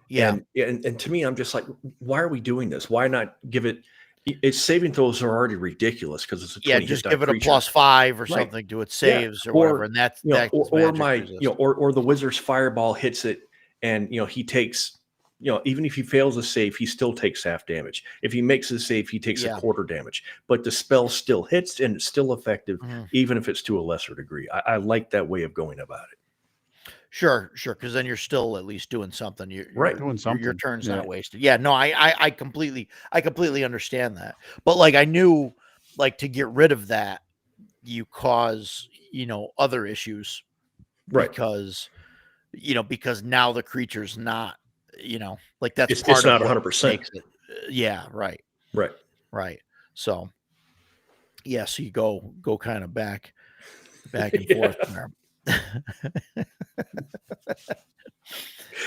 Yeah. And to me, I'm just like, why are we doing this? Why not give it? Its saving throws are already ridiculous because it's a 20 just hit die give it a creature. +5 or Right. something to its saves or Or, whatever, and that's or magic my resistance. or the wizard's fireball hits it, and he takes even if he fails a save, he still takes half damage. If he makes a save, he takes a quarter damage. But the spell still hits and it's still effective, even if it's to a lesser degree. I like that way of going about it. Sure, because then you're still at least doing something. Right. Doing something. Your turn's not wasted. Yeah, no, I completely understand that. But like I knew, like to get rid of that, you cause other issues, Right. because now the creature's not like that's It's part of not what 100%. makes it. Yeah, right. So yeah, so you go kind of back and forth there.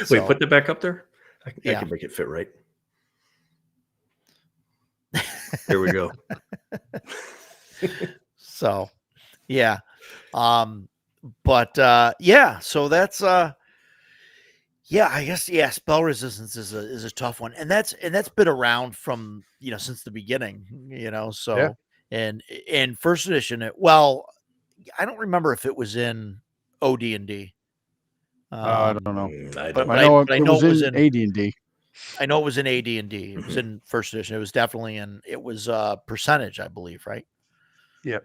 Wait, put that back up there. I Yeah. can make it fit right. There we go. So, yeah. But yeah, so that's I guess spell resistance is a tough one. And that's been around from, since the beginning, so and in first edition I don't remember if it was in OD&D. I don't know. But I know I know it was in AD&D. I know it was in AD&D. It was in first edition. It was definitely it was percentage, I believe, right? Yeah.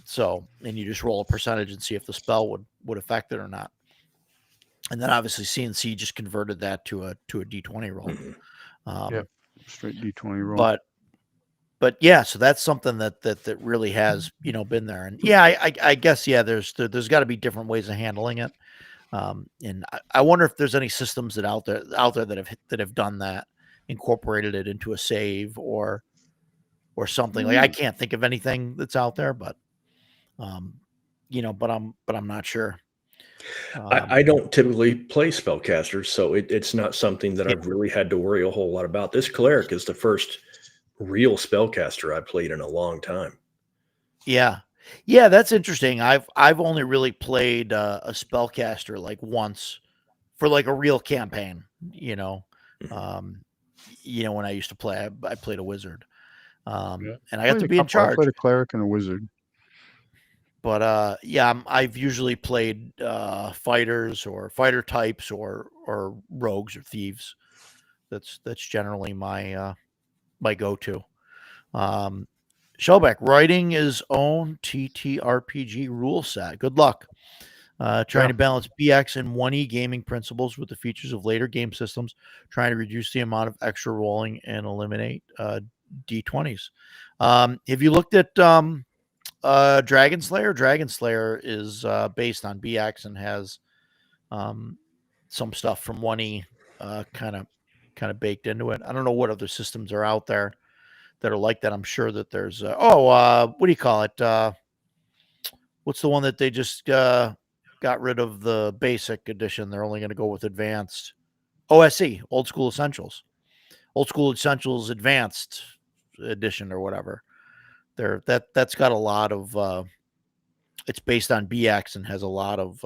So, and you just roll a percentage and see if the spell would affect it or not. And then obviously CNC just converted that to a D20 roll. Straight D20 roll. But yeah, so that's something that really has been there. And yeah, I guess there's got to be different ways of handling it. And I wonder if there's any systems out there that have done that, incorporated it into a save or something. Like I can't think of anything that's out there, but but I'm not sure. I don't typically play spellcasters, so it's not something that I've really had to worry a whole lot about. This cleric is the first real spellcaster I played in a long time. Yeah, that's interesting. I've only really played a spellcaster like once for like a real campaign, Mhm. when I used to play, I played a wizard. Yeah. And I got to be in I charge. played a cleric and a wizard. But I've usually played fighters or fighter types or rogues or thieves. That's generally my go-to. Um, Shellback writing his own TTRPG rule set. Good luck. Trying Yeah. to balance BX and 1E gaming principles with the features of later game systems, trying to reduce the amount of extra rolling and eliminate D20s. Have you looked at Dragon Slayer? Dragon Slayer is based on BX and has some stuff from 1E kind of baked into it. I don't know what other systems are out there that are like that. I'm sure that there's what do you call it? What's the one that they just got rid of the basic edition? They're only going to go with advanced. OSE, Old School Essentials. Old School Essentials Advanced Edition or whatever. That's got a lot of it's based on BX and has a lot of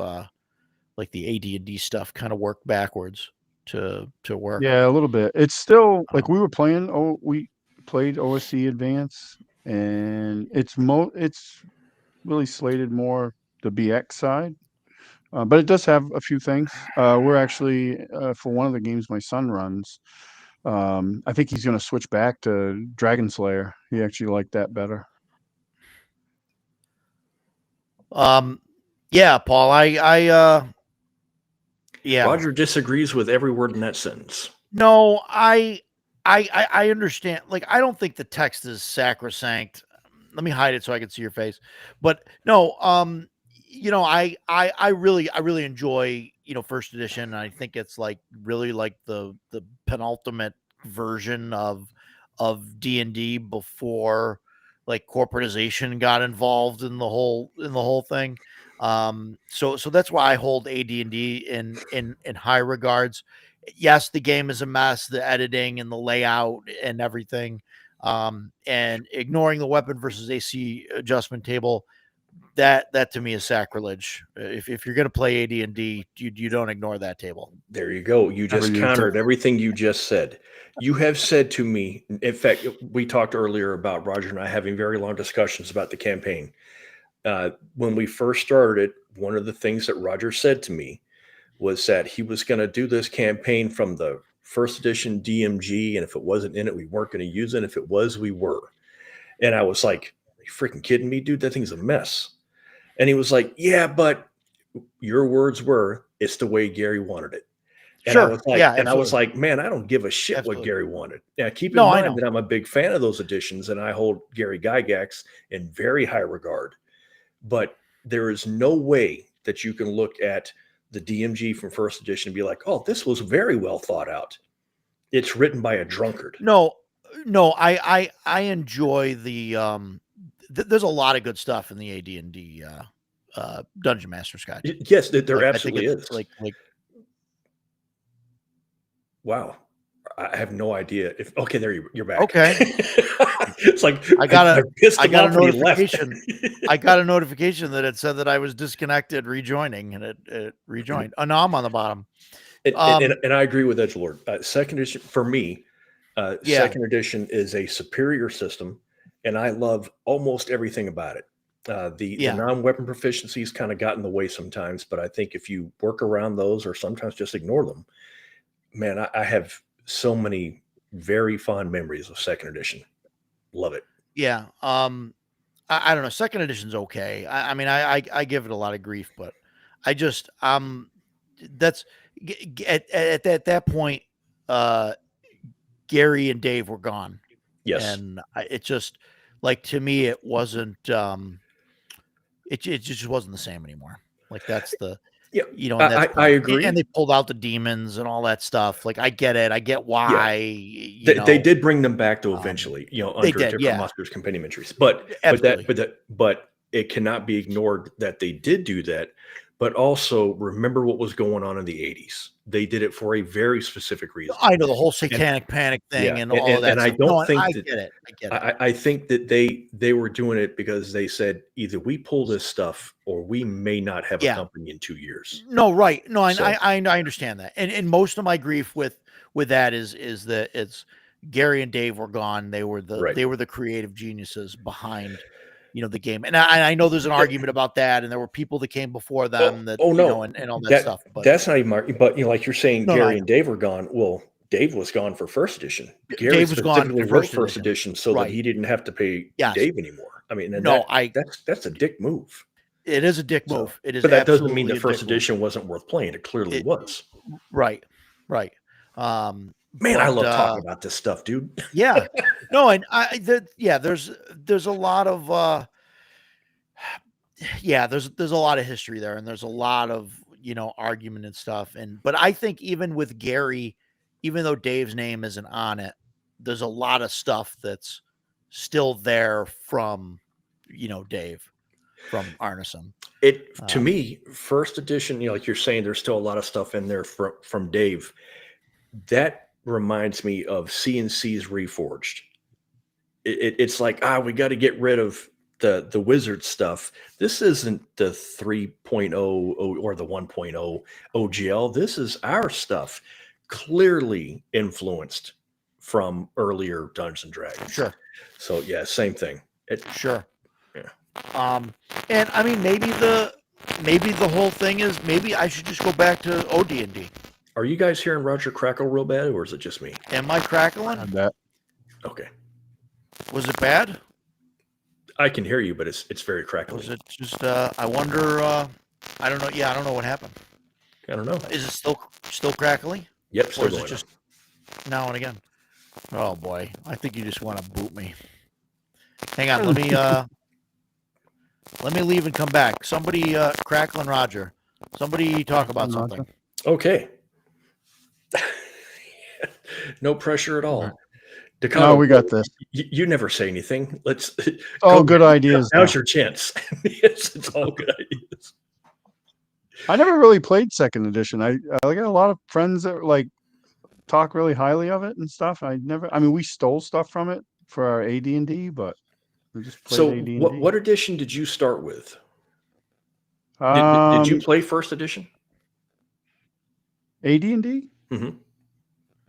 like the AD&D stuff kind of work backwards to work. Yeah, a little bit. It's still like Um, we played OSC Advance, and it's really slated more the BX side. But it does have a few things. We're actually for one of the games my son runs, I think he's going to switch back to Dragon Slayer. He actually liked that better. yeah, Paul, yeah. Roger disagrees with every word in that sentence. No, I understand. Like, I don't think the text is sacrosanct. Let me hide it so I can see your face. But no, I really enjoy, first edition. I think it's like really like the penultimate version of D&D before like corporatization got involved in the whole thing. So that's why I hold AD&D in high regards. Yes, the game is a mess, the editing and the layout and everything. And ignoring the weapon versus AC adjustment table, that to me is sacrilege. If you're going to play AD&D, you don't ignore that table. There you go. You Never just used countered it. everything you just said. You have said to me, in fact, we talked earlier about Roger and I having very long discussions about the campaign. When we first started it, one of the things that Roger said to me was that he was going to do this campaign from the first edition DMG, and if it wasn't in it, we weren't going to use it. And if it was, we were. And I was like, "Are you freaking kidding me, dude? That thing's a mess." And he was like, "Yeah, but your words were, it's the way Gary wanted it." Sure. Yeah, And I was absolutely. like, man, I don't give a shit what Absolutely. Gary wanted. Now, keep in No, I mind know. that I'm a big fan of those editions, and I hold Gary Gygax in very high regard. But there is no way that you can look at the DMG from first edition and be like, oh, this was very well thought out. It's written by a drunkard. No, I enjoy the there's a lot of good stuff in the AD&D Dungeon Master's Guide. Yes, there Like, I think absolutely it's is. like Wow. I have no idea if okay, there you're back. okay. It's like I got pissed I him got a off when he left. notification. I got a notification that it said that I was disconnected, rejoining, and it rejoined. Oh, no, I'm on the bottom. And I agree with Edgelord. Second edition for me, Yeah, second edition is a superior system, and I love almost everything about it. The yeah, non-weapon proficiencies kind of got in the way sometimes, but I think if you work around those or sometimes just ignore them, man, I have so many very fond memories of second edition. Love it. yeah. I don't know. Second edition's okay. I mean, I give it a lot of grief, but I just that's at that point. Gary and Dave were gone, Yes. and it just like to me it wasn't it just wasn't the same anymore. Like that's the Yeah, and that's I part and agree. they pulled out the demons and all that stuff. Like I get it. I get Yeah, why, they did bring them back to um, eventually, they under did, different yeah, Monsters Compendium entries. absolutely. But it cannot be ignored that they did do that but also remember what was going on in the 80s. They did it for a very specific reason. I know the whole satanic panic thing and all of that and I stuff. don't No, think I that get it. I get it. I think that they were doing it because they said either we pull this stuff or we may not have a Yeah. company in 2 years. No, right. No, So- I understand that. And most of my grief with that is that it's Gary and Dave were gone. They were Right. the creative geniuses behind, the game. And I know there's an argument about that, and there were people that came before them that no, and all that stuff. But that's not even but like you're saying, No, Gary I and Dave were gone. Well, Dave was gone for first edition. Gary Dave was gone specifically for wrote first first edition so Right. that he didn't have to pay Yes. Dave anymore. I mean, and No, that's a dick move. it is a dick So- move. It is, But that doesn't absolutely mean that a first dick move. edition wasn't worth playing. It clearly was. Right. Man, I but, love talking about this stuff, dude. Yeah. No, and there's a lot of there's a lot of history there, and there's a lot of argument and stuff. But I think even with Gary, even though Dave's name isn't on it, there's a lot of stuff that's still there from Dave, from Arneson. To me, first edition, like you're saying, there's still a lot of stuff in there from Dave. That reminds me of CNC's Reforged. It's like, we got to get rid of the Wizard stuff. This isn't the 3.0 or the 1.0 OGL. This is our stuff, clearly influenced from earlier Dungeons and Dragons. Sure. So yeah, same thing. Sure. Yeah. And I mean, maybe the whole thing is maybe I should just go back to OD&D. Are you guys hearing Roger crackle real bad, or is it just me? Am I crackling? I bet. Okay. Was it bad? I can hear you, but it's very crackly. Was it just? I wonder. I don't know. Yeah, I don't know what happened. I don't know. Is it still crackly? Yep, Or still is going it just now and again? Oh boy, I think you just want to boot me. Hang on, let me leave and come back. Somebody, crackling Roger. Somebody talk about something. on. Okay. No pressure at all. Dakota, No, we got this. You never say anything. Let's. Oh, good ideas. Now's your chance. It's all good ideas. I never really played second edition. I got a lot of friends that like talk really highly of it and stuff. I mean, we stole stuff from it for our AD&D, but we just played So AD&D. what edition did you start with? Did you play first edition? AD&D? Mm-hmm.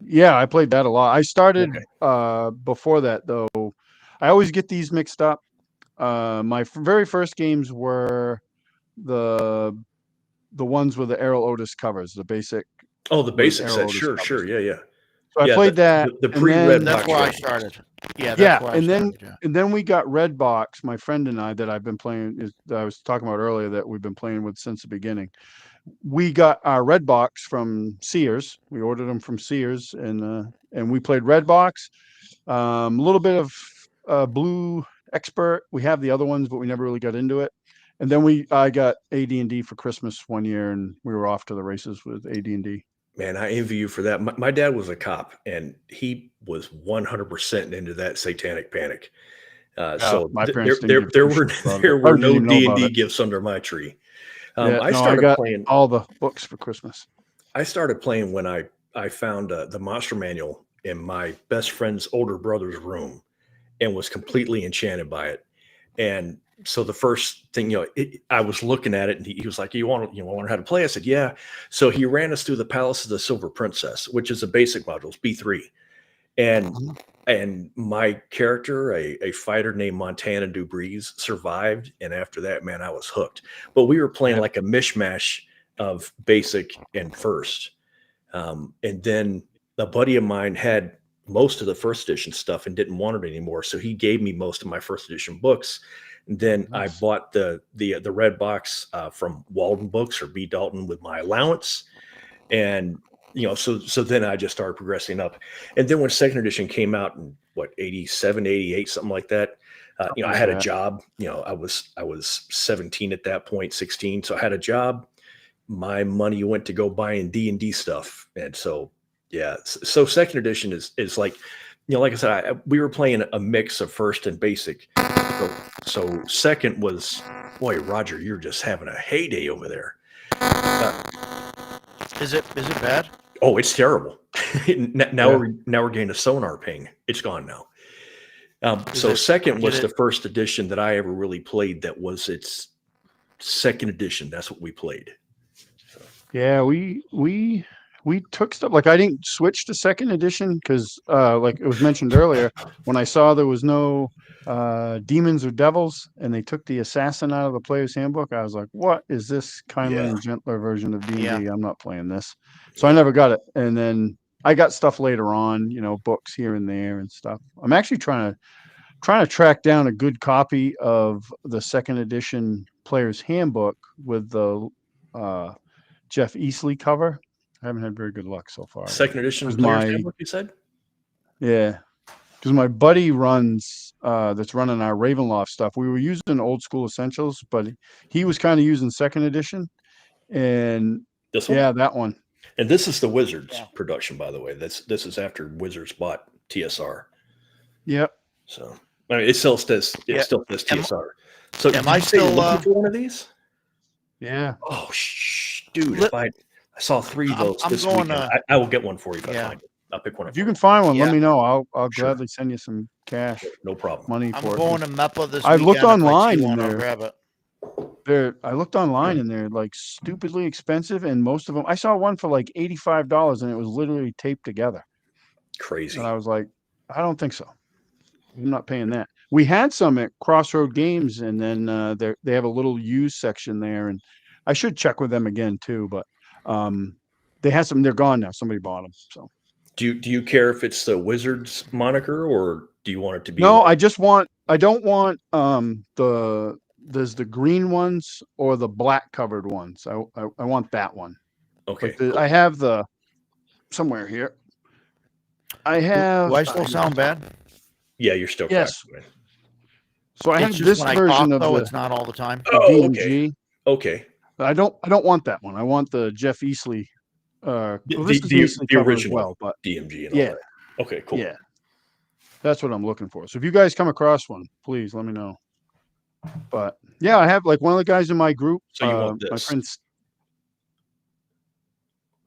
Yeah, I played that a lot. I started Okay. before that though. I always get these mixed up. My very first games were the ones with the Errol Otis covers, the basic. Oh, the basic Errol set. Otis Sure, covers. sure. Yeah. So I played that. The and pre-red then- That's box where I versions. started. Yeah, that's Yeah, where I and then- started. Yeah. And then we got Redbox, my friend and I, that I've been playing, that I was talking about earlier, that we've been playing with since the beginning. We got our Redbox from Sears. We ordered them from Sears, and we played Redbox. A little bit of Blue Expert. We have the other ones, but we never really got into it. And then I got AD&D for Christmas one year, and we were off to the races with AD&D. Man, I envy you for that. My dad was a cop, and he was 100% into that satanic panic. So my parents there didn't give a were shit about it. there I were didn't no even know about D&D it. gifts under my tree. Yeah, I no, started got playing. all the books for Christmas. I started playing when I found the monster manual in my best friend's older brother's room, and was completely enchanted by it. And so the first thing, I was looking at it, and he was like, "You want to learn how to play?" I said, "Yeah." So he ran us through the Palace of the Silver Princess, which is a basic module, it's B3, and my character, a fighter named Montana Dubreeze, survived. And after that, man, I was hooked. But we were playing like a mishmash of basic and first. And then a buddy of mine had most of the first edition stuff and didn't want it anymore. So he gave me most of my first edition books. And then I bought the red box from Walden Books or B. Dalton with my allowance. And so then I just started progressing up. And then when second edition came out in 87, 88, something like that, I had a job. I was 17 at that point, 16. So I had a job. My money went to go buying D&D stuff. And so, yeah. So second edition is like, like I said, we were playing a mix of first and basic. So second was, boy, Roger, you're just having a heyday over there. Is it bad? Oh, it's terrible. Now Yeah. we're getting a sonar ping. It's gone now. Is So it- second was did the it- first edition that I ever really played. That was its second edition. That's what we played. Yeah, we took stuff like I didn't switch to second edition because like it was mentioned earlier, when I saw there was no demons or devils and they took the assassin out of the player's handbook, I was like, what is this kindler Yeah. and gentler version of D&D? Yeah. I'm not playing this. So I never got it. And then I got stuff later on, books here and there and stuff. I'm actually trying to track down a good copy of the second edition player's handbook with the Jeff Easley cover. I haven't had very good luck so far. Second edition Because player's my handbook, you said? yeah, because my buddy runs that's running our Ravenloft stuff. We were using old school essentials, but he was kind of using second edition, and This one? yeah, that one. And this is the Wizards Yeah. production, by the way. This is after Wizards bought TSR. Yep. So I mean, it still says Yeah. TSR. So am did I you say you're still, looking for one of these? Yeah. Oh, dude! Li- If I saw 3 of those I'm this going, weekend, I will get one for you if I yeah. find it. I'll pick one up. If you can find one, Yeah. let me know. I'll Sure. gladly send you some cash, No problem. money I'm for going it. to MEPA this I've weekend. looked If I online see and one, I'll they're- grab it. I looked online and they're like stupidly expensive, and most of them. I saw one for like $85, and it was literally taped together. Crazy. And I was like, I don't think so. I'm not paying that. We had some at Crossroad Games, and then they have a little used section there, and I should check with them again too. But they had some. They're gone now. Somebody bought them. So Do you care if it's the Wizards moniker or do you want it to be? no, like- I don't want there's the green ones or the black covered ones. I want that one. Okay. Like I have the somewhere here. I have. Do I still sound bad? Yeah, you're still Yes. cracking. So I have It's just this when I version cough, of though, the it's not all the time. Oh, okay. D&G. Okay. I don't want that one. I want the Jeff Easley. Well, this is Easley the cover as original well, but DMG and all yeah, that. Okay, cool. yeah, that's what I'm looking for. So if you guys come across one, please let me know. But yeah, I have like one of the guys in my group. So you want my this? friends.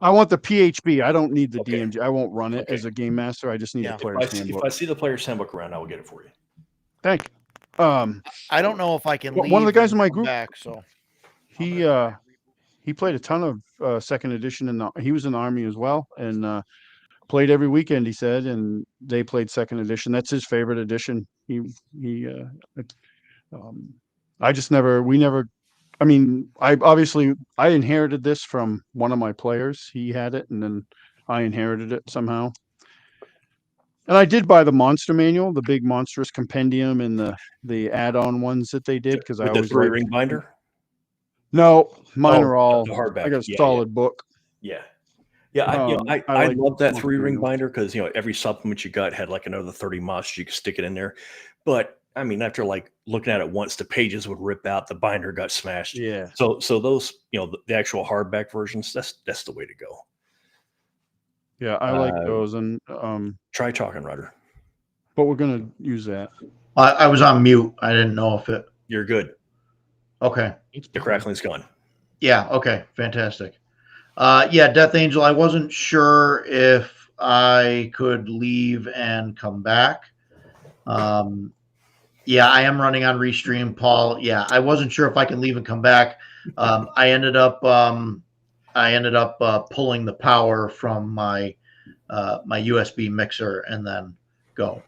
I want the PHB. I don't need the Okay. DMG. I won't run it Okay. as a game master. I just need Yeah. the If player's If handbook. I see the player's handbook around, I will get it for you. Thank you. I don't know if I can leave One of the guys and in my come group- back, so he played a ton of second edition, and he was in the army as well, and played every weekend. He said, and they played second edition. That's his favorite edition. I just never. We never. I mean, I inherited this from one of my players. He had it, and then I inherited it somehow. And I did buy the monster manual, the big monstrous compendium, and the add-on ones that they did because I With the always 3-ring binder? No, mine Oh, are all. the hardback. I got a Yeah, solid book. Yeah. Yeah, I I like love that monster 3-ring manuals. binder because every supplement you got had like another 30 monsters you could stick it in there. But I mean, after like looking at it once, the pages would rip out, the binder got smashed. Yeah. So those, the actual hardback versions, that's the way to go. Yeah, I like those, and Try talking, Ryder. but we're gonna use that. I was on mute. I didn't know if it. You're good. Okay. The crackling's gone. Yeah. Okay. Fantastic. Yeah, Death Angel. I wasn't sure if I could leave and come back. Yeah, I am running on Restream, Paul. Yeah, I wasn't sure if I can leave and come back. I ended up pulling the power from my USB mixer and then go.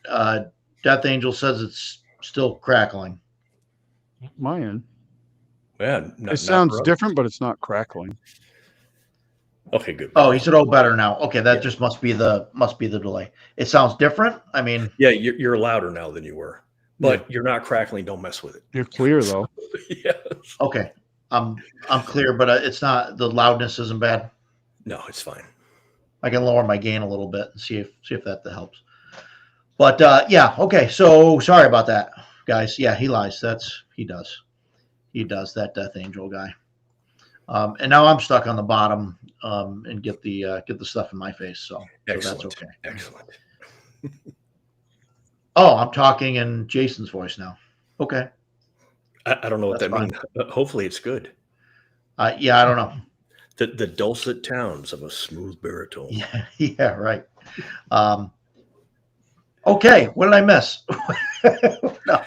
Death Angel says it's still crackling. My end. Yeah. It sounds different, but it's not crackling. Okay, good. Oh, he said, "Oh, better now." Okay, that Yeah. just must be the delay. It sounds different. I mean, Yeah, you're louder now than you were, but you're not crackling. Don't mess with it. You're clear though. Yeah. okay, I'm clear, but it's not, the loudness isn't bad. No, it's fine. I can lower my gain a little bit and see if that helps. But yeah, okay. So sorry about that, guys. Yeah, he lies. He does that Death Angel guy. And now I'm stuck on the bottom and get the stuff in my face. So that's okay. Excellent. Oh, I'm talking in Jason's voice now. Okay. I don't know what That's that means. Hopefully it's good. Yeah, I don't know. The dulcet tones of a smooth baritone. Yeah, yeah, right. Okay, what did I miss? No,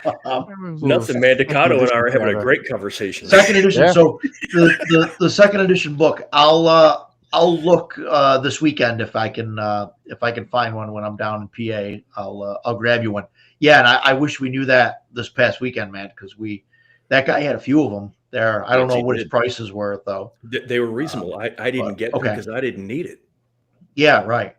Nothing, man. Decado and I are having a great conversation. second edition. Yeah. So the second edition book, I'll look this weekend if I can find one when I'm down in PA. I'll grab you one. Yeah, and I wish we knew that this past weekend, man, because that guy had a few of them there. I don't know what his prices were though. They were reasonable. I didn't get them because I didn't need it. Yeah, right.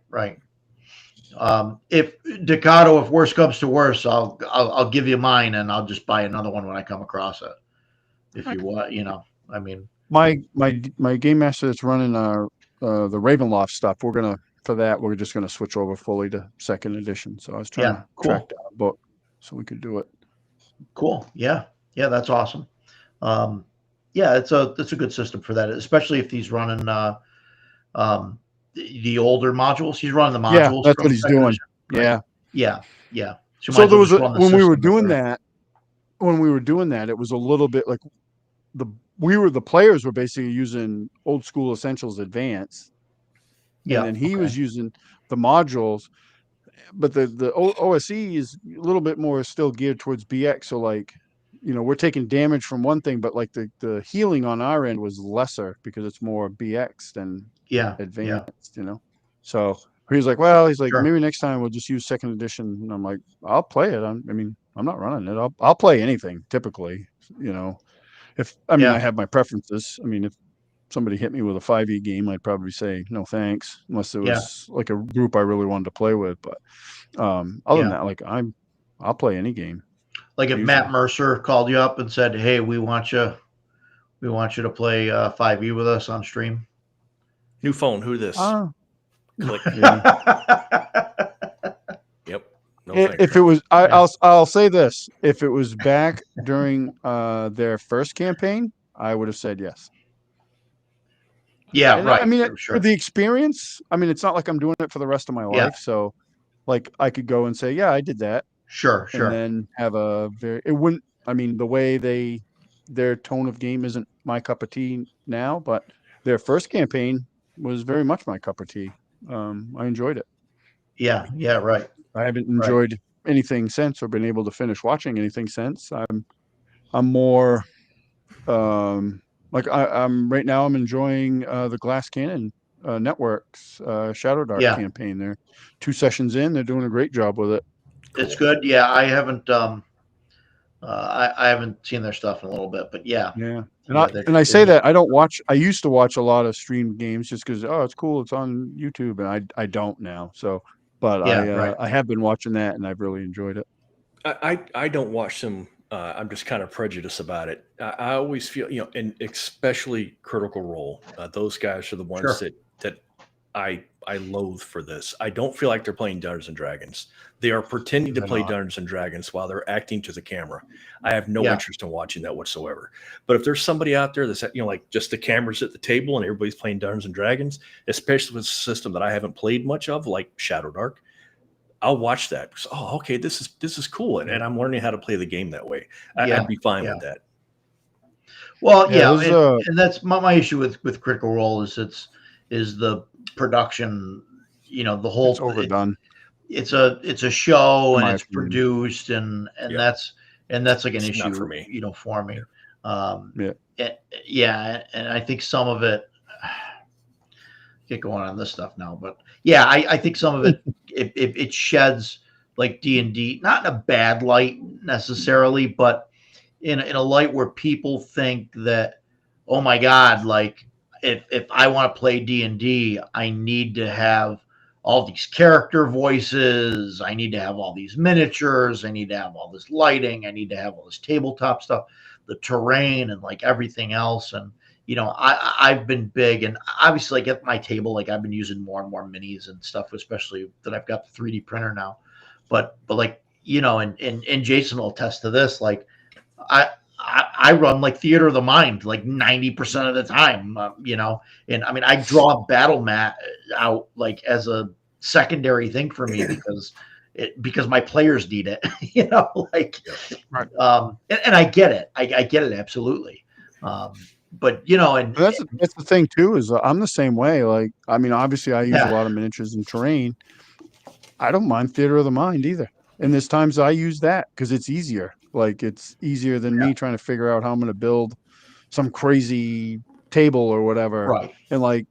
If Decado, if worse comes to worse, I'll give you mine and I'll just buy another one when I come across it. If you want, I mean, my game master that's running the Ravenloft stuff. We're just gonna switch over fully to second edition. So I was trying to track down a book so we could do it. Cool. Yeah, that's awesome. Yeah, it's a good system for that, especially if he's running the older modules. He's running the modules. Yeah, that's what he's doing. Edition, right? Yeah. So there was when we were doing that, it was a little bit like the players were basically using Old School Essentials Advanced. Yeah. And then he was using the modules, but the OSE is a little bit more still geared towards BX. So we're taking damage from one thing, but like the healing on our end was lesser because it's more BX than advanced, So he's like, maybe next time we'll just use second edition. And I'm like, I'll play it. I'm not running it. I'll play anything typically, I have my preferences. I mean, if somebody hit me with a 5e game, I'd probably say no thanks, unless it was like a group I really wanted to play with. But other than that, I'll play any game. Like if Matt Mercer called you up and said, "Hey, we want you to play 5e with us on stream." New phone. Who this? Click. Yep. No, if it was, I'll say this: if it was back during their first campaign, I would have said yes. Yeah, and right. I mean, for the experience, I mean, it's not like I'm doing it for the rest of my life. So, like, I could go and say, yeah, I did that. Sure. And then have it wouldn't, I mean, the way their tone of game isn't my cup of tea now, but their first campaign was very much my cup of tea. I enjoyed it. Yeah, right. I haven't enjoyed anything since or been able to finish watching anything since. I'm more, I'm right now I'm enjoying the Glass Cannon Network's Shadow Dark campaign. They're 2 sessions in. They're doing a great job with it. Cool. It's good. Yeah, I haven't I haven't seen their stuff in a little bit, but yeah. And I say that I don't watch. I used to watch a lot of streamed games just because it's cool. It's on YouTube, and I don't now. So, but I have been watching that, and I've really enjoyed it. I don't watch them. I'm just kind of prejudiced about it. I always feel, and especially Critical Role. Those guys are the ones that I loathe for this. I don't feel like they're playing Dungeons and Dragons. They are pretending to play Dungeons and Dragons while they're acting to the camera. I have no interest in watching that whatsoever. But if there's somebody out there that's, like just the cameras at the table and everybody's playing Dungeons and Dragons, especially with a system that I haven't played much of, like Shadow Dark, I'll watch that because, okay, this is cool. And I'm learning how to play the game that way. I'd be fine with that. Well, and that's my issue with Critical Role is the production, the whole it's overdone. It's a show and it's produced and that's like an issue for me. For me. And I think some of it get going on this stuff now, but I think some of it it sheds like D&D, not in a bad light necessarily, but in a light where people think that, oh my God, like if I want to play D&D, I need to have all these character voices. I need to have all these miniatures. I need to have all this lighting. I need to have all this tabletop stuff, the terrain and like everything else. And, I've been big, and obviously like at my table, like I've been using more and more minis and stuff, especially that I've got the 3D printer now. But like, and Jason will attest to this. Like I run like theater of the mind, like 90% of the time, and I mean, I draw battle mat out like as a secondary thing for me because my players need it, and I get it. I get it. Absolutely. you know, and That's the thing too, is I'm the same way. Like, I mean, obviously I use a Yeah. lot of miniatures and terrain. I don't mind theater of the mind either. And there's times I use that because it's easier. Like, it's easier than me trying to figure out how I'm going to build some crazy table or whatever. right. And like,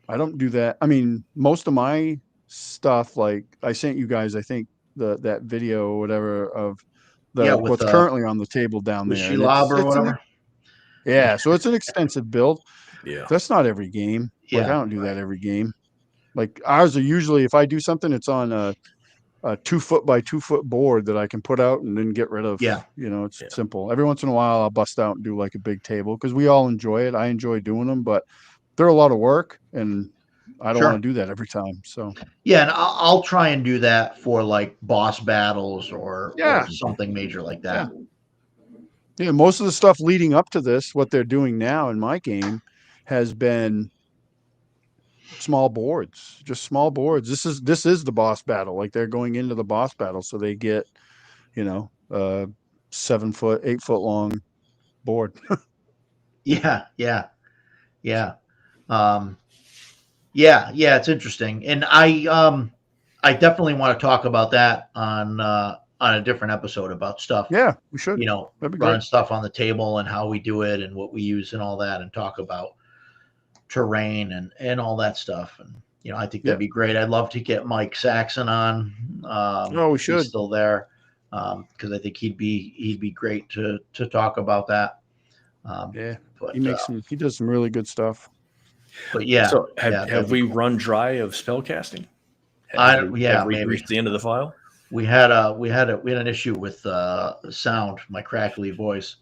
I don't do that. I mean, most of my stuff, like I sent you guys, I think that video or whatever of Yeah, with what's currently on the table down with there. And Shelob or it's whatever. yeah, so it's an extensive build. Yeah. That's not every game. Like, Yeah, I don't do that every game. Like, ours are usually, if I do something, it's on a 2 foot by 2 foot board that I can put out and then get rid of. Yeah. You know, it's Yeah. simple. Every once in a while I'll bust out and do like a big table because we all enjoy it. I enjoy doing them, but they're a lot of work and I don't Sure. want to do that every time. So Yeah, and I'll try and do that for like boss battles or Yeah. something major like that. yeah, most of the stuff leading up to this, what they're doing now in my game, has been small boards, just small boards. This is the boss battle. Like, they're going into the boss battle, so they get, 7 foot, 8 foot long board. Yeah, yeah, yeah. Yeah, it's interesting. And I definitely want to talk about that on a different episode about stuff. Yeah, we should. That'd be Running great. stuff on the table and how we do it and what we use and all that, and talk about terrain and all that stuff. And I think that'd be great. I'd love to get Mike Saxon on. We if should. he's still there, because I think he'd be great to talk about that. Yeah, But he does some really good stuff. but yeah. So that'd have be we cool. run dry of spellcasting? Have Have we maybe. reached the end of the file? We had an issue with sound, my crackly voice.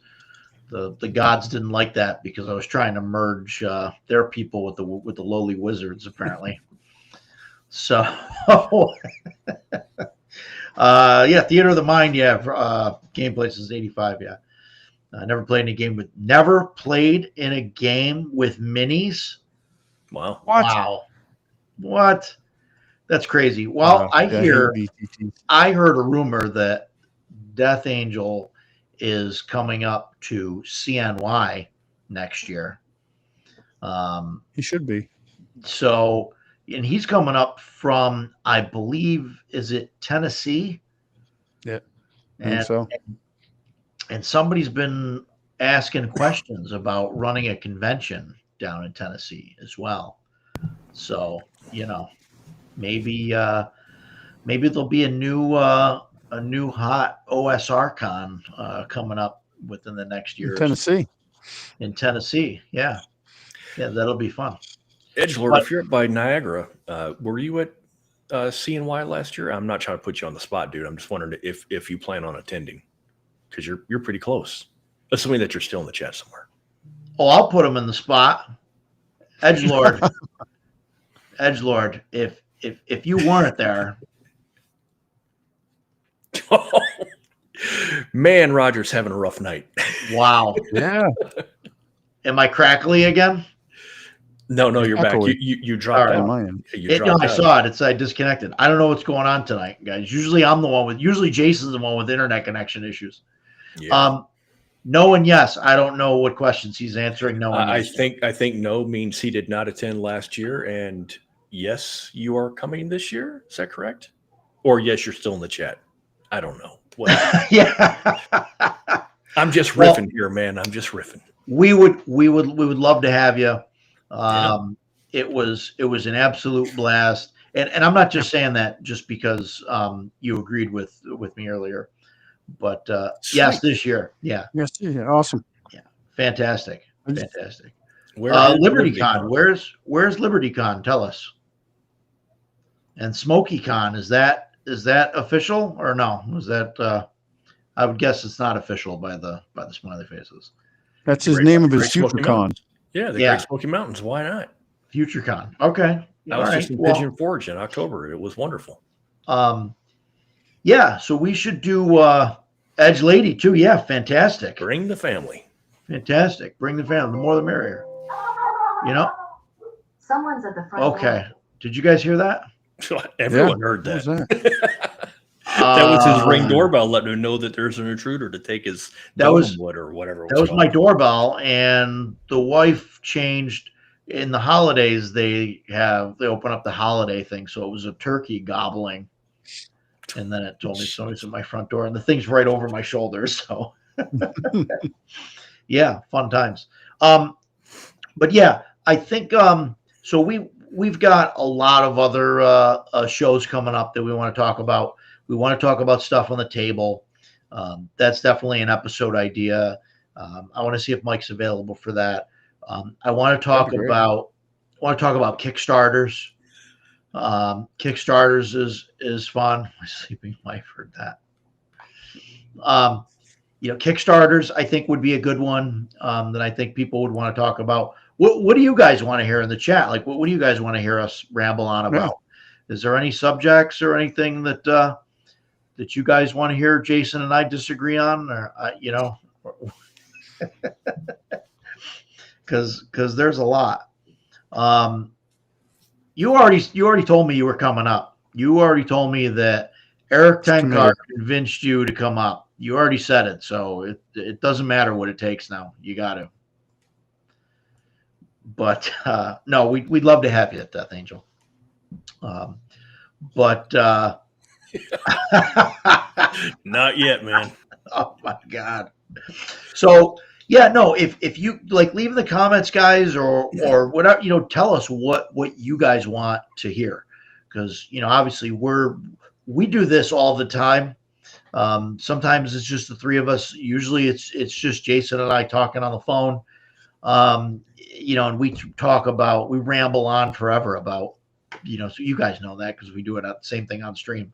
The gods didn't like that because I was trying to merge their people with the lowly wizards, apparently. So Theater of the Mind, gameplay since '85, never played in a game with minis. Wow. Wow. What? That's crazy. Well, I heard a rumor that Death Angel is coming up to CNY next year. He should be. So, and he's coming up from, I believe, is it Tennessee? Yeah. And somebody's been asking questions about running a convention down in Tennessee as well. So, maybe there'll be a new hot OSR con coming up within the next year. In Tennessee, yeah, that'll be fun. Edgelord, if you're up by Niagara, were you at CNY last year? I'm not trying to put you on the spot, dude. I'm just wondering if you plan on attending, because you're pretty close. Assuming that you're still in the chat somewhere. Oh, I'll put him in the spot. Edgelord, if you weren't there. Man, Roger's having a rough night. Wow. Yeah. Am I crackly again? No, you're back. You dropped out. I saw it. I disconnected. I don't know what's going on tonight, guys. Usually Jason's the one with internet connection issues. Yeah. No and yes. I don't know what questions he's answering. No and yes. I think no means he did not attend last year, and yes, you are coming this year. Is that correct? Or yes, you're still in the chat. I don't know. Yeah. I'm just riffing here, man. I'm just riffing. We would love to have you. It was an absolute blast. And I'm not just saying that just because you agreed with me earlier. But yes, this year. Yeah. Yes, yeah, awesome. Yeah. Fantastic. Fantastic. LibertyCon. Where's LibertyCon? Tell us. And SmokyCon, is that official or no? Is that I would guess it's not official by the smiley faces. That's his name of his future con. Yeah, the Great Smoky Mountains. Why not? FutureCon. Okay. I was just in Pigeon Forge in October. It was wonderful. Yeah, so we should do Edge Lady too. Yeah, fantastic. Bring the family. Fantastic. Bring the family. The more the merrier. Someone's at the front door. Did you guys hear that? Everyone heard that. That was his Ring doorbell letting him know that there's an intruder to take his That was- wood or whatever it That was called. my doorbell, and the wife changed in the holidays. They open up the holiday thing, so it was a turkey gobbling, and then it told me somebody's at my front door, and the thing's right over my shoulder. So, yeah, fun times. But yeah, I think so. We've got a lot of other shows coming up that we want to talk about. We want to talk about stuff on the table. That's definitely an episode idea. I want to see if Mike's available for that. I want to talk about Kickstarters. Kickstarters is fun. My sleeping wife heard that. Kickstarters I think would be a good one that I think people would want to talk about. What do you guys want to hear in the chat? Like, what do you guys want to hear us ramble on about? Yeah. Is there any subjects or anything that you guys want to hear Jason and I disagree on, or because there's a lot. You already told me you were coming up. You already told me that Eric Tenkar convinced you to come up. You already said it, so it doesn't matter what it takes now. You got to. But no, we'd love to have you at Death Angel. But not yet, man. Oh my God. So yeah, no, if you like, leave in the comments, guys, or whatever, tell us what you guys want to hear, because obviously we do this all the time. Sometimes it's just the three of us. Usually it's just Jason and I talking on the phone. And we ramble on forever about, so you guys know that because we do it at the same thing on stream.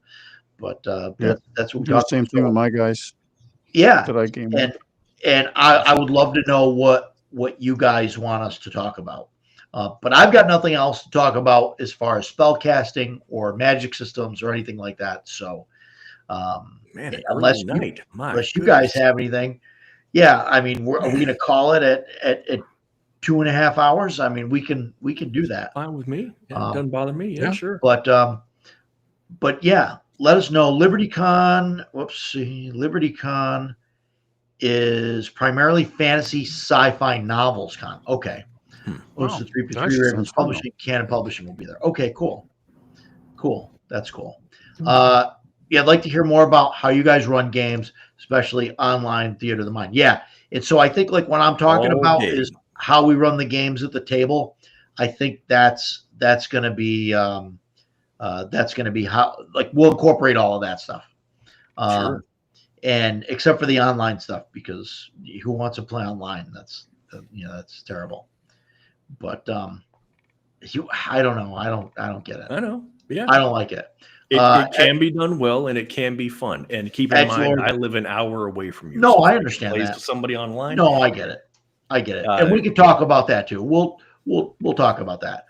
But that's what we do the same thing with my guys. Yeah. That I game and I would love to know what you guys want us to talk about. But I've got nothing else to talk about as far as spellcasting or magic systems or anything like that. So unless you guys have anything. Yeah, I mean, are we going to call it at 2.5 hours? I mean, we can do that. Fine with me. Yeah, it doesn't bother me. Yeah, sure. But yeah, let us know. LibertyCon is primarily fantasy sci-fi novels con. Okay. Most of the 3 Ravens Publishing, Canon Publishing will be there. Okay, cool. That's cool. Yeah, I'd like to hear more about how you guys run games, especially online Theater of the Mind. Yeah. And so I think like what I'm talking about is how we run the games at the table. I think that's going to be how, like, we'll incorporate all of that stuff. Sure. And except for the online stuff, because who wants to play online? That's terrible. But I don't know. I don't get it. I know. Yeah. I don't like it. It can be done well, and it can be fun. And keep in mind, I live an hour away from you. No, so I understand that. Somebody online. No, I get it. And we can talk about that too. We'll talk about that.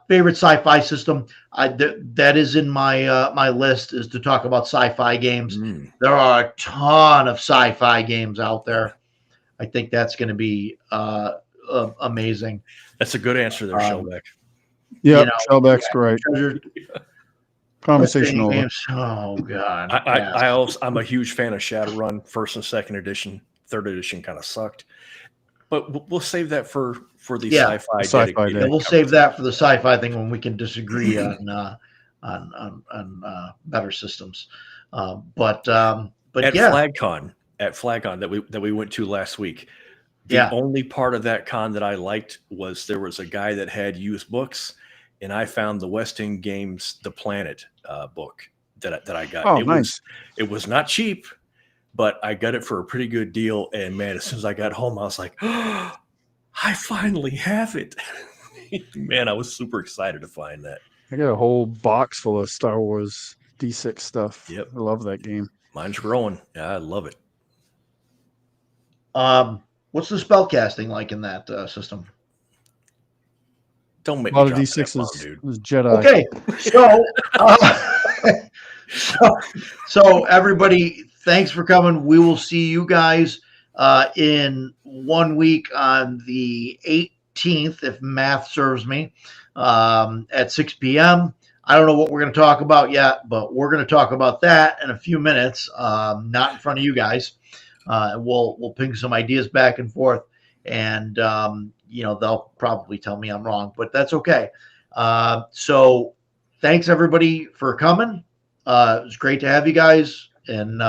Favorite sci-fi system. That is in my list, is to talk about sci-fi games. There are a ton of sci-fi games out there. I think that's going to be amazing. That's a good answer there, Shellback. Yeah, Shellback's great. Conversation over. Games. Oh God. I'm a huge fan of Shadowrun, 1st and 2nd edition. 3rd edition kind of sucked. But we'll save that for the sci-fi. Yeah, we'll save that for the sci-fi thing when we can disagree on better systems. But at FlagCon that we went to last week, the only part of that con that I liked was there was a guy that had used books, and I found the West End Games The Planet book that I got. Oh, nice. It was not cheap, but I got it for a pretty good deal. And man, as soon as I got home, I was like, oh, I finally have it. Man, I was super excited to find that. I got a whole box full of Star Wars D6 stuff. Yep. I love that game. Mine's growing. Yeah, I love it. What's the spellcasting like in that system? Don't make a lot me of D6s. Is Jedi. Okay, so everybody, thanks for coming. We will see you guys in 1 week on the 18th, if math serves me, at 6 p.m. I don't know what we're going to talk about yet, but we're going to talk about that in a few minutes, not in front of you guys. We'll ping some ideas back and forth, and they'll probably tell me I'm wrong, but that's okay. So thanks everybody for coming. It was great to have you guys, and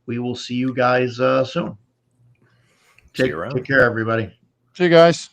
we will see you guys soon. See you around. Take care, everybody. See you guys.